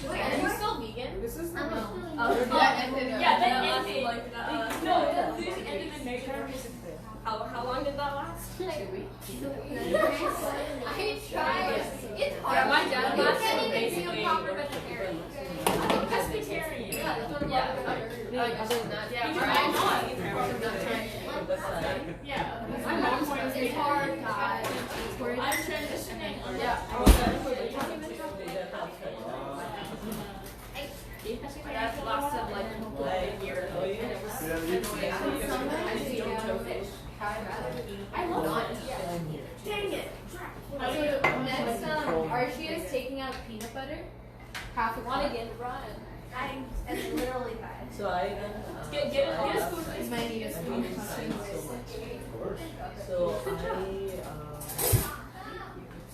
[SPEAKER 3] Wait, are you still vegan?
[SPEAKER 8] This is
[SPEAKER 4] I'm
[SPEAKER 8] no.
[SPEAKER 3] Yeah,
[SPEAKER 7] that ended. No, that ended in May. How long did that last?
[SPEAKER 4] I tried. It's hard.
[SPEAKER 8] Yeah, my dad
[SPEAKER 4] You
[SPEAKER 8] was
[SPEAKER 4] can't even be
[SPEAKER 8] basically
[SPEAKER 4] a proper vegetarian.
[SPEAKER 8] pescatarian.
[SPEAKER 4] Yeah, that's what I'm
[SPEAKER 8] Like, other than that, yeah, I'm not either. Yeah, my mom points
[SPEAKER 4] It's hard, guys.
[SPEAKER 8] I'm transitioning.
[SPEAKER 5] Yeah.
[SPEAKER 8] That lasted like a year. And it was I love it. Dang it.
[SPEAKER 3] So next, Archie is taking out peanut butter. Half a
[SPEAKER 4] Want to
[SPEAKER 3] cup.
[SPEAKER 4] get run. It's literally bad.
[SPEAKER 7] So I then
[SPEAKER 8] Get a spoon.
[SPEAKER 3] This might need a spoon.
[SPEAKER 7] So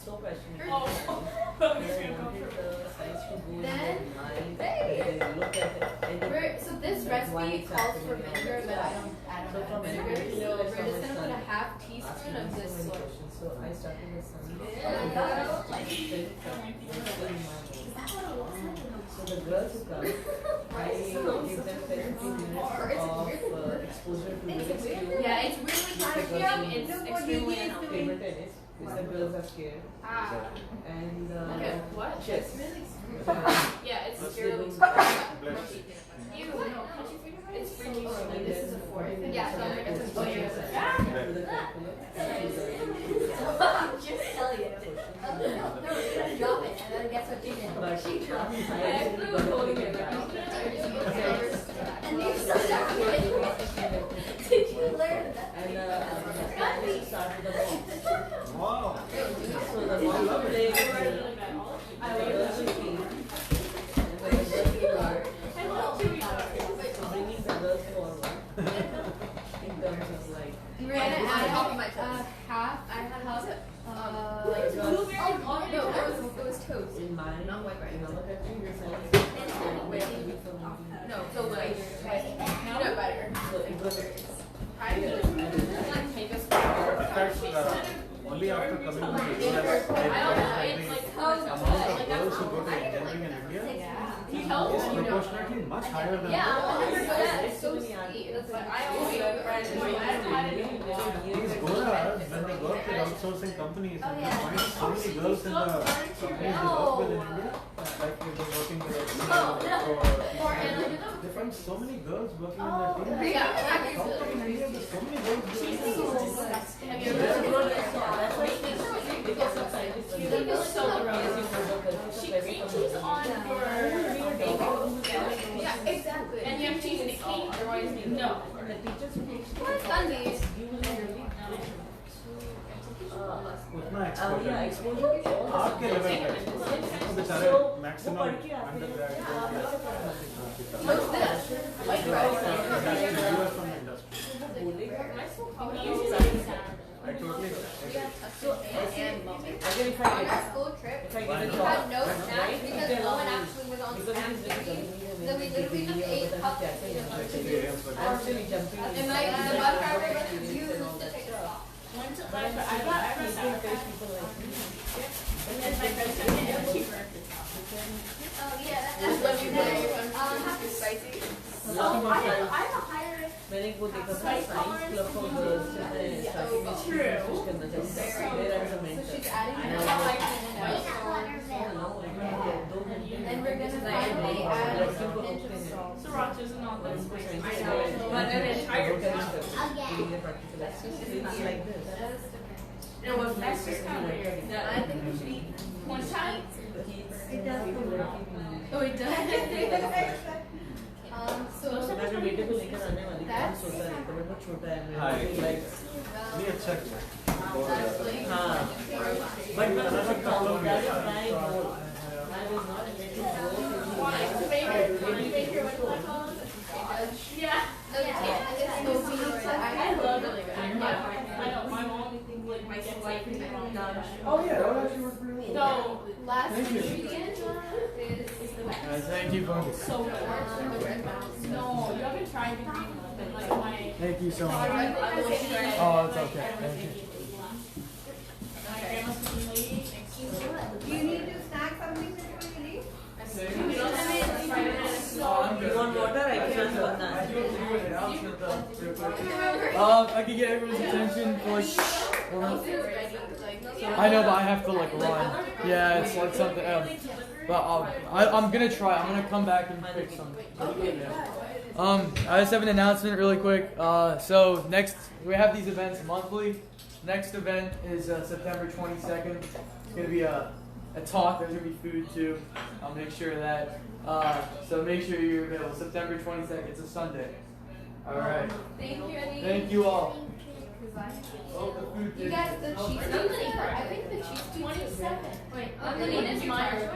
[SPEAKER 7] so passionate.
[SPEAKER 8] Oh.
[SPEAKER 7] I wanted the size to go in
[SPEAKER 3] Then,
[SPEAKER 7] mind.
[SPEAKER 3] hey.
[SPEAKER 7] Look at it.
[SPEAKER 3] So this recipe calls for vinegar, but I don't have vinegar. So we're just gonna put a half teaspoon of this soy.
[SPEAKER 7] So I started with some. So the girls who come, I give them 15 minutes of exposure to the skill.
[SPEAKER 3] Yeah, it's really
[SPEAKER 8] It's extremely unhealthy.
[SPEAKER 7] Table tennis, because the girls are scared. And
[SPEAKER 8] Okay, what?
[SPEAKER 7] chess.
[SPEAKER 8] Yeah, it's
[SPEAKER 7] First
[SPEAKER 8] purely.
[SPEAKER 7] they
[SPEAKER 8] Ew, no. It's freaking sweet.
[SPEAKER 3] This is a fourth.
[SPEAKER 4] Yeah, so I'm
[SPEAKER 3] It's a
[SPEAKER 4] gonna
[SPEAKER 3] fourth.
[SPEAKER 7] to the
[SPEAKER 4] just tell you. No, you're gonna drop it and then guess what you did.
[SPEAKER 7] but
[SPEAKER 4] She dropped it.
[SPEAKER 7] I
[SPEAKER 4] And you still Did you learn that?
[SPEAKER 7] And I started the ball.
[SPEAKER 1] Wow.
[SPEAKER 7] So the ball will play with me.
[SPEAKER 8] I
[SPEAKER 7] The girls will team. And the girls will are bringing the girls forward. In terms of like.
[SPEAKER 3] We're gonna add half. I had half. Like
[SPEAKER 7] Because
[SPEAKER 3] no, it was toast.
[SPEAKER 7] in my, in our country, the science
[SPEAKER 3] No, so like peanut butter.
[SPEAKER 7] so it was
[SPEAKER 3] I like make a spoon.
[SPEAKER 1] In fact, only after coming to India, amount of girls who go to engineering in India is proportionately much higher than
[SPEAKER 3] It's so sweet.
[SPEAKER 8] But I always
[SPEAKER 1] these Goras, when they work with outsourcing companies, and they find so many girls in the companies they work with in India, like if they're working with they find so many girls working in their team. How come in India there's so many girls doing this?
[SPEAKER 8] Have you ever She cream cheese on your bagel. Yeah, exactly. And you have cheese in the cake, otherwise no.
[SPEAKER 3] What's on these?
[SPEAKER 1] उतना
[SPEAKER 7] yeah,
[SPEAKER 1] exposure
[SPEAKER 7] exposure.
[SPEAKER 1] आपके level पे बेचारे maximum undergrad
[SPEAKER 3] What's this? White rice.
[SPEAKER 1] from industry. I totally
[SPEAKER 7] Again, if I
[SPEAKER 3] On our
[SPEAKER 7] get
[SPEAKER 3] school trip,
[SPEAKER 7] if I
[SPEAKER 3] we
[SPEAKER 7] get a
[SPEAKER 3] had
[SPEAKER 7] job,
[SPEAKER 3] no snacks because no one actually was on
[SPEAKER 7] because
[SPEAKER 3] snack
[SPEAKER 7] it is
[SPEAKER 3] duty.
[SPEAKER 7] very
[SPEAKER 3] So we literally just ate cups of peanut butter.
[SPEAKER 1] experience with
[SPEAKER 7] I'm still jumping.
[SPEAKER 3] And my the bus driver was used to take a stop.
[SPEAKER 4] Oh yeah, that's what you did.
[SPEAKER 3] Spicy.
[SPEAKER 4] Oh, I have a higher.
[SPEAKER 7] मैंने वो देखा था science club for girls में starting में कोशिश करना चाहिए there are some
[SPEAKER 3] So she's adding
[SPEAKER 4] I
[SPEAKER 3] it.
[SPEAKER 4] got watermelon.
[SPEAKER 3] And we're gonna finally add a pinch of salt.
[SPEAKER 8] Sriracha's not that spicy.
[SPEAKER 7] I
[SPEAKER 8] I know. But then it's higher.
[SPEAKER 7] It's like this.
[SPEAKER 3] That is different.
[SPEAKER 8] No, but that's just kind of weird.
[SPEAKER 3] I think we should eat
[SPEAKER 8] One time,
[SPEAKER 3] it does. Oh, it does. So
[SPEAKER 7] मैं जो बेटे को लेकर आने वाली थी
[SPEAKER 3] That's-
[SPEAKER 7] सोचा है तो बहुत छोटा है
[SPEAKER 1] हाँ,
[SPEAKER 7] मैं लाइक
[SPEAKER 1] नहीं अच्छा किया बहुत
[SPEAKER 3] that's
[SPEAKER 1] ज़्यादा
[SPEAKER 3] like
[SPEAKER 7] हाँ बट मैं मतलब प्रॉब्लम है try more I will not let it go
[SPEAKER 8] why? Yeah.
[SPEAKER 3] so we need to
[SPEAKER 8] I
[SPEAKER 3] add
[SPEAKER 8] love it. I know. My mom, like, my wife is wrong.
[SPEAKER 1] Oh yeah, that actually worked pretty well.
[SPEAKER 8] So,
[SPEAKER 3] last
[SPEAKER 1] Thank you.
[SPEAKER 3] ingredient is the wax.
[SPEAKER 2] Thank you for
[SPEAKER 8] so good. No, you haven't tried the green one, but like my.
[SPEAKER 2] Thank you so much.
[SPEAKER 8] I will try it.
[SPEAKER 2] Oh, it's okay. Thank you.
[SPEAKER 8] My grandma's cooking lady. Thanks.
[SPEAKER 6] Do you need to snack something before you leave?
[SPEAKER 7] You want water? I can just one that.
[SPEAKER 2] I can get everyone's attention for I know, but I have to like run. Yeah, it's like something else. But I'm gonna try. I'm gonna come back and pick some. I just have an announcement really quick. So next, we have these events monthly. Next event is September 22nd. It's gonna be a talk. There's gonna be food too. I'll make sure of that. So make sure you're available. September 22nd. It's a Sunday. All right.
[SPEAKER 3] Thank you, Eddie.
[SPEAKER 2] Thank you all. Oh, the food.
[SPEAKER 3] You guys, the cheese. I think the cheese 27. Wait,
[SPEAKER 8] Ilina is mine.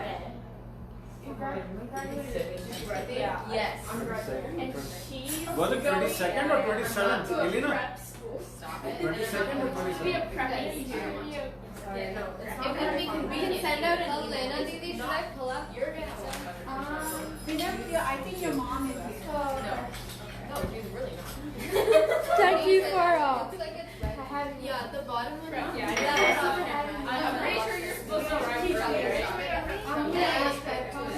[SPEAKER 3] Yeah. Yes.
[SPEAKER 8] And she's
[SPEAKER 1] Was it 22nd or 27th?
[SPEAKER 8] to a
[SPEAKER 1] Ilina?
[SPEAKER 8] prep school. Stop it.
[SPEAKER 1] 22nd or
[SPEAKER 8] Be a
[SPEAKER 1] 27th?
[SPEAKER 8] prep
[SPEAKER 3] Yeah, no, it's not gonna be convenient. We can send out an email. Didi, should I pull up? You're gonna send.
[SPEAKER 6] I think your mom is here.
[SPEAKER 3] No, she's really not.
[SPEAKER 4] Thank you for
[SPEAKER 3] Yeah, the bottom one.
[SPEAKER 8] Yeah,
[SPEAKER 3] I'm pretty sure you're supposed to write earlier, right?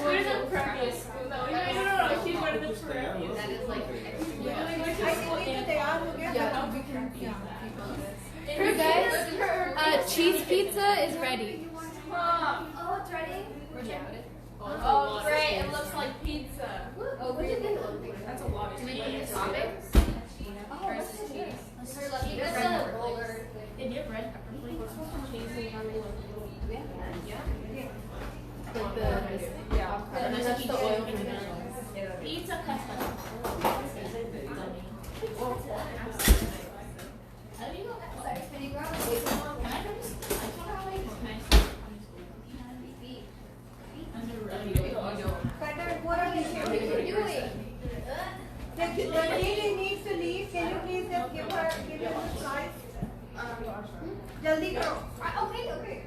[SPEAKER 8] Where's the prep school? No, she's going to the prep.
[SPEAKER 3] That is like
[SPEAKER 8] Literally went to school and
[SPEAKER 3] yeah, we can
[SPEAKER 4] You guys, cheese pizza is ready.
[SPEAKER 8] Mom.
[SPEAKER 4] Oh, it's ready?
[SPEAKER 8] Oh, great. It looks like pizza.
[SPEAKER 3] Oh, what do you think it looks like?
[SPEAKER 8] That's a lot of cheese.
[SPEAKER 3] Topics?
[SPEAKER 4] Versus cheese.
[SPEAKER 8] And you have red pepper flakes.
[SPEAKER 3] Like the and then that's the oil from the
[SPEAKER 8] Pizza custom.
[SPEAKER 4] Can you grab
[SPEAKER 8] Can I have this?
[SPEAKER 6] What are they doing? The lady needs to leave. Can you please just give her the slides? Jaldi karo.
[SPEAKER 4] Okay.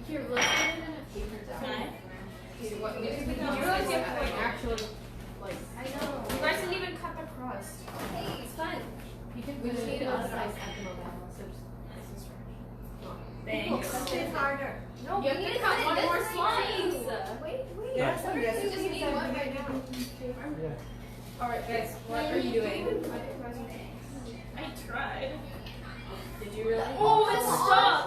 [SPEAKER 3] Here, let's put it in a paper towel.
[SPEAKER 8] Can I?
[SPEAKER 3] You realize you have like actual like
[SPEAKER 4] I know.
[SPEAKER 8] You guys didn't even cut the crust.
[SPEAKER 4] Hey, it's fun.
[SPEAKER 3] you can put it in a size ethanol down.
[SPEAKER 8] Thanks.
[SPEAKER 6] It's harder.
[SPEAKER 8] No, you have to cut one more slice.
[SPEAKER 4] Wait.
[SPEAKER 6] There are some
[SPEAKER 3] You just
[SPEAKER 6] recipes
[SPEAKER 3] need
[SPEAKER 6] that
[SPEAKER 3] one
[SPEAKER 6] we
[SPEAKER 3] right
[SPEAKER 6] have
[SPEAKER 3] now. Alright guys, what are you doing?
[SPEAKER 8] I tried.
[SPEAKER 3] Did you really?
[SPEAKER 8] Oh, it's stuck.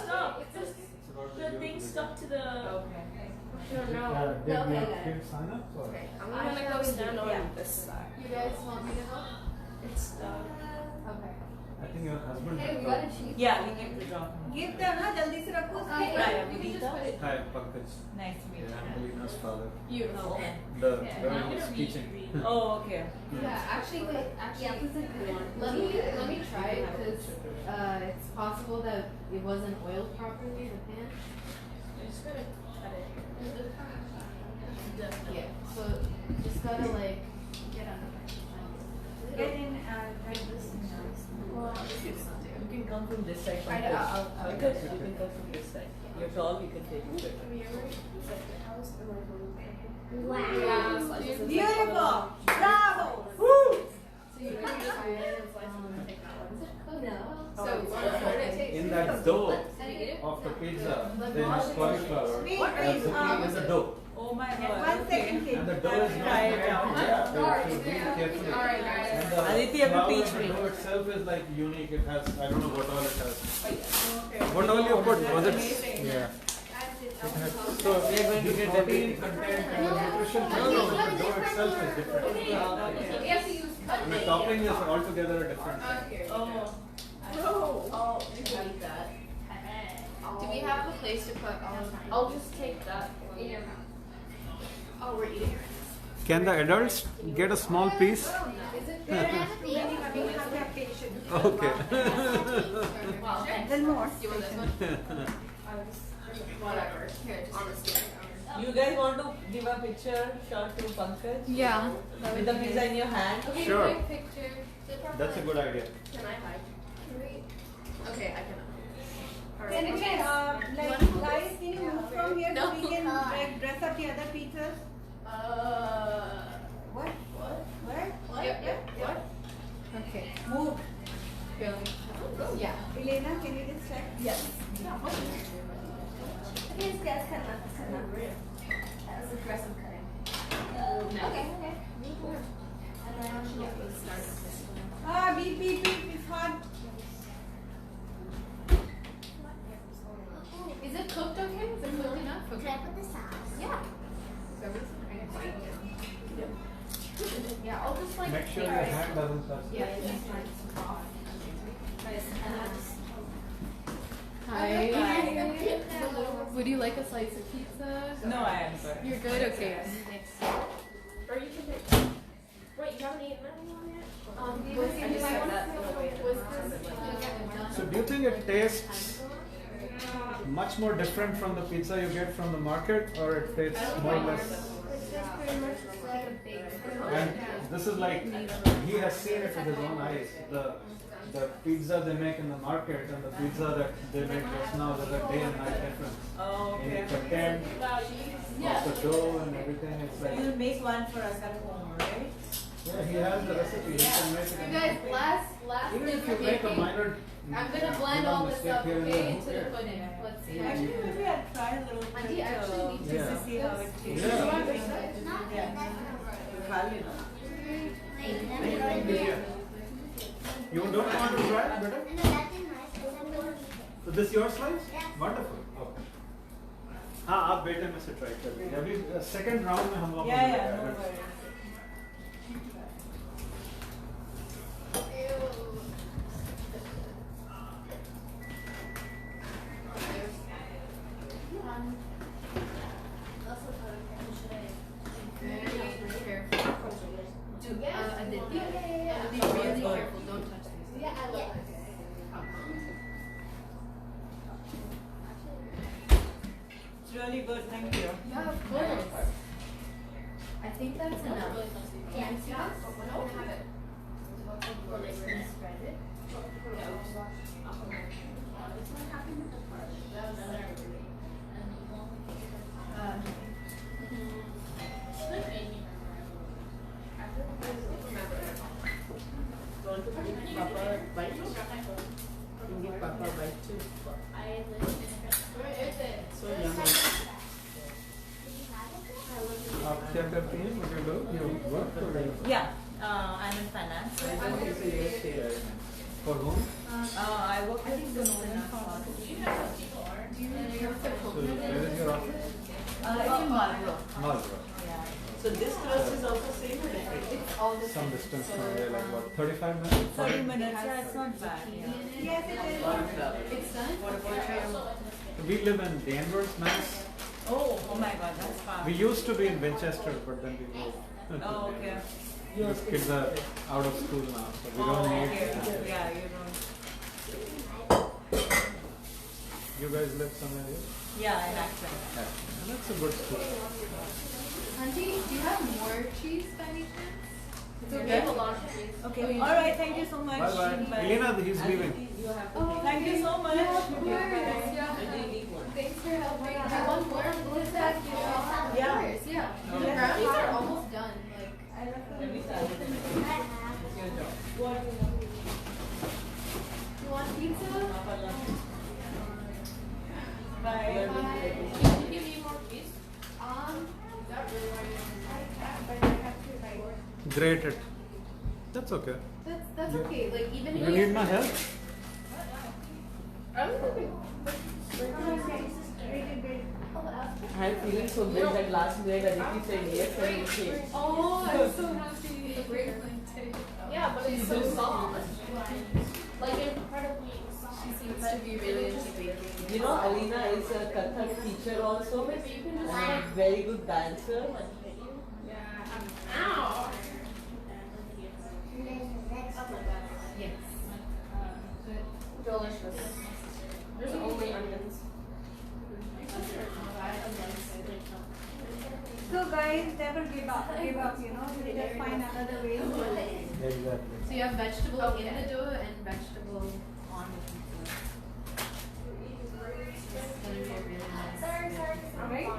[SPEAKER 4] no.
[SPEAKER 8] It's stuck. The thing stuck to the.
[SPEAKER 3] Okay.
[SPEAKER 1] Did
[SPEAKER 4] Okay,
[SPEAKER 1] you sign up? Or?
[SPEAKER 3] Okay, I'm gonna go stand on this side. You guys want me to help?
[SPEAKER 8] It's stuck.
[SPEAKER 3] Okay.
[SPEAKER 1] I think your husband
[SPEAKER 4] Hey,
[SPEAKER 1] had
[SPEAKER 4] we
[SPEAKER 1] told
[SPEAKER 4] got a cheese.
[SPEAKER 7] Yeah, we need to drop.
[SPEAKER 6] Give them, na jaldi se rakho.
[SPEAKER 3] Yeah,
[SPEAKER 7] Right,
[SPEAKER 3] you can
[SPEAKER 7] Abhijita.
[SPEAKER 3] just put it.
[SPEAKER 1] Hi, Pankaj.
[SPEAKER 7] Nice to meet
[SPEAKER 1] Yeah,
[SPEAKER 7] you.
[SPEAKER 1] I'm Ilina's father.
[SPEAKER 3] Beautiful.
[SPEAKER 1] The
[SPEAKER 8] Yeah,
[SPEAKER 1] girl
[SPEAKER 8] I'm
[SPEAKER 1] who was
[SPEAKER 8] gonna
[SPEAKER 1] teaching.
[SPEAKER 7] Oh, okay.
[SPEAKER 3] Yeah, actually, let me try it because it's possible that it wasn't oiled properly the pan.
[SPEAKER 8] I just gotta cut it.
[SPEAKER 3] Yeah, so just gotta like get under
[SPEAKER 6] Get in
[SPEAKER 7] You can come from this side.
[SPEAKER 3] Try to-
[SPEAKER 7] Pankaj.
[SPEAKER 3] I'll-
[SPEAKER 7] Pankaj, you can come from this side. You're tall, we can take you better.
[SPEAKER 4] Wow.
[SPEAKER 6] Beautiful. Bravo.
[SPEAKER 3] So you can just try it and slice it and then take that one.
[SPEAKER 4] No.
[SPEAKER 3] So what does it take?
[SPEAKER 1] In that dough
[SPEAKER 3] Eat it?
[SPEAKER 1] of the pizza, they use cauliflower.
[SPEAKER 6] Wait,
[SPEAKER 1] And zucchini is the dough.
[SPEAKER 7] Oh my god.
[SPEAKER 6] 1 second, kid.
[SPEAKER 1] And the dough is not
[SPEAKER 7] Try it
[SPEAKER 1] made.
[SPEAKER 7] out.
[SPEAKER 1] Yeah, they have to read carefully.
[SPEAKER 3] Alright guys.
[SPEAKER 1] And the
[SPEAKER 7] Aditi, you have to
[SPEAKER 1] flour
[SPEAKER 7] teach
[SPEAKER 1] in the
[SPEAKER 7] me.
[SPEAKER 1] dough itself is like unique. It has, I don't know what all it has. What all you put? Was it? Yeah. So we are going to get protein content and the nutrition. No, the dough itself is different.
[SPEAKER 3] We have to use
[SPEAKER 1] And the topping is altogether a different thing.
[SPEAKER 3] here.
[SPEAKER 8] Oh.
[SPEAKER 3] Oh, eat that. Do we have a place to put olive?
[SPEAKER 8] I'll just take that.
[SPEAKER 3] Oh, we're eating it.
[SPEAKER 1] Can the adults get a small piece?
[SPEAKER 3] Is it?
[SPEAKER 6] We have patience.
[SPEAKER 1] Okay.
[SPEAKER 3] Wow.
[SPEAKER 6] Then more.
[SPEAKER 3] Do you want this one? Whatever. Here, just on the stick.
[SPEAKER 7] You guys want to give a picture shot to Pankaj?
[SPEAKER 4] Yeah.
[SPEAKER 7] With the pizza in your hand?
[SPEAKER 3] Okay,
[SPEAKER 1] Sure.
[SPEAKER 3] take a picture.
[SPEAKER 1] That's a good idea.
[SPEAKER 3] Can I hide? Okay, I cannot.
[SPEAKER 6] Can you guys, like, guys, can you move from here so we can like dress up the other pizzas? What? Where?
[SPEAKER 3] Yep. What?
[SPEAKER 6] Okay. Move.
[SPEAKER 3] Yeah.
[SPEAKER 6] Ilina, can you just check?
[SPEAKER 3] Yes.
[SPEAKER 4] Please guys, करना. That was aggressive cutting. Okay. And then
[SPEAKER 3] Start with this one.
[SPEAKER 6] Beep, it's hot.
[SPEAKER 1] sure your hand doesn't touch
[SPEAKER 3] Yeah,
[SPEAKER 1] it.
[SPEAKER 3] Hi. Would you like a slice of pizza?
[SPEAKER 7] No, I am sorry.
[SPEAKER 3] You're good? Okay. Thanks.
[SPEAKER 8] Or you can take. Wait, you haven't eaten anyone yet?
[SPEAKER 3] Was this
[SPEAKER 1] So do you think it tastes much more different from the pizza you get from the market, or it tastes more or less?
[SPEAKER 4] It's just pretty much like a big.
[SPEAKER 1] And this is like, he has seen it with his own eyes. The pizza they make in the market and the pizza that they make just now, there's a day and night difference.
[SPEAKER 7] Oh,
[SPEAKER 1] In
[SPEAKER 7] okay.
[SPEAKER 1] the content of the dough and everything, it's like,
[SPEAKER 7] You'll make one for us at home, right?
[SPEAKER 1] yeah, he has the recipe, he can make it.
[SPEAKER 3] You guys, last
[SPEAKER 1] Even
[SPEAKER 3] thing
[SPEAKER 1] if
[SPEAKER 3] for
[SPEAKER 1] you make a
[SPEAKER 3] making.
[SPEAKER 1] minor,
[SPEAKER 3] I'm gonna blend all this up, okay, into the pudding. Let's see.
[SPEAKER 7] Actually, maybe I'll try a little
[SPEAKER 3] Auntie,
[SPEAKER 7] bit,
[SPEAKER 3] actually need to
[SPEAKER 7] just to
[SPEAKER 1] Yeah.
[SPEAKER 7] see how it tastes.
[SPEAKER 1] Yeah.
[SPEAKER 7] Value, no?
[SPEAKER 1] You don't want to try it, better? So this your slice? Wonderful. Okay. हाँ आप बेटे में से try करिए. अभी second round में हम लोग
[SPEAKER 7] Yeah, yeah, no worries.
[SPEAKER 3] Very careful. Aditya, be really careful. Don't touch these.
[SPEAKER 4] Yeah, I love it.
[SPEAKER 7] It's really good, thank you.
[SPEAKER 3] Yeah, of course. I think that's enough.
[SPEAKER 4] Yeah.
[SPEAKER 3] Can you see this? Spread it.
[SPEAKER 5] Papa bite? You can give Papa a bite too. So yummy.
[SPEAKER 1] आप क्या करती हैं? What do you do? You work or you?
[SPEAKER 7] Yeah, I'm in finance.
[SPEAKER 5] Okay, so you stay.
[SPEAKER 1] For whom?
[SPEAKER 7] I work with the Nolan Farm.
[SPEAKER 1] So where is your office?
[SPEAKER 7] It's in Marlborough.
[SPEAKER 1] Marlborough.
[SPEAKER 7] Yeah.
[SPEAKER 5] So this class is also same or different?
[SPEAKER 3] It's all this.
[SPEAKER 1] Some distance from here, like what, 35 minutes?
[SPEAKER 7] 30 minutes, yeah, it's not bad. Yeah.
[SPEAKER 6] Yes, it is.
[SPEAKER 3] It's done.
[SPEAKER 7] What about you?
[SPEAKER 1] We live in Danvers, Mass.
[SPEAKER 7] Oh my god, that's far.
[SPEAKER 1] We used to be in Winchester, but then we moved.
[SPEAKER 7] Oh, okay.
[SPEAKER 1] Because kids are out of school now, so we
[SPEAKER 7] Oh,
[SPEAKER 1] don't
[SPEAKER 7] okay.
[SPEAKER 1] need.
[SPEAKER 7] Yeah, you don't.
[SPEAKER 1] You guys live somewhere here?
[SPEAKER 7] Yeah, in Accra.
[SPEAKER 1] Yeah. And that's a good school.
[SPEAKER 3] Auntie, do you have more cheese by any chance? It's okay.
[SPEAKER 7] Okay.
[SPEAKER 3] We have a lot of cheese.
[SPEAKER 7] Okay, alright, thank you so much.
[SPEAKER 1] Bye bye. Elena, he's leaving.
[SPEAKER 5] You have to
[SPEAKER 3] Oh,
[SPEAKER 7] Thank you so much.
[SPEAKER 3] Yeah, of course.
[SPEAKER 5] I
[SPEAKER 3] Yeah.
[SPEAKER 5] really need one.
[SPEAKER 3] Thanks for helping. Do you want more? What's that?
[SPEAKER 7] Yeah.
[SPEAKER 3] Of course, yeah. The brownies are almost done. Like,
[SPEAKER 5] Every time. It's your job.
[SPEAKER 3] you want pizza?
[SPEAKER 5] Papa loves it.
[SPEAKER 7] Bye.
[SPEAKER 5] You are really
[SPEAKER 3] Bye.
[SPEAKER 5] good.
[SPEAKER 8] Can you give me more cheese?
[SPEAKER 1] Grate it. That's okay.
[SPEAKER 3] That's okay. Like even
[SPEAKER 1] You
[SPEAKER 3] if
[SPEAKER 1] need my help?
[SPEAKER 5] I'm feeling so good that last minute Aditi said yes and we came.
[SPEAKER 3] Oh, I'm so happy.
[SPEAKER 8] Yeah, but it's so soft. Like incredibly soft.
[SPEAKER 3] She seems to be really into baking.
[SPEAKER 5] You know, Ilina is a Kathak teacher also and very good dancer.
[SPEAKER 8] Ow!
[SPEAKER 3] Yes.
[SPEAKER 8] Delicious. There's only onions.
[SPEAKER 6] So guys, never give up, you know, we just find another way.
[SPEAKER 1] Exactly.
[SPEAKER 3] So you have vegetable in the dough and vegetable on the pizza. It's gonna be a really nice.
[SPEAKER 6] Alright?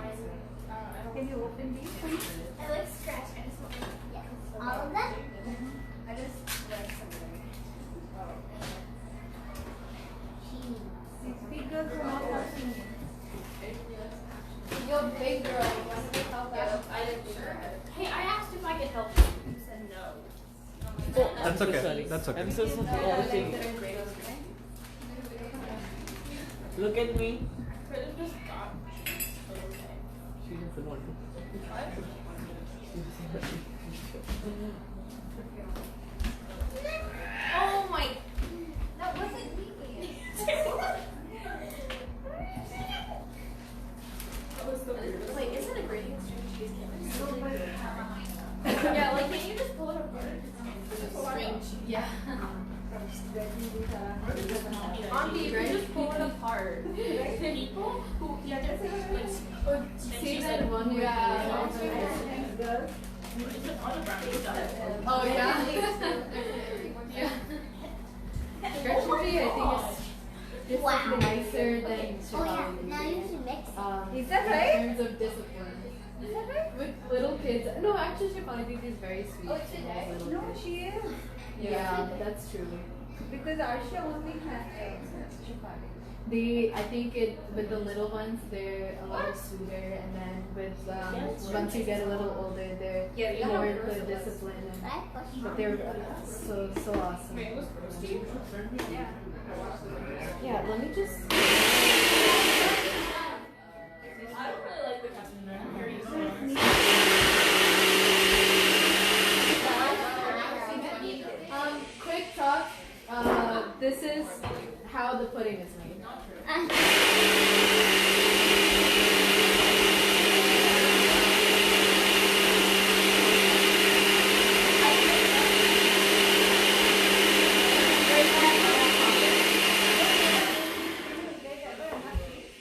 [SPEAKER 6] Can you open these please?
[SPEAKER 4] I like scratch. I just want to, yeah. All of them? I just like some of them.
[SPEAKER 6] These big girls are not touching it.
[SPEAKER 3] You're a big girl. You want to help out?
[SPEAKER 8] I didn't sure. Hey, I asked if I could help you. You said no.
[SPEAKER 1] That's okay. That's okay.
[SPEAKER 5] I'm so sorry. Look at me.
[SPEAKER 8] Could have just got.
[SPEAKER 5] She doesn't want to.
[SPEAKER 8] Oh my.
[SPEAKER 4] That wasn't me.
[SPEAKER 8] Wait, isn't a grating string cheese Yeah, like can you just pull it apart? String cheese. Yeah. Auntie, you can just pull it apart. People who yeah, they're like
[SPEAKER 3] See that one with
[SPEAKER 8] oh yeah.
[SPEAKER 3] yeah. Gradually, I think it's nicer than
[SPEAKER 4] Oh yeah, now you can mix it.
[SPEAKER 6] Is that right?
[SPEAKER 3] in terms of discipline.
[SPEAKER 4] Is that right?
[SPEAKER 3] With little kids, no, actually, Shivani is very sweet.
[SPEAKER 4] Oh, is it right?
[SPEAKER 3] Little
[SPEAKER 6] No,
[SPEAKER 3] kids.
[SPEAKER 6] she is.
[SPEAKER 3] Yeah, that's true.
[SPEAKER 6] Because Arsha only has Shifali.
[SPEAKER 3] I think with the little ones, they're a little sweeter, and then with once you get a little older, they're more the discipline. But they're so awesome. Yeah, let me just.
[SPEAKER 8] I don't really like the custom.
[SPEAKER 3] Quick talk. This is how the pudding is made.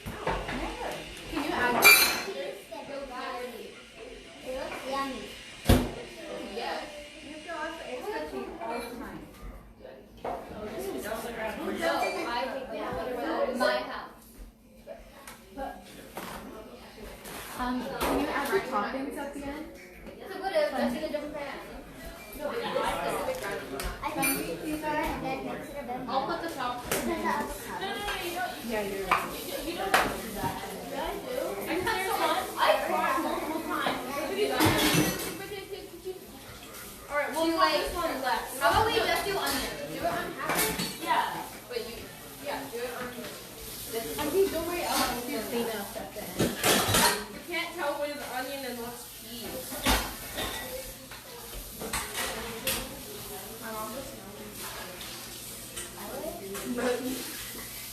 [SPEAKER 3] Can you add?
[SPEAKER 4] It looks yummy.
[SPEAKER 3] Yeah.
[SPEAKER 6] You have to ask for extra cheese all the time.
[SPEAKER 4] No, I think my house.
[SPEAKER 3] Can you add the toppings at the end?
[SPEAKER 4] So what if that's in a different pan?
[SPEAKER 8] No, but yeah, I specific
[SPEAKER 4] I can prefer and then mix it a bit.
[SPEAKER 8] I'll put the top.
[SPEAKER 4] Put the avocado.
[SPEAKER 8] No, you don't.
[SPEAKER 3] Yeah, you're right.
[SPEAKER 8] You don't have to do that. Did I do? I cut so much. I tried multiple times. Alright, we'll do this one left.
[SPEAKER 4] How about we just do onion?
[SPEAKER 8] Do it on half. Yeah.
[SPEAKER 3] But you.
[SPEAKER 8] Yeah, do it on.
[SPEAKER 3] Auntie, don't worry, I'll do clean up at the end.
[SPEAKER 8] You can't tell what is onion and what's cheese. My mom just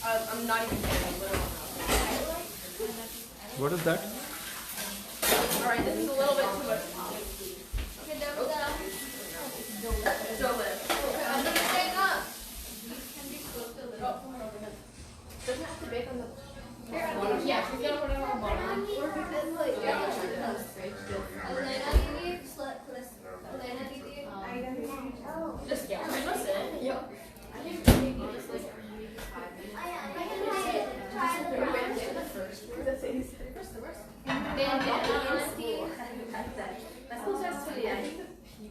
[SPEAKER 8] I'm not even kidding. I'm literally
[SPEAKER 1] What is that?
[SPEAKER 8] not. Alright, this is a little bit too much.
[SPEAKER 4] Okay, there we go.
[SPEAKER 8] Still live.
[SPEAKER 4] I'm gonna take up.
[SPEAKER 8] Doesn't have to bake on the.
[SPEAKER 3] Yeah, she's gonna put it on the bottom.
[SPEAKER 4] Elena,
[SPEAKER 8] Just yeah. Listen. Yep.
[SPEAKER 3] I think maybe just like maybe 5 minutes.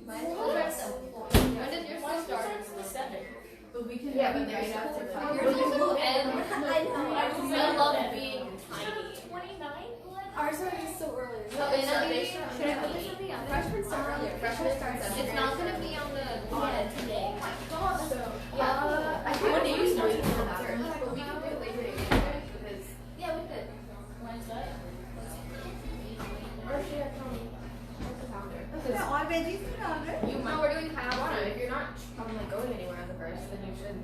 [SPEAKER 4] When did yours start?
[SPEAKER 3] But we can
[SPEAKER 8] Yeah,
[SPEAKER 3] have
[SPEAKER 8] but
[SPEAKER 3] it right
[SPEAKER 8] there's
[SPEAKER 3] after
[SPEAKER 8] no
[SPEAKER 3] 5
[SPEAKER 8] Yours
[SPEAKER 3] minutes.
[SPEAKER 8] is little and I love being tiny. 29? Ours are so early.
[SPEAKER 4] No,
[SPEAKER 8] It's
[SPEAKER 4] Elena,
[SPEAKER 8] they
[SPEAKER 4] should
[SPEAKER 8] start
[SPEAKER 4] I put this on the other?
[SPEAKER 8] Freshmen start earlier. Freshmen start at
[SPEAKER 4] It's not gonna be on the audit today.
[SPEAKER 8] I think when you start to for that, but we can do it later because
[SPEAKER 4] Yeah, we could.
[SPEAKER 8] Wednesday. Or she had Tony. What's the calendar?
[SPEAKER 6] So all veggies in order.
[SPEAKER 8] No, we're doing Hiawatha. If you're not like going anywhere on the first, then you should.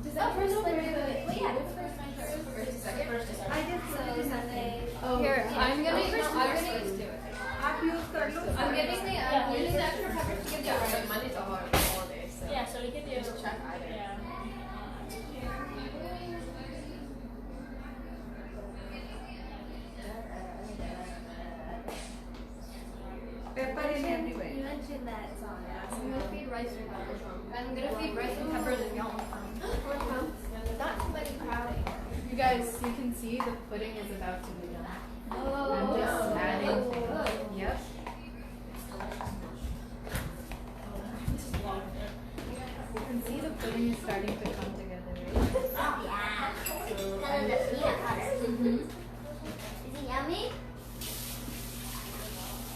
[SPEAKER 3] Does that first
[SPEAKER 4] Well,
[SPEAKER 3] layer
[SPEAKER 4] yeah, that's the first one first.
[SPEAKER 8] First and second. First and second.
[SPEAKER 6] I just
[SPEAKER 4] So Sunday.
[SPEAKER 3] Oh,
[SPEAKER 4] Here, I'm gonna
[SPEAKER 8] I'm gonna
[SPEAKER 4] use.
[SPEAKER 6] आप use कर लो.
[SPEAKER 4] I'm getting the
[SPEAKER 8] Yeah,
[SPEAKER 4] use
[SPEAKER 8] use
[SPEAKER 4] the extra pepper to give
[SPEAKER 8] Yeah,
[SPEAKER 4] you.
[SPEAKER 8] right. Monday's a holiday, so.
[SPEAKER 7] Yeah, so we can do.
[SPEAKER 8] Just check either.
[SPEAKER 7] Yeah.
[SPEAKER 6] Pepper in everywhere.
[SPEAKER 4] You mentioned that song. I'm gonna feed rice and peppers. I'm gonna feed rice and peppers and y'all. Not too many crowding.
[SPEAKER 3] You guys, you can see the pudding is about to be done.
[SPEAKER 4] Oh.
[SPEAKER 3] I'm just adding things. Yep. You can see the pudding is starting to come together, right?
[SPEAKER 4] Yeah.
[SPEAKER 3] So
[SPEAKER 4] And then the peanut butter.
[SPEAKER 3] Mhm.
[SPEAKER 4] Is it yummy?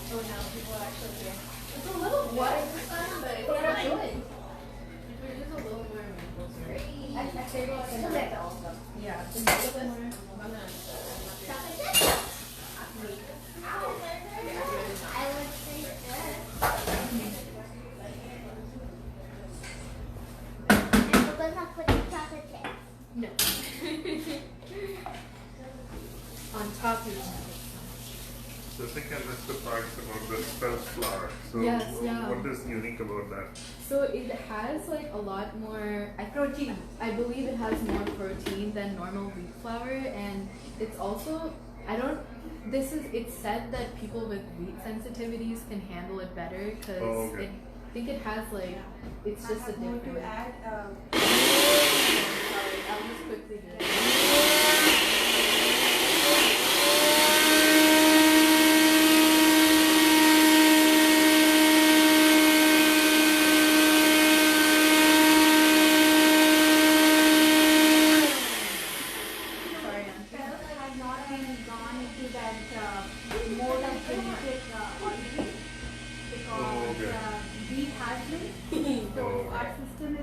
[SPEAKER 3] Oh, now people are actually here.
[SPEAKER 8] It's a little wet, but it's not good.
[SPEAKER 3] There's just a little more maple syrup.
[SPEAKER 4] I figured I could make it also.
[SPEAKER 3] Yeah, just a little more.
[SPEAKER 4] Chocolate chip?
[SPEAKER 3] No. On top of that.
[SPEAKER 9] So I think I missed the part about the spelt flour. So
[SPEAKER 3] Yes, yeah.
[SPEAKER 9] what is unique about that?
[SPEAKER 3] So it has like a lot more protein. I believe it has more protein than normal wheat flour, and it's also it's said that people with wheat sensitivities can handle it better because I think it has like it's just a different.
[SPEAKER 6] To add,
[SPEAKER 3] Sorry, I'll just quickly do it.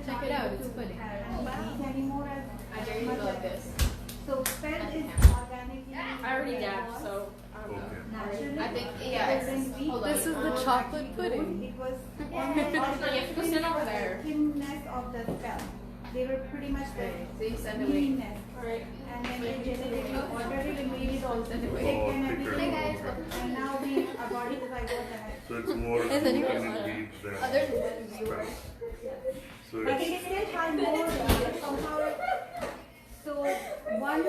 [SPEAKER 3] Check it out, it's pudding.
[SPEAKER 6] Anymore as
[SPEAKER 3] I dare you to love this.
[SPEAKER 6] so spelt is organically.
[SPEAKER 8] I already dabbed, so
[SPEAKER 6] Naturally.
[SPEAKER 3] I think, yeah, this is the chocolate pudding.
[SPEAKER 6] It was
[SPEAKER 8] you have to go stand over there.
[SPEAKER 6] thinness of the spelt. They were pretty much the
[SPEAKER 3] So you send away.
[SPEAKER 6] leanness. And then they genetically ordered it and made it all thick and
[SPEAKER 9] thicker.
[SPEAKER 6] everything. And now our body is like, what the heck?
[SPEAKER 9] So it's more gluten and wheat than spelt. So
[SPEAKER 6] But
[SPEAKER 9] it's
[SPEAKER 6] it still has more somehow. So one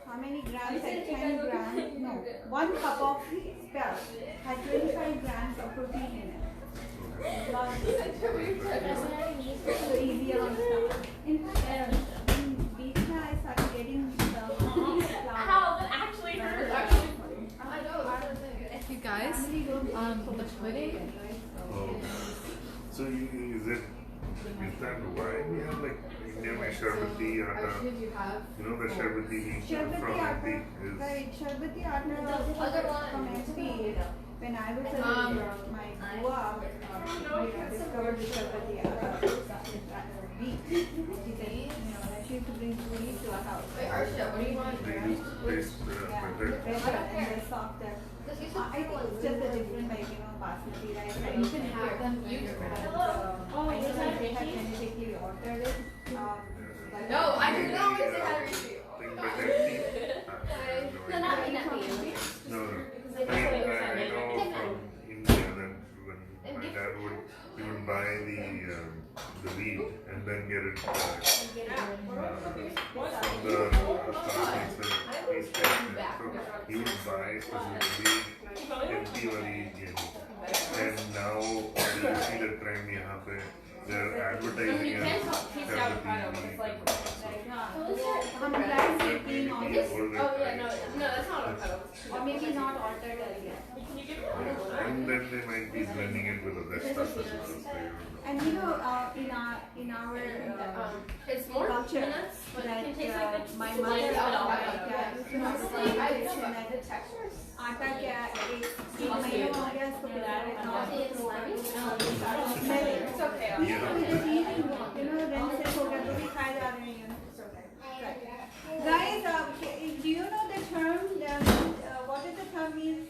[SPEAKER 6] how many grams? Like 10 grams? No. 1 cup of spelt has 25 grams of protein in it. So easier on stomach. In Bhishma, I started getting the flour.
[SPEAKER 8] How? That actually hurts.
[SPEAKER 3] You guys, the pudding.
[SPEAKER 9] So is that why we have like Indian sharbati atta? You know the sharbati from MP is.
[SPEAKER 6] Right, Sharbati Atta from MP. When I was in my Goa, I discovered the Sharbati Atta. Wheat. She said, that she used to bring wheat to our house.
[SPEAKER 3] Wait, Arsha, what do you want?
[SPEAKER 9] They use paste method.
[SPEAKER 6] Better and they're softer. I think it's just a different, basmati rice.
[SPEAKER 3] You can have them.
[SPEAKER 6] I know that they have genetically altered it.
[SPEAKER 3] No, I didn't know we said how to reach you.
[SPEAKER 9] Thing by their teeth.
[SPEAKER 8] No, not me, not me.
[SPEAKER 9] No. I know from India that when my dad would buy the wheat and then get it from the he would buy specifically empty or Indian. And now you see the trend यहाँ पे they're advertising as
[SPEAKER 6] I'm glad they came on this.
[SPEAKER 8] Oh, yeah, no, that's not avocado.
[SPEAKER 6] Or maybe not altered earlier.
[SPEAKER 9] and then they might be blending it with other stuff as well.
[SPEAKER 6] And in our
[SPEAKER 8] It's more
[SPEAKER 6] culture,
[SPEAKER 8] peanuts, but it can taste like the
[SPEAKER 6] my
[SPEAKER 8] like
[SPEAKER 6] mother
[SPEAKER 8] the textures.
[SPEAKER 6] आटा क्या एक महीना हो गया इसको पिला रहे हैं
[SPEAKER 8] It's okay.
[SPEAKER 6] rinse हो गया तो भी खाए जा रहे हैं guys do you know the term what is the term means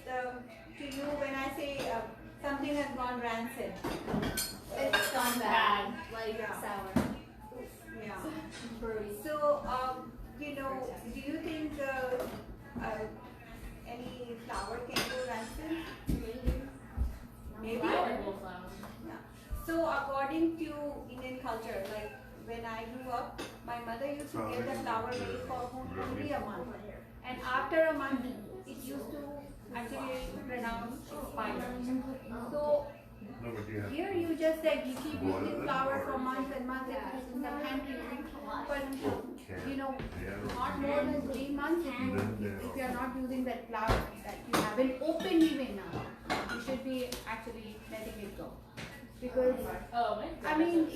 [SPEAKER 6] to you when I say something has gone rancid?
[SPEAKER 3] It's gone bad. Like sour.
[SPEAKER 6] Yeah. So do you think any flour can go rancid? Maybe. Yeah. So according to Indian culture, like when I grew up, my mother used to get the flour made for only a month, and after a month, it used to actually pronounce expired. So here you just said you keep using flour for months and months in the pantry, but not more than 3 months if you are not using that flour that you haven't opened even now, you should be actually letting it go. Because I mean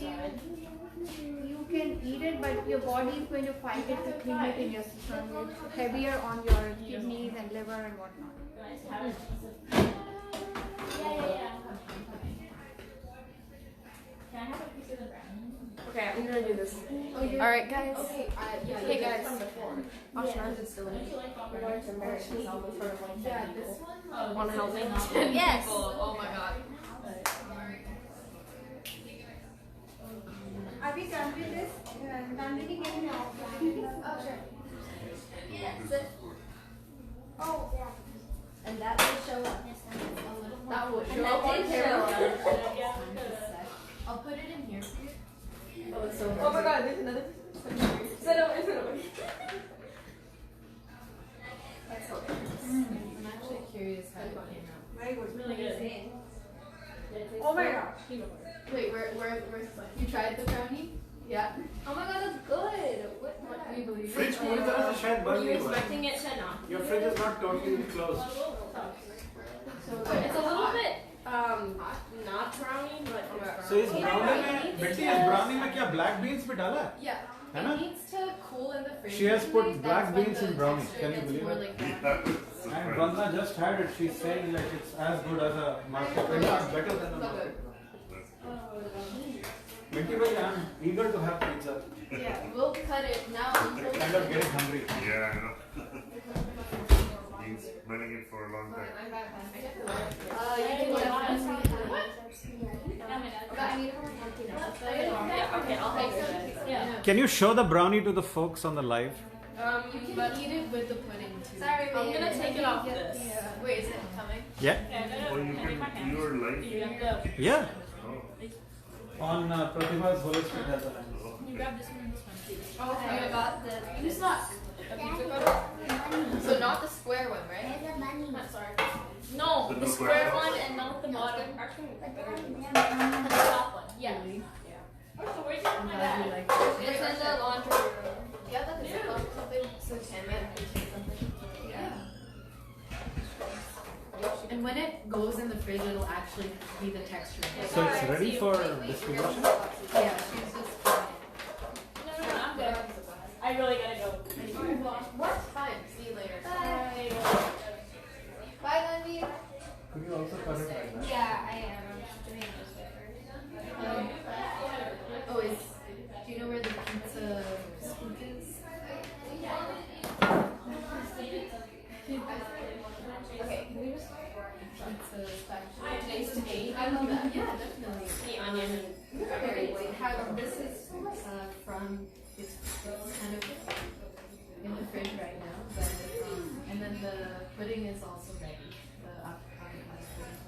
[SPEAKER 6] you can eat it, but your body is going to fight it to clean it in your system. It's heavier on your kidneys and liver and whatnot.
[SPEAKER 8] Can I have a piece of the brownie? Okay, I'm gonna do this.
[SPEAKER 3] Alright, guys.
[SPEAKER 8] Okay,
[SPEAKER 3] Hey, guys.
[SPEAKER 8] Oshna, is it still in?
[SPEAKER 3] Yeah, this one.
[SPEAKER 8] Want to help me?
[SPEAKER 3] Yes. Oh my god.
[SPEAKER 6] I Are we done with this? Done with the game now?
[SPEAKER 4] Oh, sure.
[SPEAKER 9] This is good.
[SPEAKER 4] Oh, yeah. And that will show up.
[SPEAKER 3] That will
[SPEAKER 4] And
[SPEAKER 3] show
[SPEAKER 4] that
[SPEAKER 3] up on
[SPEAKER 4] did show
[SPEAKER 3] camera.
[SPEAKER 4] up.
[SPEAKER 3] I'll put it in here for you.
[SPEAKER 5] Oh, so. Oh my God, there's another. Sit over.
[SPEAKER 3] I'm actually curious how it came out.
[SPEAKER 6] Very good.
[SPEAKER 5] Really good.
[SPEAKER 6] Oh my God.
[SPEAKER 3] Wait, you tried the brownie? Yeah.
[SPEAKER 4] Oh my God, that's good. What
[SPEAKER 3] Do you believe
[SPEAKER 1] Fridge
[SPEAKER 3] it?
[SPEAKER 1] पूरी तरह से शायद
[SPEAKER 8] Were
[SPEAKER 1] बंद
[SPEAKER 8] you
[SPEAKER 1] नहीं हुआ है.
[SPEAKER 8] expecting it to not?
[SPEAKER 1] Your fridge is not totally closed.
[SPEAKER 8] It's a little bit not brownie, but
[SPEAKER 1] So is brownie में बेटी इस brownie में क्या black beans भी डाला है?
[SPEAKER 3] Yeah.
[SPEAKER 1] है
[SPEAKER 3] It
[SPEAKER 1] ना?
[SPEAKER 3] needs to cool in the fridge.
[SPEAKER 1] She has put
[SPEAKER 3] overnight.
[SPEAKER 1] black
[SPEAKER 3] That's when
[SPEAKER 1] beans
[SPEAKER 3] the
[SPEAKER 1] in brownie.
[SPEAKER 3] texture
[SPEAKER 1] Can you
[SPEAKER 3] gets
[SPEAKER 1] believe
[SPEAKER 3] more
[SPEAKER 1] it?
[SPEAKER 3] like that.
[SPEAKER 1] And Vandana just had it. She's saying like it's as good as a market. In fact, better than a market. Minty bhai, I'm eager to have pizza.
[SPEAKER 3] Yeah, we'll cut it now. Until
[SPEAKER 1] Kind of getting hungry.
[SPEAKER 9] Yeah, I know. Been smelling it for a long time.
[SPEAKER 3] you can
[SPEAKER 8] okay, I'll help you. Yeah.
[SPEAKER 1] Can you show the brownie to the folks on the live?
[SPEAKER 3] You can eat it with the pudding too.
[SPEAKER 4] Sorry,
[SPEAKER 8] I'm gonna take it off this.
[SPEAKER 3] Wait, is it coming?
[SPEAKER 1] Yeah.
[SPEAKER 9] Oh, you can, you are live?
[SPEAKER 8] You have to.
[SPEAKER 1] Yeah.
[SPEAKER 9] Oh.
[SPEAKER 1] On Pratibha's Wholistic Health Alliance.
[SPEAKER 8] You grab this one and this one.
[SPEAKER 3] Oh, I got the. It's not. So not the square one, right?
[SPEAKER 8] Not sorry. No, the square one and not the bottom. Actually, the top one. Yeah. Oh, so where's your
[SPEAKER 3] I'm
[SPEAKER 8] my
[SPEAKER 3] glad you
[SPEAKER 8] bag?
[SPEAKER 3] like it.
[SPEAKER 4] It's in the laundry room.
[SPEAKER 3] Yeah, that's something. So can we something? Yeah. And when it goes in the fridge, it'll actually be the texture.
[SPEAKER 1] So it's ready for distribution?
[SPEAKER 3] Yeah, she's just.
[SPEAKER 8] No, I'm good. I really gotta go.
[SPEAKER 3] What time? See you later.
[SPEAKER 8] Bye.
[SPEAKER 4] Bye, Lenny.
[SPEAKER 1] Could you also cut it like that?
[SPEAKER 4] Yeah, I am. I'm just doing it this way first.
[SPEAKER 3] Oh, do you know where the pizza scoop is?
[SPEAKER 4] Okay, can we just
[SPEAKER 3] Pizza spatula. Taste to eat. I love that. Yeah, definitely.
[SPEAKER 8] The onion.
[SPEAKER 3] Okay, this is from, it's kind of in the fridge right now, but, and then the pudding is also ready, the avocado pudding.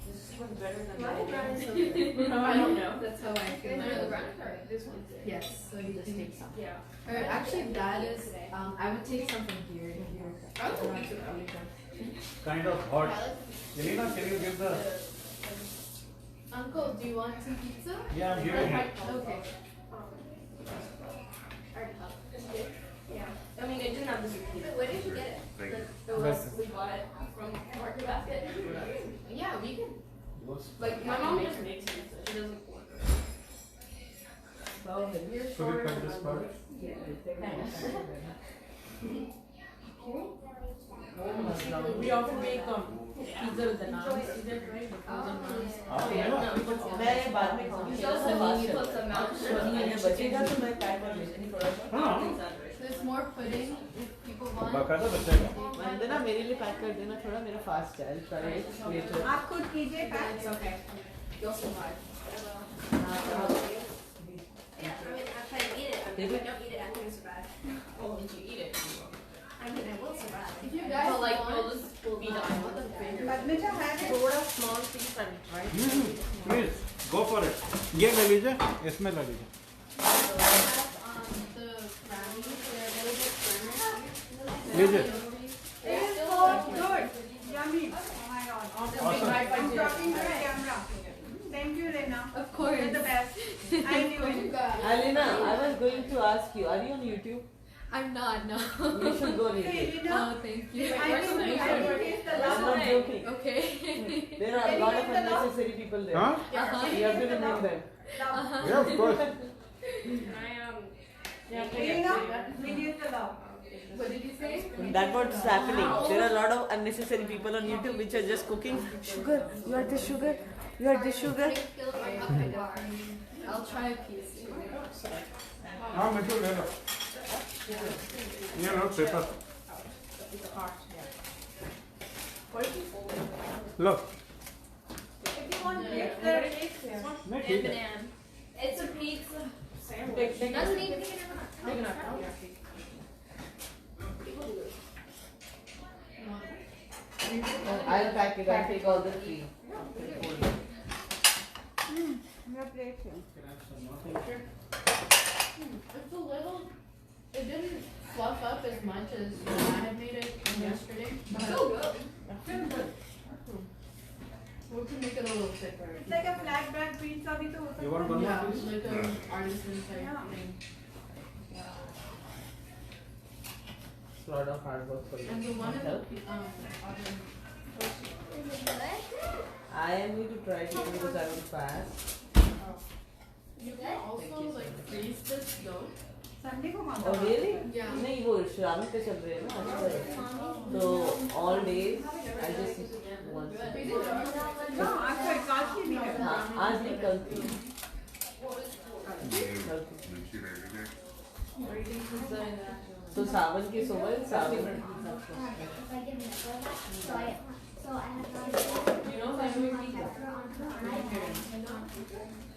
[SPEAKER 5] This one's better than
[SPEAKER 3] Why
[SPEAKER 5] mine.
[SPEAKER 3] brownies so good? I don't know, that's how I feel.
[SPEAKER 4] the brownies are
[SPEAKER 3] This one's yes, so you
[SPEAKER 5] Just
[SPEAKER 3] can
[SPEAKER 5] take some.
[SPEAKER 8] Yeah.
[SPEAKER 3] or actually that is, I would take some from here.
[SPEAKER 1] Kind of hot. Ilina, can you give the...
[SPEAKER 3] Uncle, do you want some pizza?
[SPEAKER 1] Yeah, I'm giving it.
[SPEAKER 3] Okay.
[SPEAKER 8] Yeah. I mean, it didn't have this.
[SPEAKER 4] Where did you get it?
[SPEAKER 9] Thank you.
[SPEAKER 8] We bought it from Market Basket.
[SPEAKER 3] Yeah, we can.
[SPEAKER 8] Like, my mom just makes it, so she doesn't work.
[SPEAKER 5] Well, then you're
[SPEAKER 1] Should we cut this part?
[SPEAKER 5] We often make pizza with the naans. Is that right? The frozen naans.
[SPEAKER 1] आपको मिला?
[SPEAKER 5] मैं बाद में खाऊंगी.
[SPEAKER 8] You put some milk.
[SPEAKER 5] ये बचेगा तो मैं पैक कर लेती थोड़ा सा.
[SPEAKER 1] हाँ.
[SPEAKER 3] There's more pudding if people want.
[SPEAKER 1] बाकायदा बचेगा.
[SPEAKER 5] वंदना मेरे लिए पैक कर देना थोड़ा मेरा फास्ट है. I'll try it later.
[SPEAKER 6] आप खुद कीजिए pack.
[SPEAKER 3] It's okay. You'll survive.
[SPEAKER 4] Yeah, I mean, I'll try to eat it. If I don't eat it, I'm going to survive.
[SPEAKER 8] Oh, did you eat it?
[SPEAKER 4] I mean, I will survive.
[SPEAKER 3] If you guys
[SPEAKER 8] Well, like,
[SPEAKER 3] want,
[SPEAKER 8] you'll just be done.
[SPEAKER 6] Badmita has it.
[SPEAKER 5] थोड़ा small piece and right.
[SPEAKER 1] Please, go for it. ये ले लीजिए, इसमें ले लीजिए.
[SPEAKER 3] I have the brownies. They're a little bit firmer.
[SPEAKER 1] लीजिए.
[SPEAKER 6] It is so good. Yummy. Oh my God.
[SPEAKER 1] Awesome.
[SPEAKER 6] I'm talking to the camera. Thank you, Lena.
[SPEAKER 3] Of course.
[SPEAKER 6] You're the best. I knew it.
[SPEAKER 5] Alina, I was going to ask you, are you on YouTube?
[SPEAKER 3] I'm not, no.
[SPEAKER 5] You should go read
[SPEAKER 6] Hey,
[SPEAKER 5] it.
[SPEAKER 6] Lena.
[SPEAKER 3] Oh, thank you.
[SPEAKER 6] I will taste the
[SPEAKER 5] I'm
[SPEAKER 6] love.
[SPEAKER 5] not joking.
[SPEAKER 3] Okay.
[SPEAKER 5] There are a lot of unnecessary people there.
[SPEAKER 1] Huh?
[SPEAKER 5] You have to remove them.
[SPEAKER 1] Yeah, of course.
[SPEAKER 6] Lena, we use the love.
[SPEAKER 3] What did you say?
[SPEAKER 5] That's what's happening. There are a lot of unnecessary people on YouTube which are just cooking. Sugar, you are the sugar. You are the sugar.
[SPEAKER 3] I'll try a piece.
[SPEAKER 1] हाँ मिठू ले लो. ये लो paper. लो.
[SPEAKER 6] If you want, there is.
[SPEAKER 1] नहीं ठीक है.
[SPEAKER 5] Take
[SPEAKER 4] Doesn't even take it
[SPEAKER 5] Big enough. I'll pack it. I'll take all the three.
[SPEAKER 6] Your plate here.
[SPEAKER 1] Can I have some more picture?
[SPEAKER 3] It's a little. It didn't fluff up as much as when I had made it yesterday.
[SPEAKER 4] So good.
[SPEAKER 3] Very good. We can make it a little thicker.
[SPEAKER 6] It's like a flatbread pizza bhi to ho sakta
[SPEAKER 1] You want
[SPEAKER 6] hai.
[SPEAKER 1] one more
[SPEAKER 3] Yeah,
[SPEAKER 1] piece?
[SPEAKER 3] like an artisan type
[SPEAKER 6] Yeah.
[SPEAKER 3] thing.
[SPEAKER 5] It's a lot of hard work for you.
[SPEAKER 3] And the one in the
[SPEAKER 5] Help?
[SPEAKER 3] oven.
[SPEAKER 4] Is it good?
[SPEAKER 5] I am going to try it because I will fast.
[SPEAKER 3] You can also like freeze this dough.
[SPEAKER 6] Sunday ko kaun
[SPEAKER 5] Oh
[SPEAKER 6] sa?
[SPEAKER 5] really?
[SPEAKER 3] Yeah.
[SPEAKER 5] नहीं वो श्रावण पे चल रहे हैं ना आजकल. So all days I just once.
[SPEAKER 6] No, aaj to Ekadashi bhi hai.
[SPEAKER 5] हाँ आज नहीं कल थी.
[SPEAKER 9] She ready there?
[SPEAKER 5] So सावन के सुबह सावन.
[SPEAKER 4] If I give me a that, so I have to
[SPEAKER 5] You know that we eat that.
[SPEAKER 4] pepper on her iPad,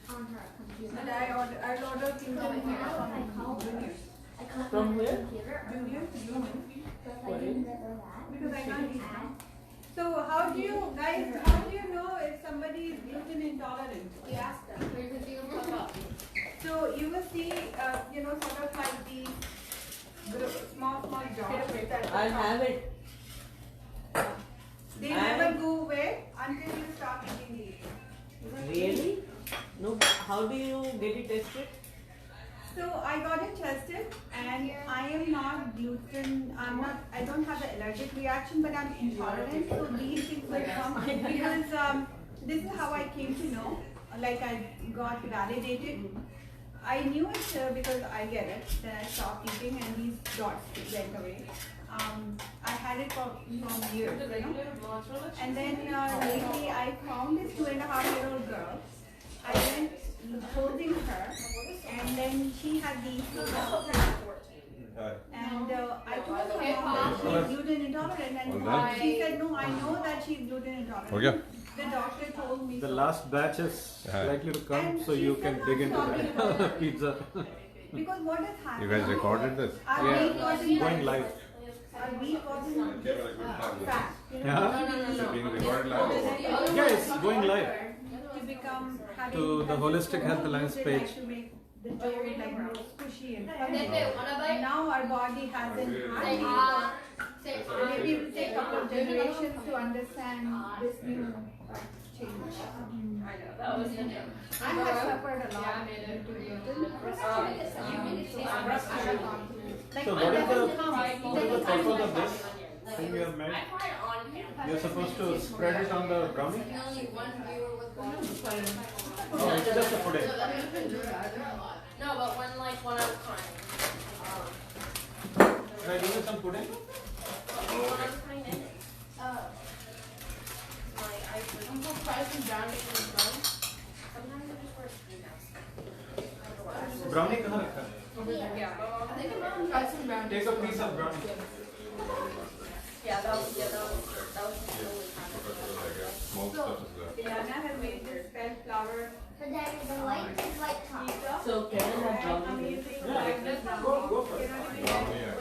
[SPEAKER 4] on her computer.
[SPEAKER 6] And I'll order Kim
[SPEAKER 4] So
[SPEAKER 6] Jong
[SPEAKER 4] now if I call her,
[SPEAKER 6] Junior.
[SPEAKER 4] I call her
[SPEAKER 5] From
[SPEAKER 4] on
[SPEAKER 5] where?
[SPEAKER 4] the computer.
[SPEAKER 6] Junior.
[SPEAKER 4] So if I give her that,
[SPEAKER 6] Because I can't eat
[SPEAKER 4] add.
[SPEAKER 6] now. So how do you know if somebody is gluten intolerant?
[SPEAKER 3] You ask them. Or you can see them pop up.
[SPEAKER 6] So you will see, sort of like the small dots that
[SPEAKER 5] I'll have it.
[SPEAKER 6] they never go away until you stop eating these.
[SPEAKER 5] Really? No. How do you get it tested?
[SPEAKER 6] So I got it tested, and I am not gluten. I don't have the allergic reaction, but I'm intolerant. So these things will come because this is how I came to know. Like I got validated. I knew it because I get it. Then I stopped eating, and these dots went away. I had it for years, and then lately I found this 2.5-year-old girl. I went holding her, and then she had these. And I told her mom that she's gluten intolerant, and she said, "No, I know that she's gluten intolerant." The doctor told me.
[SPEAKER 1] The
[SPEAKER 6] so.
[SPEAKER 1] last batch is likely to come,
[SPEAKER 6] And
[SPEAKER 1] so
[SPEAKER 6] she
[SPEAKER 1] you
[SPEAKER 6] said
[SPEAKER 1] can
[SPEAKER 6] not
[SPEAKER 1] dig into
[SPEAKER 6] stopping
[SPEAKER 1] the
[SPEAKER 6] her.
[SPEAKER 1] pizza.
[SPEAKER 6] Because what has happened?
[SPEAKER 10] You guys recorded this?
[SPEAKER 6] Our
[SPEAKER 1] Yeah.
[SPEAKER 6] meat wasn't
[SPEAKER 1] Going live.
[SPEAKER 6] Our meat wasn't fat.
[SPEAKER 1] Yeah?
[SPEAKER 10] Is it being recorded live?
[SPEAKER 1] Yeah, it's going live.
[SPEAKER 6] To become having
[SPEAKER 1] To the Wholistic Health Alliance
[SPEAKER 6] they
[SPEAKER 1] page.
[SPEAKER 6] like to make the dough like more squishy and
[SPEAKER 4] Then
[SPEAKER 6] funny.
[SPEAKER 4] they wanna bite.
[SPEAKER 6] Now our body hasn't
[SPEAKER 4] Say
[SPEAKER 6] had
[SPEAKER 4] ah. Say
[SPEAKER 6] it. Maybe it will take a couple of generations to understand this new change.
[SPEAKER 3] That was in
[SPEAKER 6] I have suffered a lot due to gluten. Like
[SPEAKER 1] So what is the purpose of this thing you have made?
[SPEAKER 8] I tried it on camera.
[SPEAKER 1] You're supposed to spread it on the brownie?
[SPEAKER 3] Only one viewer was watching.
[SPEAKER 1] Oh, it's just a pudding.
[SPEAKER 8] No, but when I was trying.
[SPEAKER 1] Should I give you some pudding?
[SPEAKER 8] When I was trying it. Like I could.
[SPEAKER 3] I'm gonna try some brownies in the front.
[SPEAKER 8] Sometimes I just wear screen
[SPEAKER 1] Brownie kahan rakha hai?
[SPEAKER 3] Yeah. I think I'm gonna try some brownies.
[SPEAKER 1] Take a piece of brownie.
[SPEAKER 8] Yeah, that was really kind of.
[SPEAKER 10] Small stuff is there.
[SPEAKER 6] Ilina has made this felt flour
[SPEAKER 4] But then the white is like top.
[SPEAKER 6] pizza.
[SPEAKER 5] So can I have
[SPEAKER 6] And
[SPEAKER 5] brownie?
[SPEAKER 6] amazing.
[SPEAKER 1] Go for it.
[SPEAKER 10] Brownie, yeah.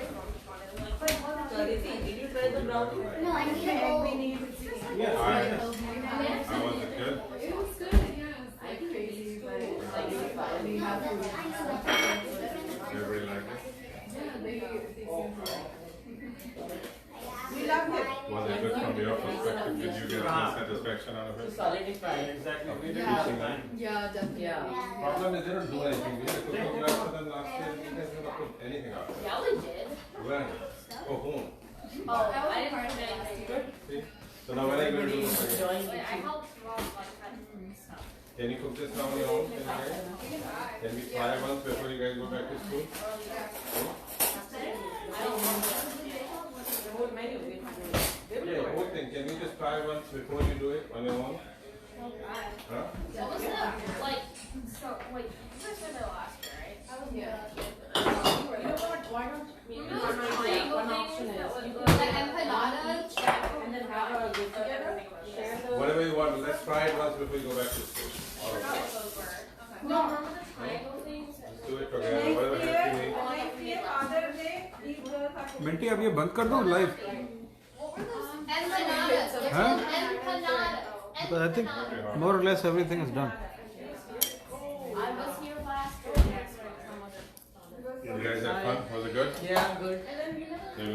[SPEAKER 5] Kariti, did you try the brownie?
[SPEAKER 4] No, I need a
[SPEAKER 6] And
[SPEAKER 4] bowl.
[SPEAKER 6] we need
[SPEAKER 1] Yeah,
[SPEAKER 10] I
[SPEAKER 1] fine.
[SPEAKER 10] was it good?
[SPEAKER 3] It was good, yes. I crazy, but like we have
[SPEAKER 4] I
[SPEAKER 3] food.
[SPEAKER 4] know that.
[SPEAKER 10] Everybody liked it?
[SPEAKER 3] Yeah, they seem to.
[SPEAKER 6] We loved it.
[SPEAKER 10] Was it good from your perspective? Did you get any satisfaction out of
[SPEAKER 5] To
[SPEAKER 10] it?
[SPEAKER 5] solidify it.
[SPEAKER 1] Exactly. We did
[SPEAKER 3] Yeah.
[SPEAKER 1] it time.
[SPEAKER 3] Yeah, definitely.
[SPEAKER 5] Yeah.
[SPEAKER 10] Problem is they don't do anything. We had a cooking class for them last year. You guys never put anything out.
[SPEAKER 8] Yeah, we did.
[SPEAKER 10] When? Oh, whom?
[SPEAKER 8] Oh, I didn't write anything.
[SPEAKER 10] See? So now when are you going to do this again?
[SPEAKER 5] Join
[SPEAKER 8] Like, I
[SPEAKER 5] the
[SPEAKER 8] helped Rob like cut stuff.
[SPEAKER 10] Can you cook this now on your own? Can we try once before you guys go back to school?
[SPEAKER 8] I don't know.
[SPEAKER 5] The whole menu. They will
[SPEAKER 10] Yeah, the
[SPEAKER 5] work.
[SPEAKER 10] whole thing. Can you just try once before you do it on your own? Huh?
[SPEAKER 8] What was the, like, so, wait, you guys were there last year, right?
[SPEAKER 3] Yeah.
[SPEAKER 5] You know what? Why don't one option is you could
[SPEAKER 3] Like empanadas.
[SPEAKER 5] and then have a get together, share the.
[SPEAKER 10] Whatever you want, let's try it once before you go back to school. All of us.
[SPEAKER 8] Those were. No, remember the triangle things?
[SPEAKER 10] Let's do it together.
[SPEAKER 1] बेंटी अब ये बंद कर दो live. Huh? Because I think more or less everything is done.
[SPEAKER 3] I was here last
[SPEAKER 10] You guys have fun? Was it good?
[SPEAKER 2] Yeah, I'm good.
[SPEAKER 10] You learned